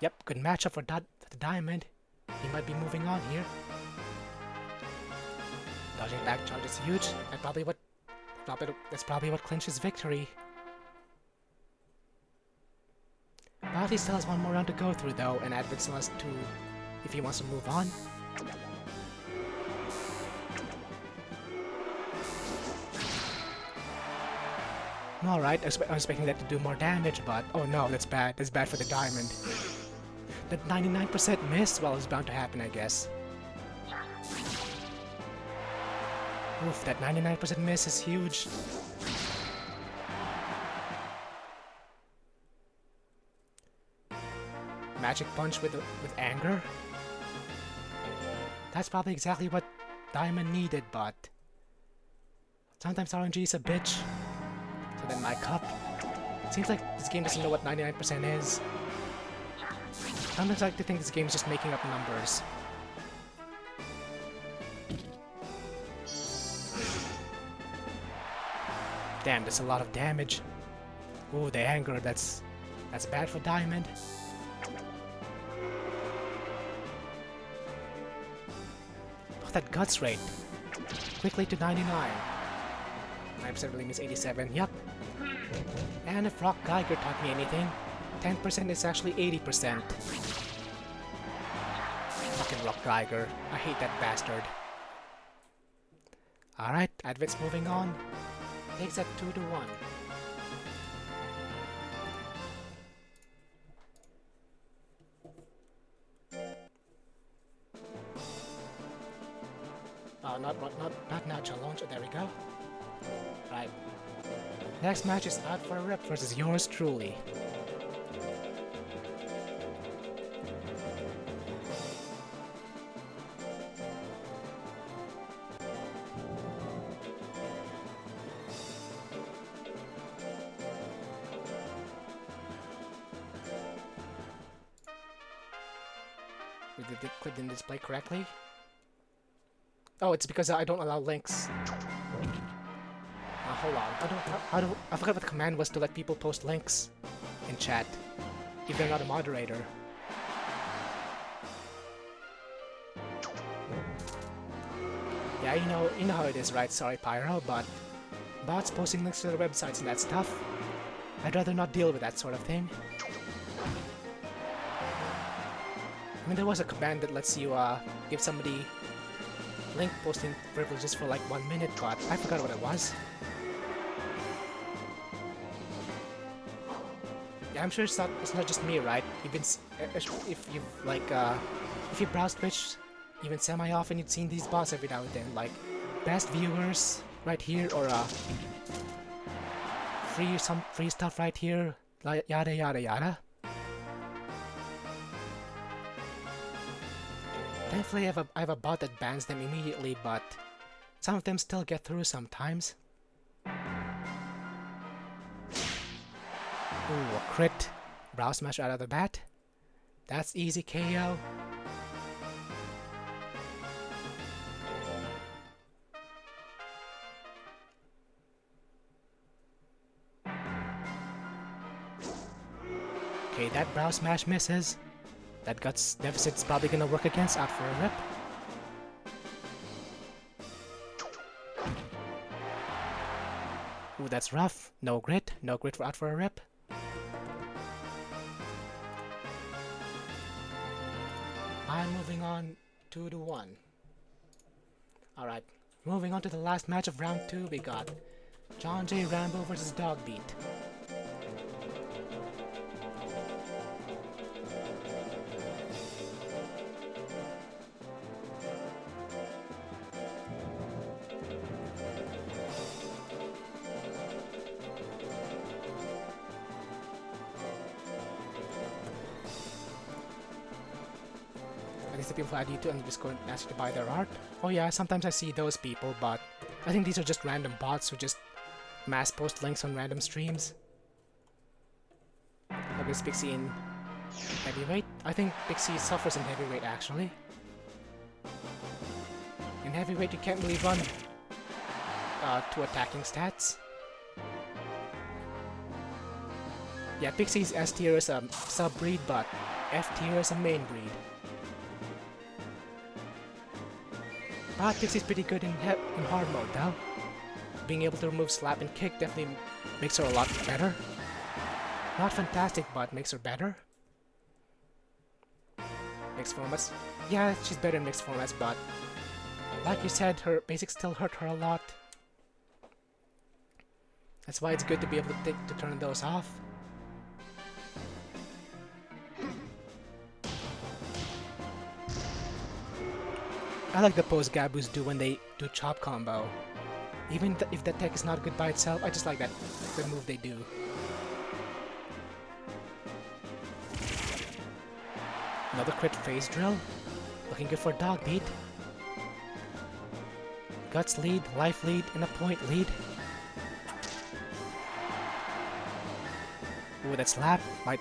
Yep, good matchup for the Diamond. He might be moving on here. Dodging back charge is huge. That's probably what clinches victory. But he still has one more round to go through though, and Advent still has two if he wants to move on. Alright, I was expecting that to do more damage, but oh no, that's bad. That's bad for the Diamond. That 99% miss? Well, it's bound to happen, I guess. Oof, that 99% miss is huge. Magic Punch with anger? That's probably exactly what Diamond needed, but sometimes RNG is a bitch. So then my cup. Seems like this game doesn't know what 99% is. Sometimes I like to think this game is just making up numbers. Damn, that's a lot of damage. Ooh, the anger, that's bad for Diamond. Oh, that Guts Rate. Quickly to 99. 9% really means 87, yep. And if Rock Geiger taught me anything, 10% is actually 80%. Fucking Rock Geiger. I hate that bastard. Alright, Advent's moving on. Takes that 2-1. Not natural launch. There we go. Right. Next match is Out for a Rip versus yours truly. Did the clip didn't display correctly? Oh, it's because I don't allow links. Hold on. I forgot what the command was to let people post links in chat if they're not a moderator. Yeah, you know how it is, right? Sorry, Pyro, but bots posting links to their websites and that stuff, I'd rather not deal with that sort of thing. I mean, there was a command that lets you give somebody link posting privileges for like 1 minute, but I forgot what it was. Yeah, I'm sure it's not just me, right? Even if you like if you browse Twitch even semi-often, you've seen these bots every now and then, like best viewers right here, or free stuff right here, like yada yada yada. Thankfully, I have a bot that bans them immediately, but some of them still get through sometimes. Ooh, a crit. Brow smash out of the bat. That's easy KO. Okay, that brow smash misses. That guts deficit's probably gonna work against out for a rip. Ooh, that's rough. No grit. No grit for out for a rip. I'm moving on 2-1. Alright, moving on to the last match of round 2, we got John J. Rambo versus Dogbeat. The people add you to and Discord and ask you to buy their art. Oh yeah, sometimes I see those people, but I think these are just random bots who just mass post links on random streams. Look at Pixie in heavyweight. I think Pixie suffers in heavyweight actually. In heavyweight you can't really run two attacking stats. Yeah, Pixie's S tier is a sub breed, but F tier is a main breed. But Pixie's pretty good in hard mode though. Being able to remove slap and kick definitely makes her a lot better. Not fantastic, but makes her better. Mixed formats. Yeah, she's better in mixed formats, but like you said, her basics still hurt her a lot. That's why it's good to be able to turn those off. I like the pose Gabus do when they do chop combo. Even if the tech is not good by itself, I just like that the move they do. Another crit phase drill. Looking good for Dogbeat. Guts lead, life lead, and a point lead. Ooh, that slap might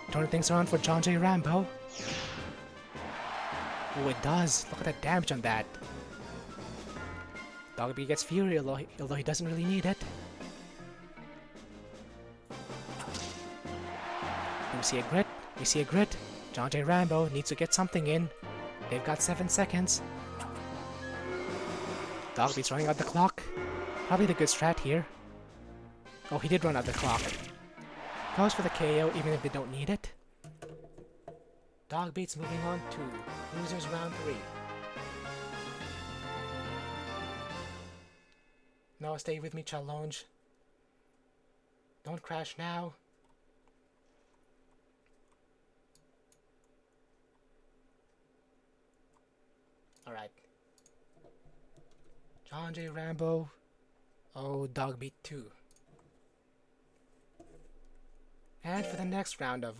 turn things around for John J. Rambo. Oh, it does. Look at that damage on that. Dogbeat gets Fury, although he doesn't really need it. We see a grit. We see a grit. John J. Rambo needs to get something in. They've got 7 seconds. Dogbeat's running out the clock. Probably the good strat here. Oh, he did run out the clock. Goes for the KO even if they don't need it. Dogbeat's moving on to losers round 3. No, stay with me, challenge. Don't crash now. Alright. John J. Rambo. Oh, Dogbeat 2. And for the next round of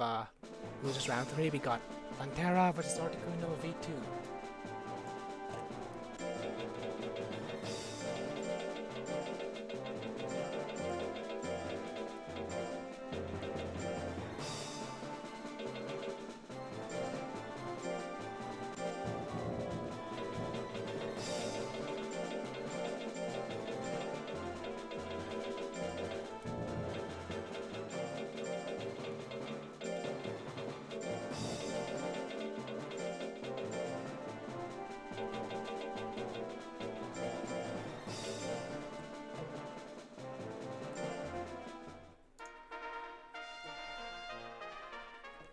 losers round 3, we got Pantera versus Articuno V2.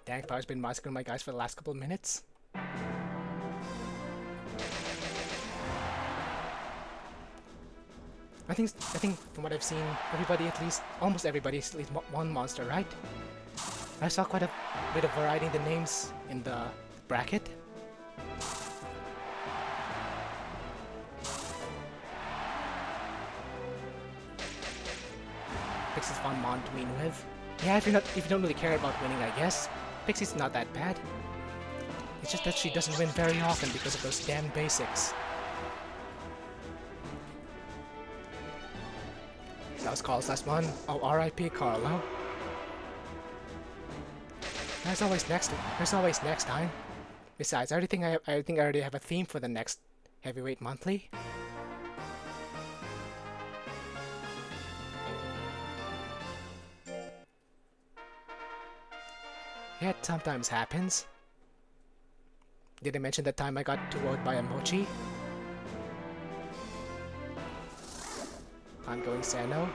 Dang, Power's been massacring my guys for the last couple of minutes. I think from what I've seen, everybody at least, almost everybody is at least one monster, right? I saw quite a bit of variety in the names in the bracket. Pixie's fun mon to win with. Yeah, if you don't really care about winning, I guess. Pixie's not that bad. It's just that she doesn't win very often because of those damn basics. That was Carl's last one. Oh, R.I.P. Carlo. There's always next time. Besides, I think I already have a theme for the next Heavyweight Monthly. Yeah, it sometimes happens. Did I mention that time I got 2-0'd by a mochi? I'm going Sano.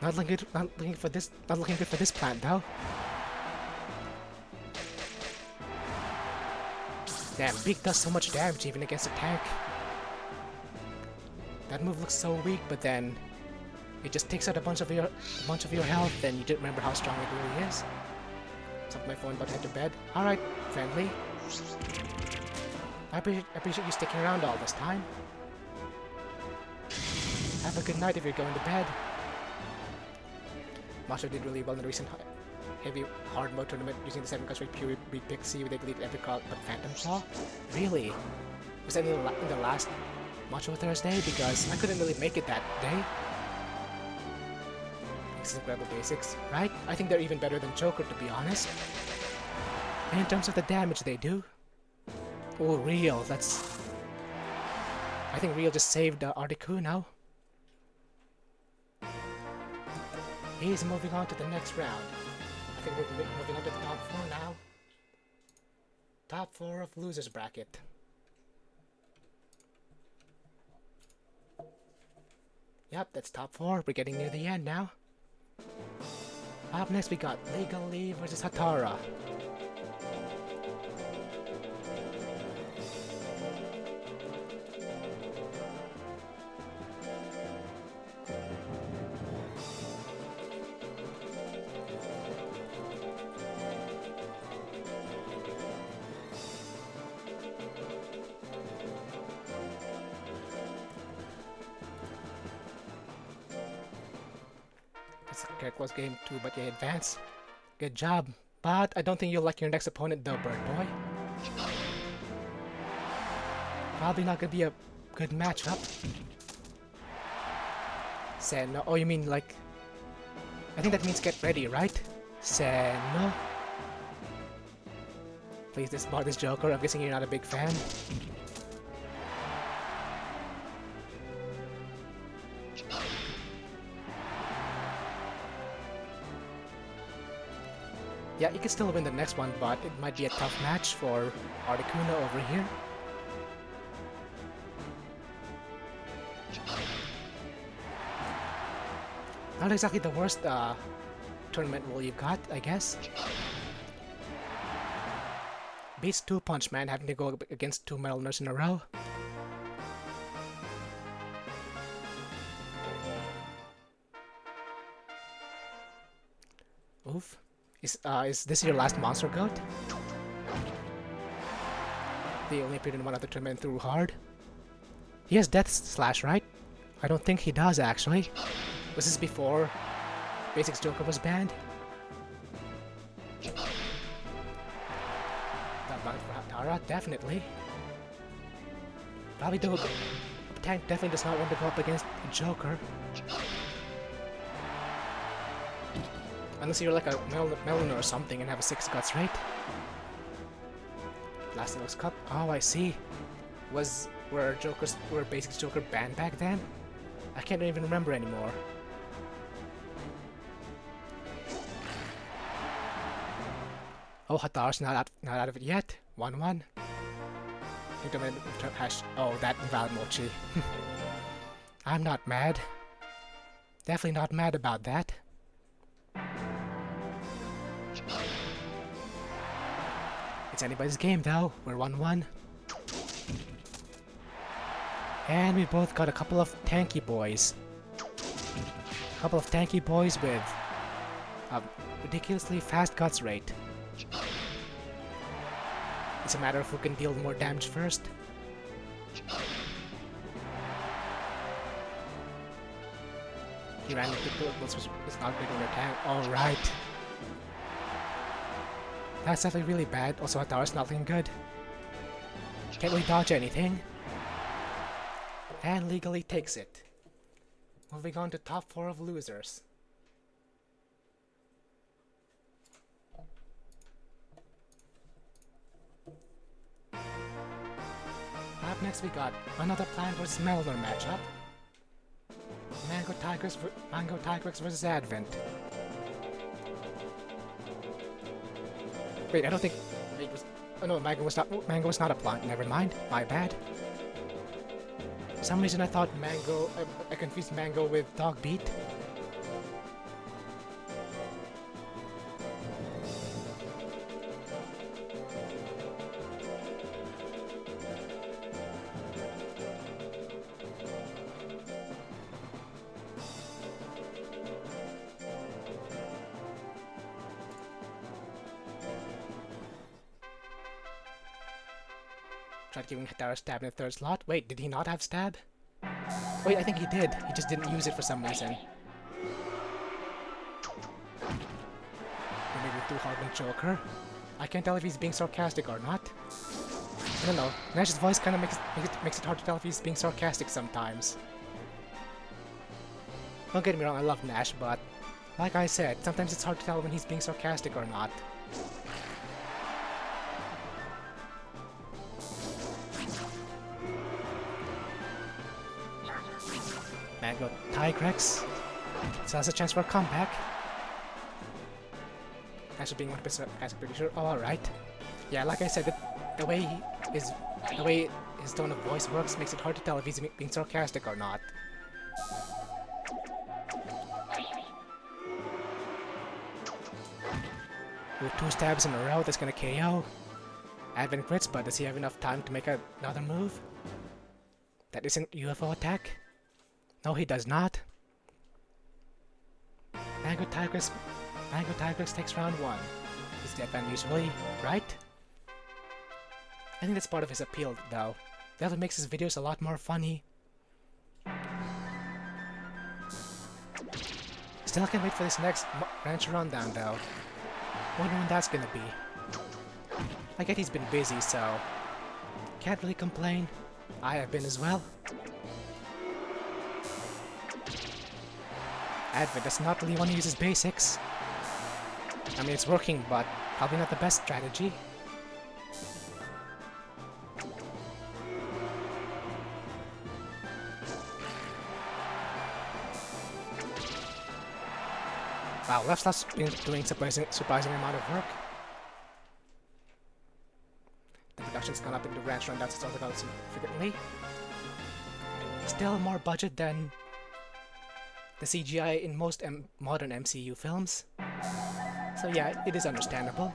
Not looking good for this plant though. Damn, Beak does so much damage even against a tank. That move looks so weak, but then it just takes out a bunch of your health, and you didn't remember how strong it really is. Something my phone about to head to bed. Alright, friendly. I appreciate you sticking around all this time. Have a good night if you're going to bed. Macho did really well in the recent heavy hard mode tournament using the 7 cards for pure beat Pixie with a delete every card but Phantom Claw. Really? Was that in the last Macho Thursday? Because I couldn't really make it that day. This is incredible basics, right? I think they're even better than Joker, to be honest. And in terms of the damage they do. Oh, Real, that's... I think Real just saved Articuno. He's moving on to the next round. I think we're moving on to the top 4 now. Top 4 of losers bracket. Yep, that's top 4. We're getting near the end now. Up next we got Legally versus Hatara. It's a very close game too, but you advance. Good job. But I don't think you'll like your next opponent though, Bird Boy. Probably not gonna be a good matchup. Sen, oh, you mean like... I think that means get ready, right? Sen. Please disbar this Joker. I'm guessing you're not a big fan. Yeah, you can still win the next one, but it might be a tough match for Articuno over here. Not exactly the worst tournament rule you've got, I guess. Beats 2 Punch Man having to go up against 2 Metalners in a row. Oof. Is this your last monster goat? They only appeared in one other tournament through hard. He has Death Slash, right? I don't think he does, actually. Was this before Basics Joker was banned? That valid for Hatara, definitely. Probably do. Tank definitely does not want to go up against a Joker. Unless you're like a Metalner or something and have a 6 guts, right? Blastingos Cup. Oh, I see. Were Basics Joker banned back then? I can't even remember anymore. Oh, Hatara's not out of it yet. 1-1. Oh, that invalid mochi. I'm not mad. Definitely not mad about that. It's anybody's game though. We're 1-1. And we both got a couple of tanky boys. couple of tanky boys with a ridiculously fast guts rate. It's a matter of who can deal more damage first. He ran into Turtles, which is not great on their tank. Alright. That's definitely really bad. Also, Ataru's not looking good. Can't really dodge anything. And legally takes it. Moving on to top 4 of losers. Up next we got another Plant vs. Metalner matchup. Mango Tigers vs. Advent. Wait, I don't think... Wait, oh no, Mango was not a plant. Never mind. My bad. For some reason I thought Mango... I confused Mango with Dog Beat. Tried giving Hatara stab in the 3rd slot. Wait, did he not have stab? Wait, I think he did. He just didn't use it for some reason. Or maybe too hard on Joker. I can't tell if he's being sarcastic or not. I don't know. Nash's voice kind of makes it hard to tell if he's being sarcastic sometimes. Don't get me wrong, I love Nash, but like I said, sometimes it's hard to tell when he's being sarcastic or not. Mango Tigrex still has a chance for a comeback. Actually being 100% as pretty sure. Oh, alright. Yeah, like I said, the way his tone of voice works makes it hard to tell if he's being sarcastic or not. With 2 stabs in a row, that's gonna KO. Advent crits, but does he have enough time to make another move? That isn't UFO attack? No, he does not. Mango Tigrex takes round 1. He's dead unusually, right? I think that's part of his appeal, though. That makes his videos a lot more funny. Still can't wait for this next Rancher rundown, though. Wonder when that's gonna be. I get he's been busy, so can't really complain. I have been as well. Advent does not really want to use his basics. I mean, it's working, but probably not the best strategy. Wow, left slot's been doing surprising amount of work. The production's gone up in the ranch run, that's sorted out significantly. Still more budget than the CGI in most modern MCU films. So yeah, it is understandable.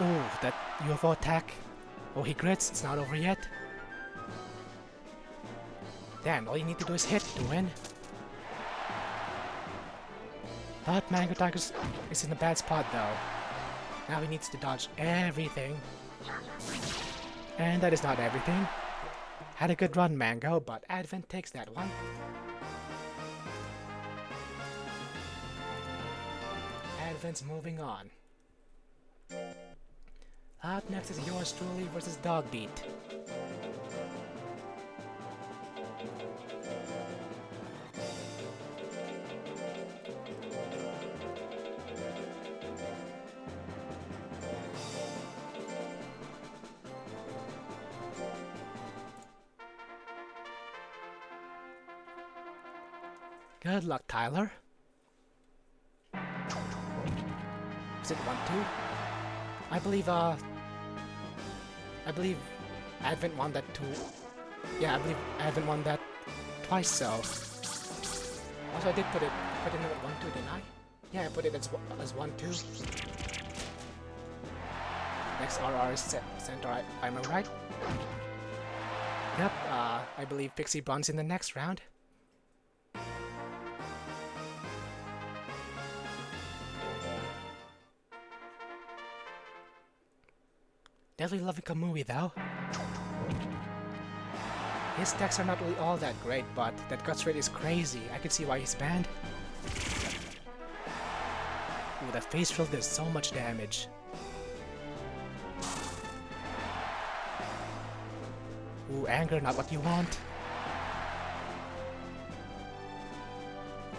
Ooh, that UFO attack. Oh, he grits, it's not over yet. Damn, all you need to do is hit to win. But Mango Tigers is in a bad spot though. Now he needs to dodge everything. And that is not everything. Had a good run, Mango, but Advent takes that one. Advent's moving on. Up next is yours truly versus Dogbeat. Good luck, Tyler. Is it 1-2? I believe Advent won that too. Yeah, I believe Advent won that twice, so. Also, I did put it in at 1-2, didn't I? Yeah, I put it as 1-2. Next RR is Centaur, I remember right? Yep, I believe Pixie Bronze in the next round. Definitely loving Kamuis though. His decks are not really all that great, but that guts rate is crazy. I can see why he's banned. Ooh, that face drill does so much damage. Ooh, anger, not what you want.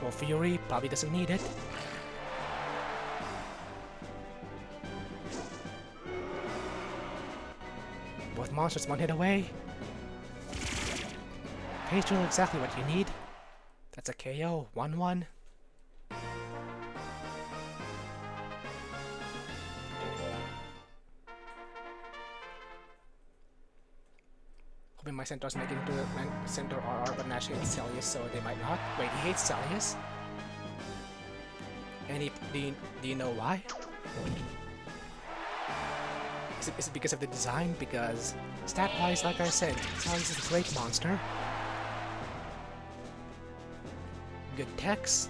Well, Fury probably doesn't need it. Both monsters one hit away. Face drill exactly what you need. That's a KO, 1-1. Hoping my centaurs make it into a centaur RR, but Nash hates Celius, so they might not. Wait, he hates Celius? And do you know why? Is it because of the design? Because stat-wise, like I said, Celius is a great monster. Good techs,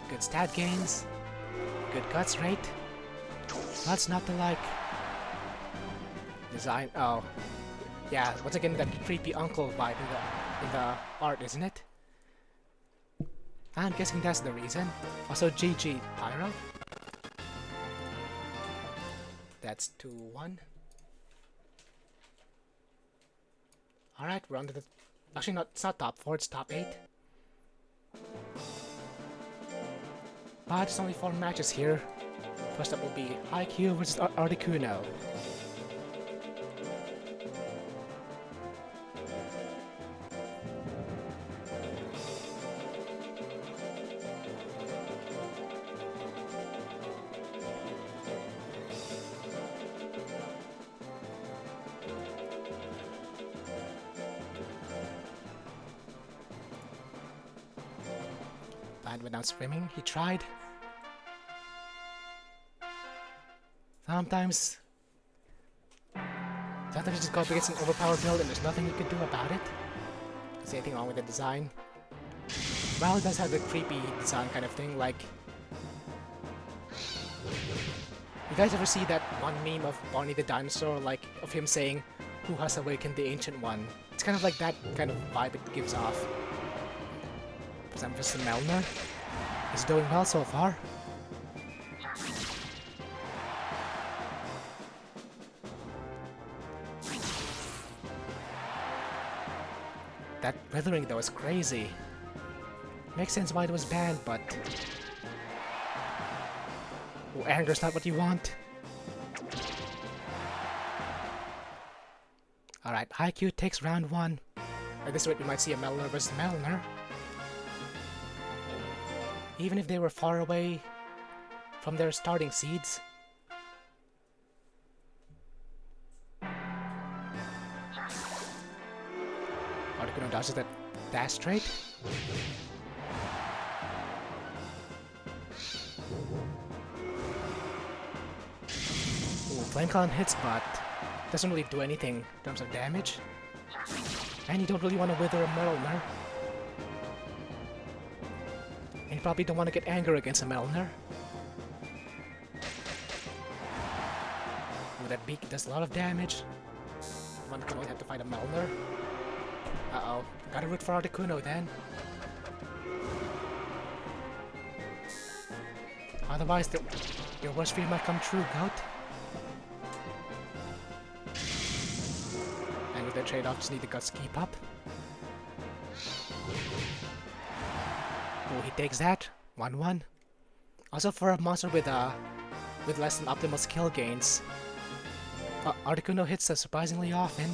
good stat gains, good guts rate. That's not the like. Design. Oh, yeah. Once again, that creepy uncle vibe in the art, isn't it? I'm guessing that's the reason. Also, GG Pyro. That's 2-1. All right, we're on to the. Actually, not. It's not top 4. It's top 8. But it's only 4 matches here. First up will be IQ versus Articuno. And without screaming, he tried. Sometimes you just go up against an overpowered build and there's nothing you can do about it. Is anything wrong with the design? Well, it does have the creepy design kind of thing, like... You guys ever see that one meme of Barney the dinosaur, like, of him saying, "Who has awakened the Ancient One?" It's kind of like that kind of vibe it gives off. For example, Mr. Metalner. He's doing well so far. That withering though is crazy. Makes sense why it was banned, but... Oh, anger's not what you want. Alright, IQ takes round 1. At this rate we might see a Metalner versus Metalner. Even if they were far away from their starting seeds. Articuno dodges that dash straight. Ooh, Flame Clown hits, but doesn't really do anything in terms of damage. And you don't really want to wither a Metalner. And you probably don't want to get anger against a Metalner. Ooh, that beak does a lot of damage. One can only have to fight a Metalner. Uh-oh. Gotta root for Articuno then. Otherwise, your worst fear might come true, Goat. And with the trade-off, just need the guts to keep up. Oh, he takes that. 1-1. Also, for a monster with less than optimal skill gains, Articuno hits us surprisingly often.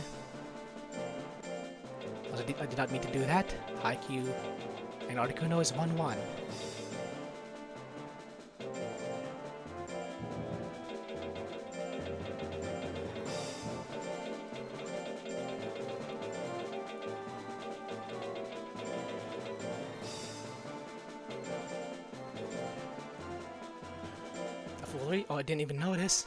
Also, I did not mean to do that. IQ and Articuno is 1-1. A foolery? Oh, I didn't even notice.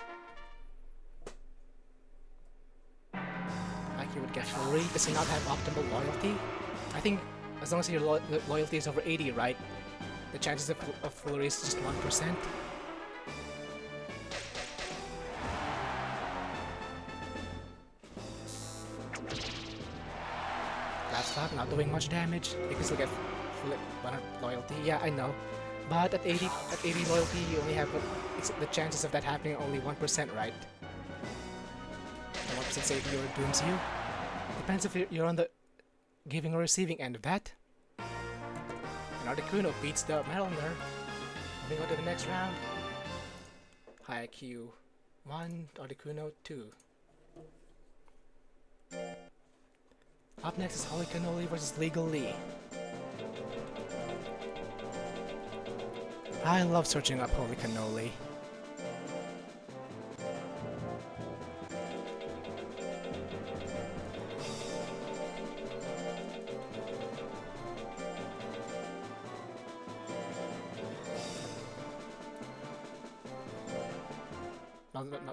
Would get foolery. Does he not have optimal loyalty? I think as long as your loyalty is over 80, right? The chances of foolery is just 1%. not doing much damage. You can still get full 100 loyalty. Yeah, I know. But at 80 loyalty, you only have the chances of that happening are only 1%, right? And 1% save you or dooms you. Depends if you're on the giving or receiving end of that. And Articuno beats the Metalner. Moving on to the next round. High IQ 1, Articuno 2. Up next is Holy Cannoli versus Legal Lee. I love searching up Holy Cannoli.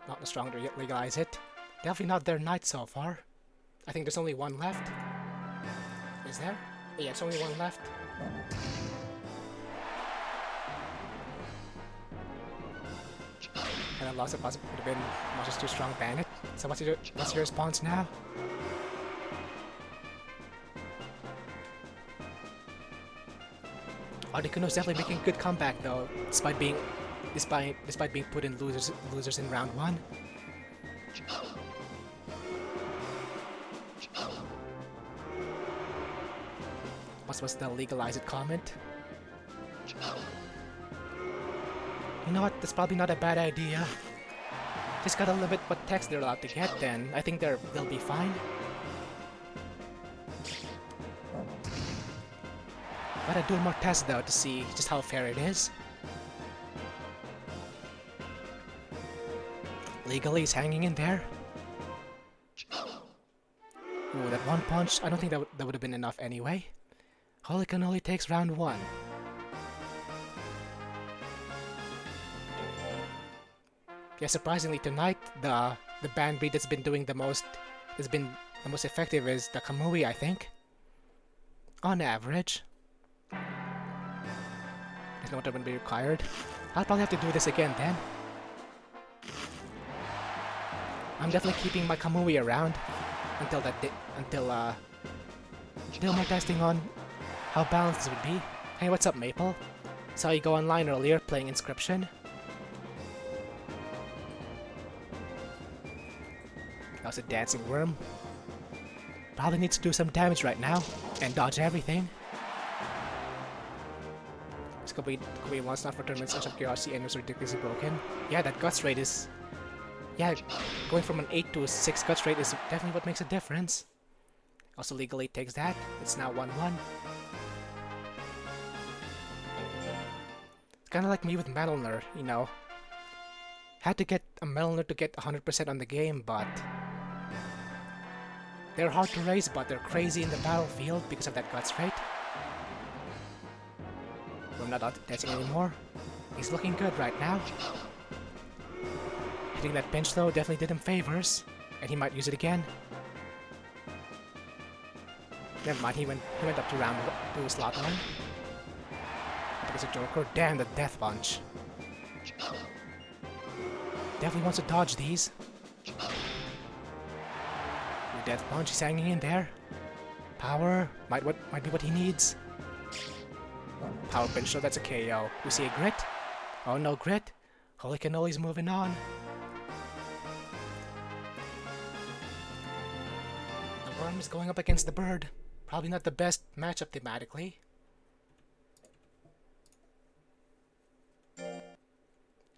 Not the stronger yet legalize it. Definitely not their knight so far. I think there's only one left. Is there? Yeah, it's only one left. And I lost it, would have been much too strong, ban it. So what's your response now? Articuno's definitely making a good comeback though, despite being put in losers in round 1. What was the legalize it comment? You know what? That's probably not a bad idea. Just gotta limit what text they're allowed to get. Then I think they'll be fine. Gotta do more tests though to see just how fair it is. Legally, he's hanging in there. Ooh, that one punch. I don't think that would have been enough anyway. Holy Cannoli takes round 1. Yeah, surprisingly tonight, the band breed that's been the most effective is the Kamuis, I think. On average. There's no what would be required. I'll probably have to do this again then. I'm definitely keeping my Kamuis around until more testing on how balanced this would be. Hey, what's up, Maple? Saw you go online earlier playing Inscription. That was a dancing worm. Probably needs to do some damage right now and dodge everything. This could be once not for tournaments such as curiosity and was ridiculously broken. Yeah, that guts rate is. Yeah, going from an 8 to a 6 guts rate is definitely what makes a difference. Also, Legal 8 takes that. It's now 1-1. It's kind of like me with Metalner, you know. Had to get a Metalner to get 100% on the game, but they're hard to raise, but they're crazy in the battlefield because of that guts rate. I'm not dancing anymore. He's looking good right now. Hitting that pinch though definitely did him favors, and he might use it again. Never mind, he went up to round 2 slot 1. I think it's a Joker. Damn, the death punch. Definitely wants to dodge these. The death punch, he's hanging in there. Power might be what he needs. Power pinch, so that's a KO. We see a grit. Oh no, grit. Holy Cannoli's moving on. The worm is going up against the bird. Probably not the best matchup thematically.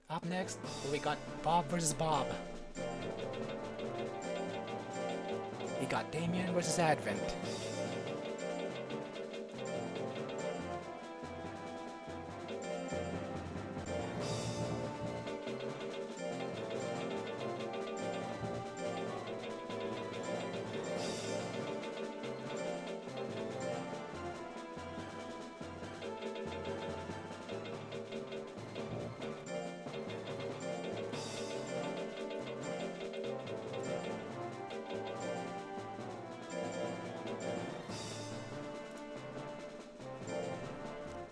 Up next, we got Bob versus Bob. We got Damien versus Advent.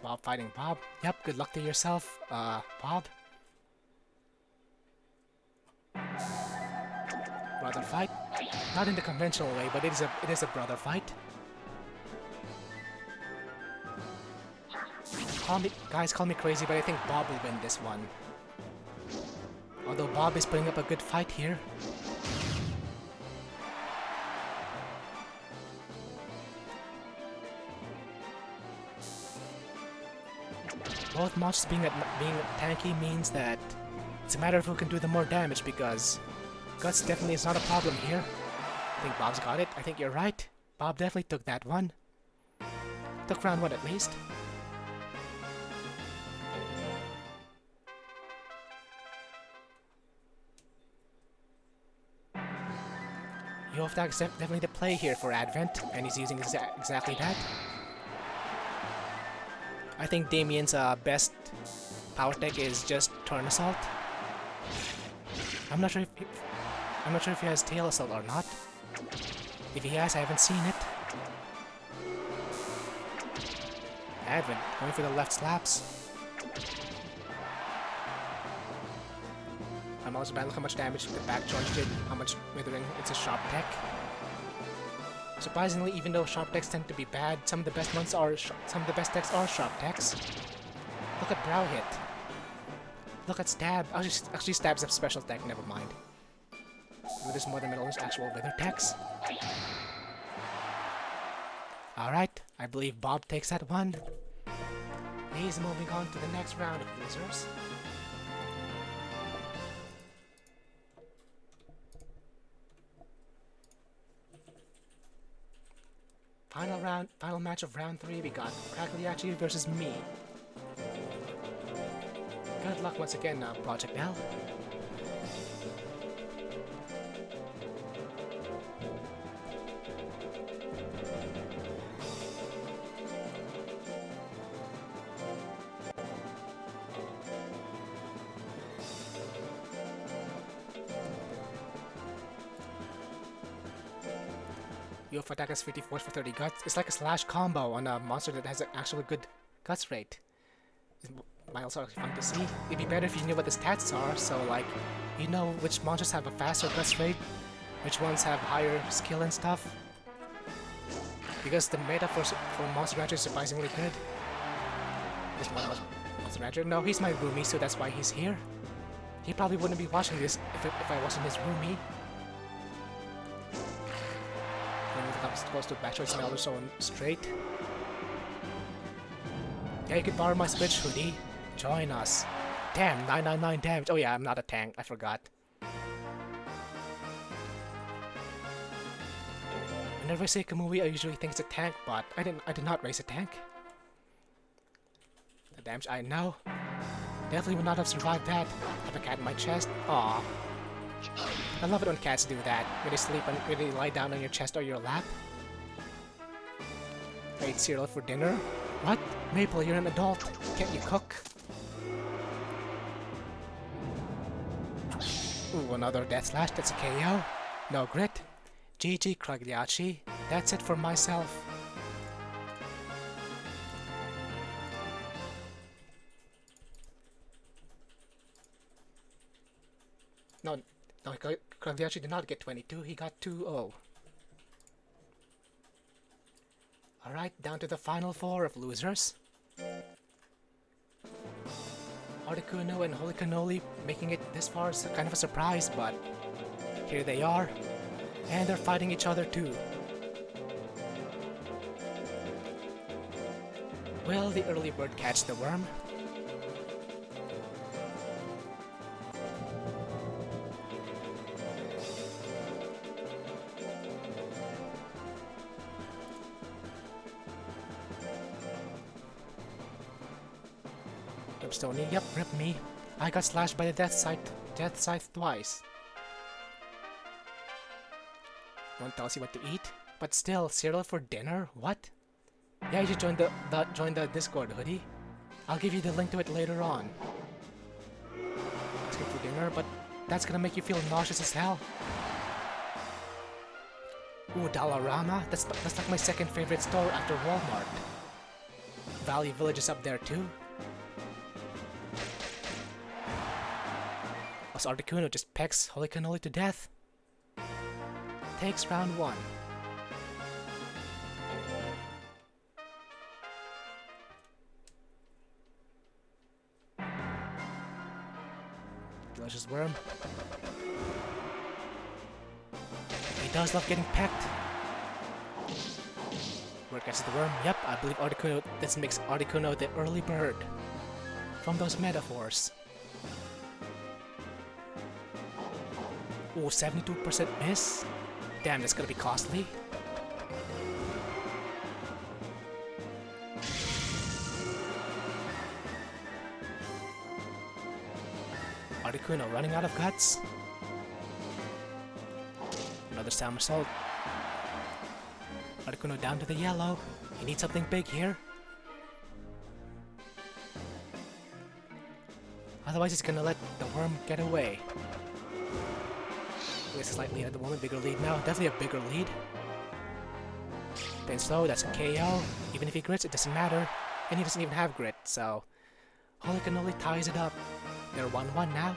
Bob fighting Bob. Yep, good luck to yourself, Bob. Brother fight. Not in the conventional way, but it is a brother fight. Guys, call me crazy, but I think Bob will win this one. Although Bob is putting up a good fight here. Both monsters being tanky means that it's a matter of who can do the more damage, because Guts definitely is not a problem here. I think Bob's got it. I think you're right. Bob definitely took that one. Took round 1 at least. Yofdag's definitely the play here for Advent, and he's using exactly that. I think Damien's best power tech is just Turn Assault. I'm not sure if he has Tail Assault or not. If he has, I haven't seen it. Advent going for the left slaps. I'm also bad. Look how much damage the back charge did. How much withering. It's a sharp tech. Surprisingly, even though sharp techs tend to be bad, some of the best techs are sharp techs. Look at brow hit. Look at stab. Actually, stab's a special tech. Never mind. There's more than Metalners' actual wither techs. All right, I believe Bob takes that one. He's moving on to the next round of losers. Final match of round 3, we got Crackliachi versus me. Good luck once again, Project L. Your attack is 54 for 30 guts. It's like a slash combo on a monster that has an actually good guts rate. It might also be fun to see. It'd be better if you knew what the stats are, so like, you know which monsters have a faster guts rate, which ones have higher skill and stuff. Because the meta for Monster Rancher is surprisingly good. This one was Monster Rancher. No, he's my roomie, so that's why he's here. He probably wouldn't be watching this if I wasn't his roomie. When it comes close to back choice, Metalners so straight. Yeah, you could borrow my Switch hoodie. Join us. Damn, 999 damage. Oh yeah, I'm not a tank. I forgot. Whenever I say Kamuis, I usually think it's a tank, but I did not raise a tank. The damage I know. Definitely would not have survived that. Have a cat in my chest. Aww. I love it when cats do that. When they sleep and when they lie down on your chest or your lap. I ate cereal for dinner. What? Maple, you're an adult. Can't you cook? Ooh, another death slash. That's a KO. No grit. GG Cragliachi. That's it for myself. No, Cragliachi did not get 22. He got 2-0. Alright, down to the final 4 of losers. Articuno and Holy Cannoli making it this far is kind of a surprise, but here they are. And they're fighting each other too. Will the early bird catch the worm? Rip Stony, yep, rip me. I got slashed by the death scythe twice. One tells you what to eat, but still, cereal for dinner? What? Yeah, you should join the Discord, hoodie. I'll give you the link to it later on. It's good for dinner, but that's gonna make you feel nauseous as hell. Ooh, Dollarama? That's like my second favorite store after Walmart. Valley Village is up there too. Plus Articuno just pecks Holy Cannoli to death. Takes round 1. Delicious worm. He does love getting pecked. Where catches the worm? Yep, I believe Articuno. This makes Articuno the early bird from those metaphors. Ooh, 72% miss. Damn, that's gonna be costly. Articuno running out of guts. Another somersault. Articuno down to the yellow. He needs something big here. Otherwise he's gonna let the worm get away. He's slightly at the moment, bigger lead now. Definitely a bigger lead. Then slow, that's a KO. Even if he grits, it doesn't matter. And he doesn't even have grit, so Holy Cannoli ties it up. They're 1-1 now.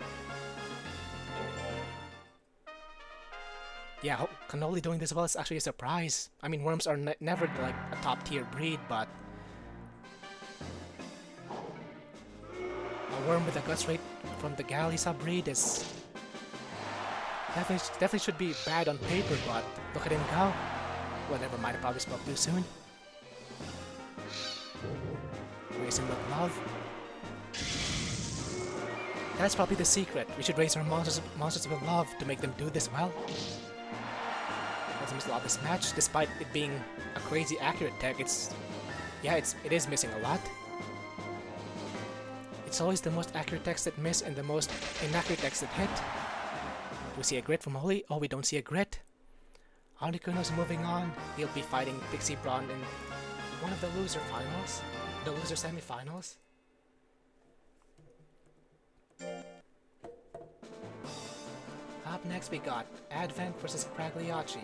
Yeah, Cannoli doing this well is actually a surprise. I mean, worms are never like a top tier breed, but a worm with a guts rate from the galley sub-breed is definitely should be bad on paper, but look at him go. Well, never mind, I probably spoke too soon. Raising with love. That's probably the secret. We should raise our monsters with love to make them do this well. Doesn't miss a lot this match, despite it being a crazy accurate tech. It is missing a lot. It's always the most accurate techs that miss and the most inaccurate techs that hit. Do we see a grit from Holy? Oh, we don't see a grit. Articuno's moving on. He'll be fighting Pixie Brawn in one of the loser finals. The loser semifinals. Up next we got Advent versus Cragliacci.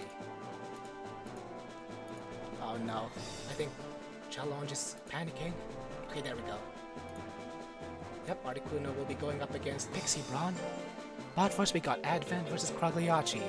Oh no, I think Challenge is panicking. Okay, there we go. Yep, Articuno will be going up against Pixie Brawn. But first we got Advent versus Cragliacci.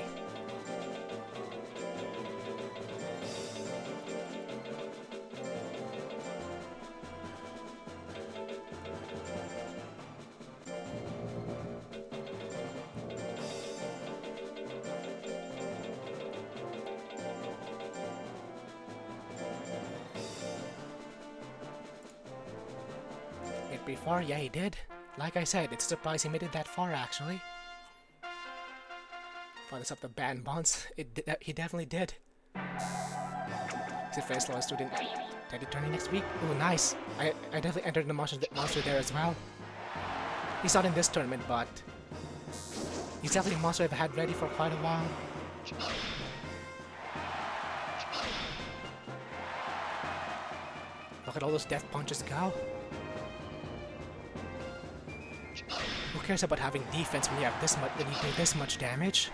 Pretty far? Yeah, he did. Like I said, it's a surprise he made it that far, actually. Following up the band bonds, he definitely did. Is it first lowest student Teddy tourney next week? Ooh, nice. I definitely entered the monster there as well. He's not in this tournament, but he's definitely a monster I've had ready for quite a while. Look at all those death punches go. Who cares about having defense when you have this much, when you do this much damage?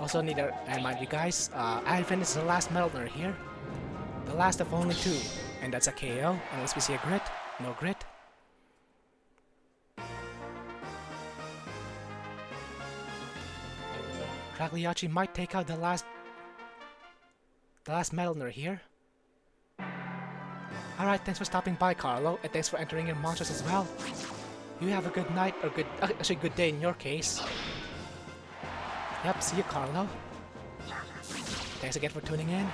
Also need to remind you guys, Advent is the last Metalner here. The last of only 2. And that's a KO, unless we see a grit. No grit. Cragliacci might take out the last Metalner here. Alright, thanks for stopping by, Carlo, and thanks for entering your monsters as well. You have a good night, or actually good day in your case. Yep, see you, Carlo. Thanks again for tuning in.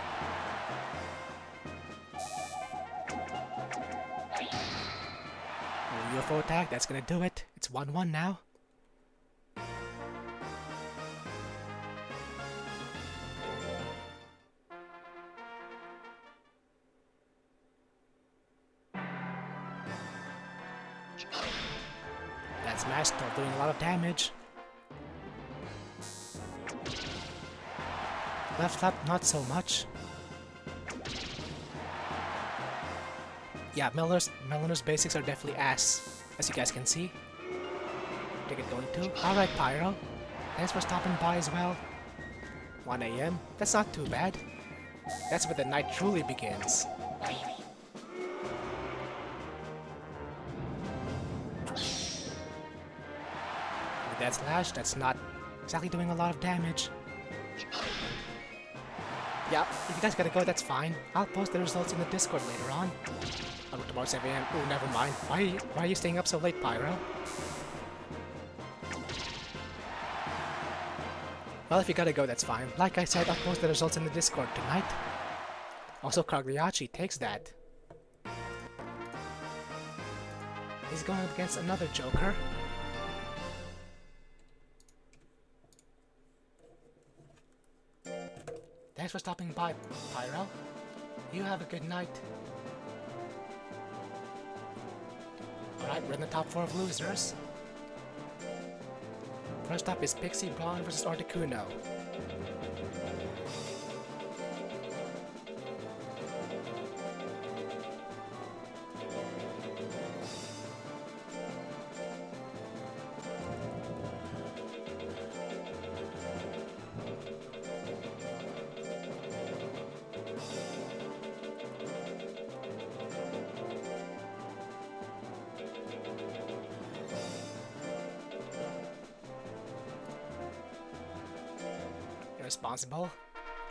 UFO attack, that's gonna do it. It's 1-1 now. That smash still doing a lot of damage. Left flap, not so much. Yeah, Metalner's basics are definitely ass, as you guys can see. Take it going too. Alright, Pyro. Thanks for stopping by as well. 1 AM? That's not too bad. That's where the night truly begins. With that slash, that's not exactly doing a lot of damage. Yeah, if you guys gotta go, that's fine. I'll post the results in the Discord later on. I looked about 7 a.m. Oh, never mind. Why are you staying up so late, Pyro? Well, if you gotta go, that's fine. Like I said, I'll post the results in the Discord tonight. Also, Cagliacci takes that. He's going up against another Joker. Thanks for stopping by, Pyro. You have a good night. Alright, we're in the top 4 of losers. First up is Pixie Braun versus Articuno. Irresponsible?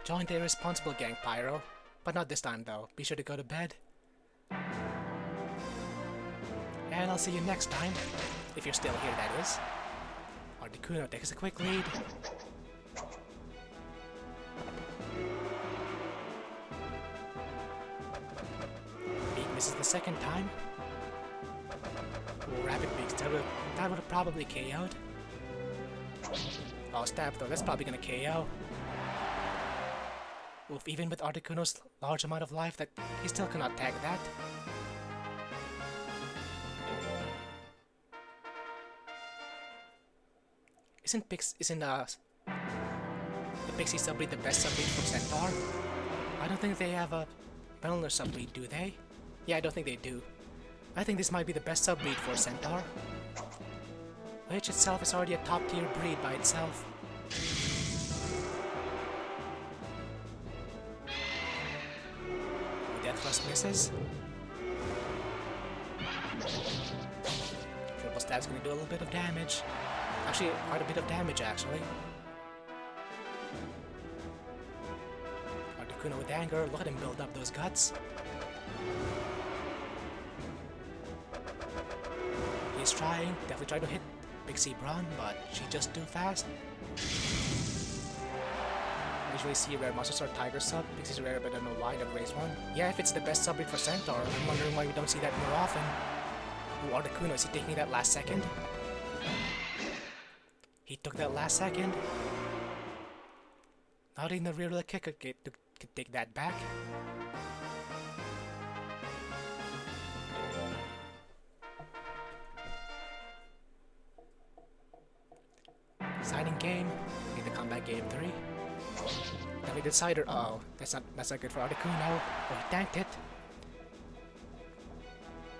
Join the irresponsible gang, Pyro. But not this time though. Be sure to go to bed. And I'll see you next time. If you're still here, that is. Articuno takes a quick lead. Beak misses the second time. Ooh, Rapid Beaks, that would have probably KO'd. Oh, stab though, that's probably gonna KO. Oof, even with Articuno's large amount of life, that he still cannot tag that. Isn't the Pixie subbreed the best subbreed for Centaur? I don't think they have a Metalners subbreed, do they? Yeah, I don't think they do. I think this might be the best subbreed for Centaur. Which itself is already a top tier breed by itself. Death Thrust misses. Triple Stab's gonna do a little bit of damage. Actually, quite a bit of damage, actually. Articuno with anger, look at him build up those guts. He's trying, definitely trying to hit Pixie Braun, but she's just too fast. I usually see rare monsters or Tiger sub. Pixie's rare, but I don't know why the raise one. Yeah, if it's the best subbreed for Centaur, I'm wondering why we don't see that more often. Ooh, Articuno, is he taking that last second? He took that last second. Not even the rear of the kick could take that back. Exciting game. Need to come back game 3. Then we decider. Uh oh, that's not good for Articuno. Oh, he tanked it.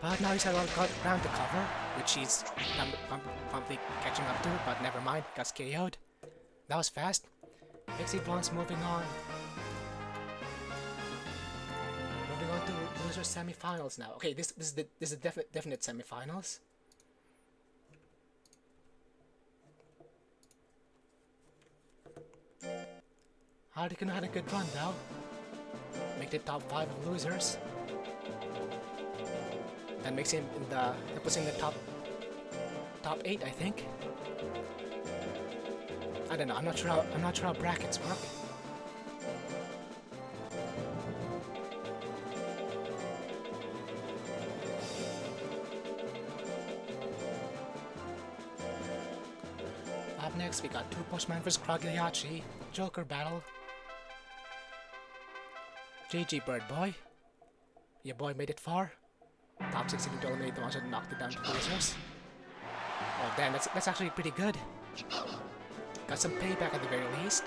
But now he's had a lot of ground to cover, which he's promptly catching up to. But never mind, got KO'd. That was fast. Pixie Braun's moving on. Moving on to loser semifinals now. Okay, this is the definite semifinals. Articuno had a good run though. Make the top 5 of losers. That makes him in that puts him in the top 8, I think. I don't know. I'm not sure how brackets work. Up next, we got Two Postman vs Cagliacci. Joker battle. GG, Bird Boy. Your boy made it far. Top 6 even to eliminate the ones that knocked it down to losers. Oh damn, that's actually pretty good. Got some payback at the very least.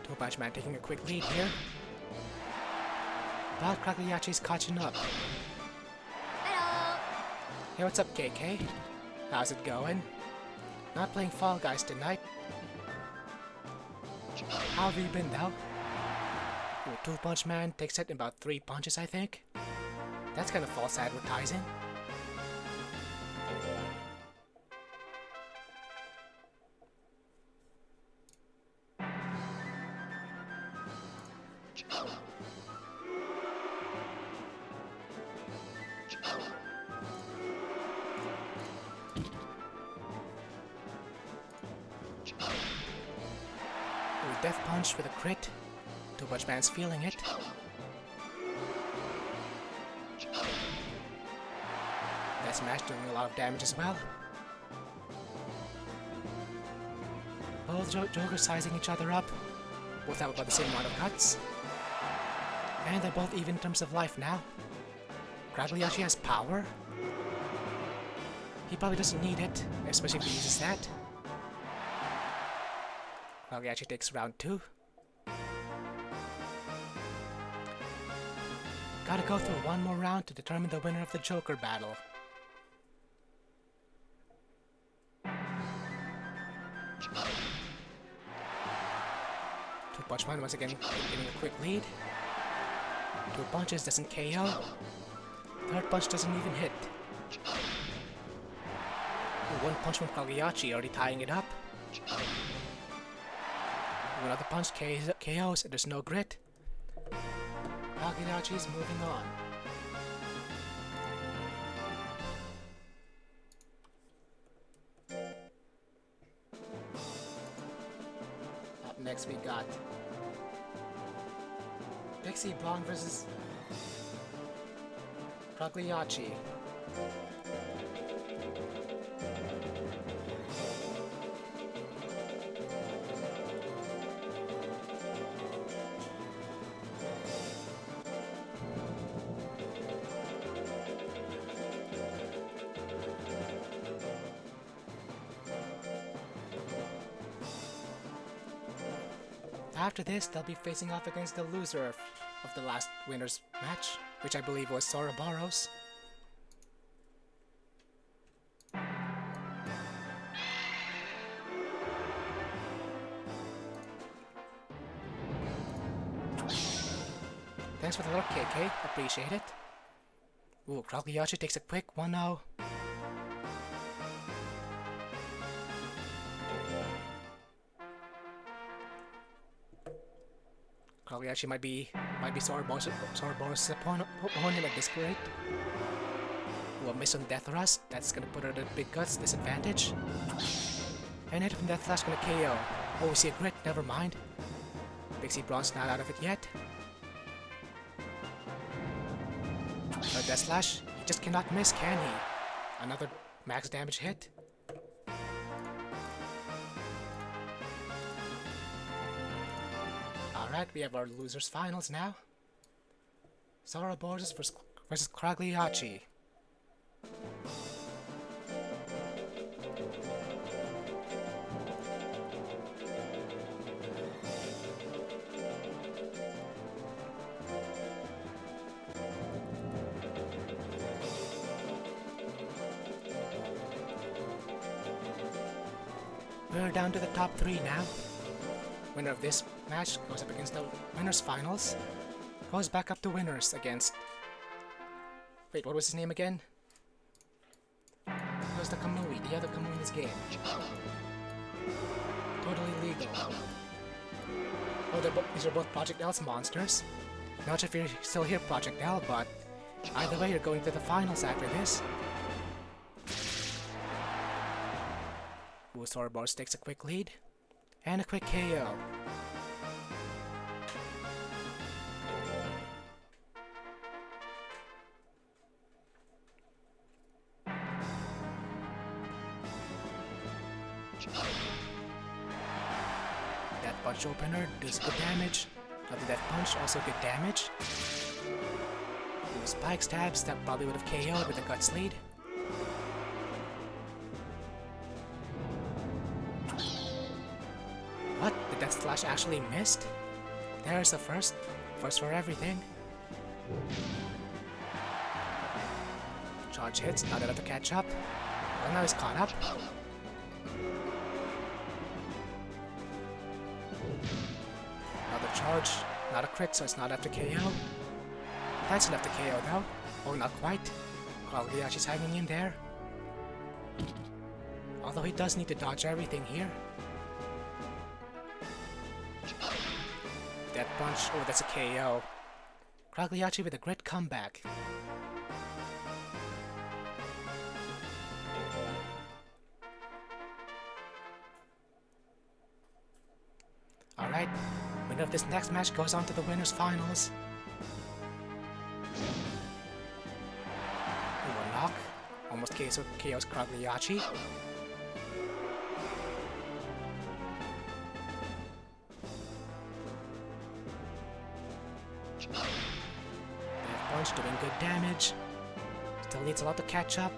Two Punch Man taking a quick lead here. But Cagliacci's catching up. Hello. Hey, what's up, KK? How's it going? Not playing Fall Guys tonight. How have you been, though? Ooh, Two Punch Man takes it in about 3 punches, I think. That's kind of false advertising. death punch with a crit. Too much man's feeling it. That smash doing a lot of damage as well. Both Jokers sizing each other up. Both have about the same amount of cuts. And they're both even in terms of life now. Cagliacci has power. He probably doesn't need it, especially if he uses that. Cagliacci takes round 2. Gotta go through one more round to determine the winner of the Joker battle. Two-punch man once again getting a quick lead. 2 punches doesn't KO. Third punch doesn't even hit. One punch from Cagliacci already tying it up. Another punch KOs and there's no grit. Cagliacci's moving on. Up next we got Pixie Blonde versus Cagliacci. After this, they'll be facing off against the loser of the last winner's match, which I believe was Ouroboros. Thanks for the lurk, KK. Appreciate it. Ooh, Cagliacci takes a quick 1-0. Cagliacci might be Ouroboros' opponent at this rate. Ooh, a miss on Death Thrust. That's gonna put her at a big guts disadvantage. And hit from Death Thrust gonna KO. Oh, we see a grit. Never mind. Pixie Bronze not out of it yet. Death Slash, he just cannot miss, can he? Another max damage hit. Alright, we have our losers finals now. Ouroboros versus Cagliacci. We're down to the top 3 now. Winner of this match goes up against the winners finals. Goes back up to winners against... Wait, what was his name again? It was the Kamui, the other Kamui in this game. Totally legal. Oh, these are both Project L's monsters. Not sure if you're still here, Project L, but either way, you're going to the finals after this. Ouroboros takes a quick lead, and a quick KO. Death Punch opener does good damage. Another Death Punch, also good damage. Ooh, Spike Stabs, that probably would have KO'd with a Guts lead. What? The Death Slash actually missed? There's the first. First for everything. Charge hits, not enough to catch up. Well, now he's caught up. Another charge. Not a crit, so it's not enough to KO. That's enough to KO though. Oh, not quite. Cagliacci's hanging in there. Although he does need to dodge everything here. Death Punch, oh that's a KO. Cagliacci with a great comeback. Alright, Alright, winner of this next match goes on to the winners finals. One knock. Almost KO's Cagliacci. Punch doing good damage. Still needs a lot to catch up.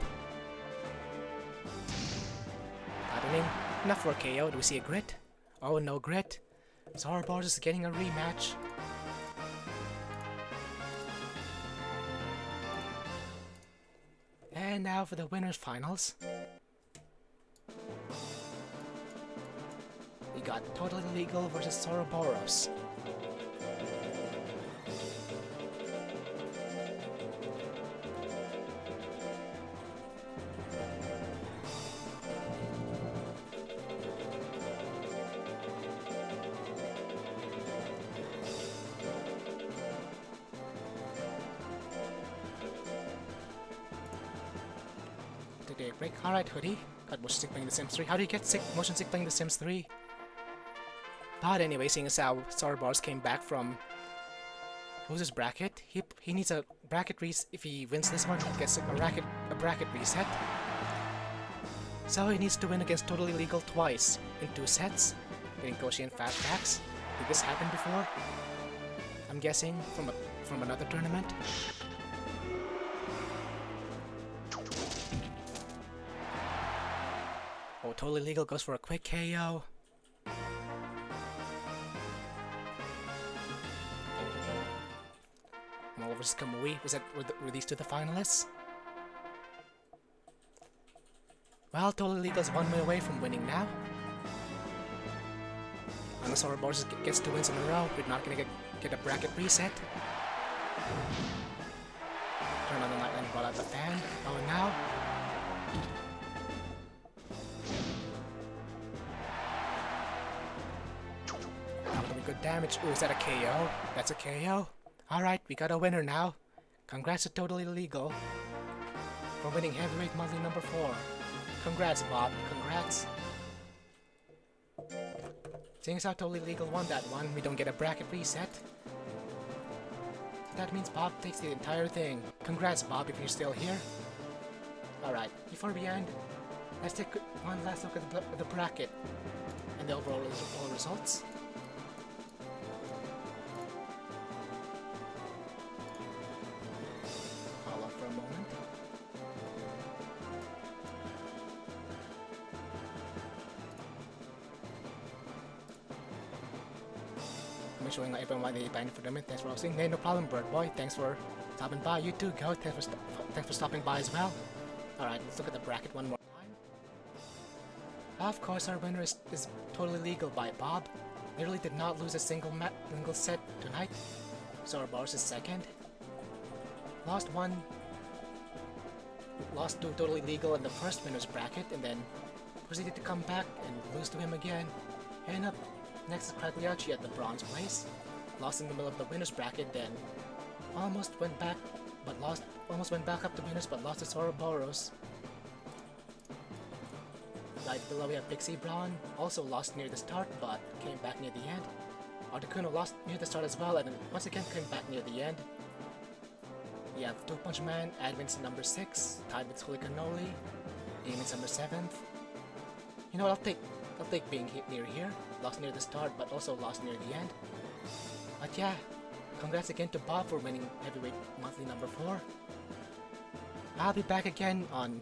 Happening. Enough for a KO. Do we see a grit? Oh, no grit. Zorobarz is getting a rematch. And now for the winners finals. We got Totally Legal versus Zorobarz. Today break. Alright, Hoodie. Got motion sick playing The Sims 3. How do you get motion sick playing The Sims 3? But anyway, seeing as how Zorobarz came back from losers bracket, he needs a bracket reset. If he wins this one, he gets a bracket reset. So he needs to win against Totally Legal twice in 2 sets, getting Koshi and Fast Packs. Did this happen before? I'm guessing from another tournament. Oh, Totally Legal goes for a quick KO. Mole vs. Kamuis. Were these two the finalists? Well, Totally Legal's 1 win away from winning now. Unless Zorobarz gets 2 wins in a row, we're not gonna get a bracket reset. Turn on the light and brought out the fan. Oh, now. Good damage. Ooh, is that a KO? That's a KO. Alright, we got a winner now. Congrats to Totally Legal for winning Heavyweight Monthly number 4. Congrats, Bob. Congrats. Seeing as how Totally Legal won that one, we don't get a bracket reset. That means Bob takes the entire thing. Congrats, Bob, if you're still here. Alright, before we end, let's take one last look at the bracket and the overall results. Showing everyone why they banned for them. Thanks for watching. Hey, no problem, Bird Boy. Thanks for stopping by. You too, Goat. Thanks for stopping by as well. Alright, let's look at the bracket one more time. Of course, our winner is Totally Legal by Bob. Literally did not lose a single set tonight. Zorobarz is second. Lost to Totally Legal in the first winner's bracket, and then proceeded to come back and lose to him again. And up next is Cagliacci at the bronze place. Lost in the middle of the winners bracket, then almost went back up to winners, but lost to Zorobarz. Right below we have Pixie Braun, also lost near the start, but came back near the end. Articuno lost near the start as well, and then once again came back near the end. We have Two Punch Man, Admin's number 6, tied with Holy Cannoli, Demon's number 7th. You know what, I'll take being near here. Lost near the start, but also lost near the end. But yeah, congrats again to Bob for winning Heavyweight Monthly number 4. I'll be back again on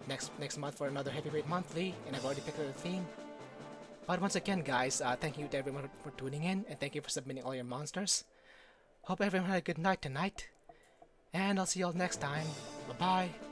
next month for another Heavyweight Monthly, and I've already picked out a theme. But once again, guys, thank you to everyone for tuning in, and thank you for submitting all your monsters. Hope everyone had a good night tonight, and I'll see you all next time. Bye-bye.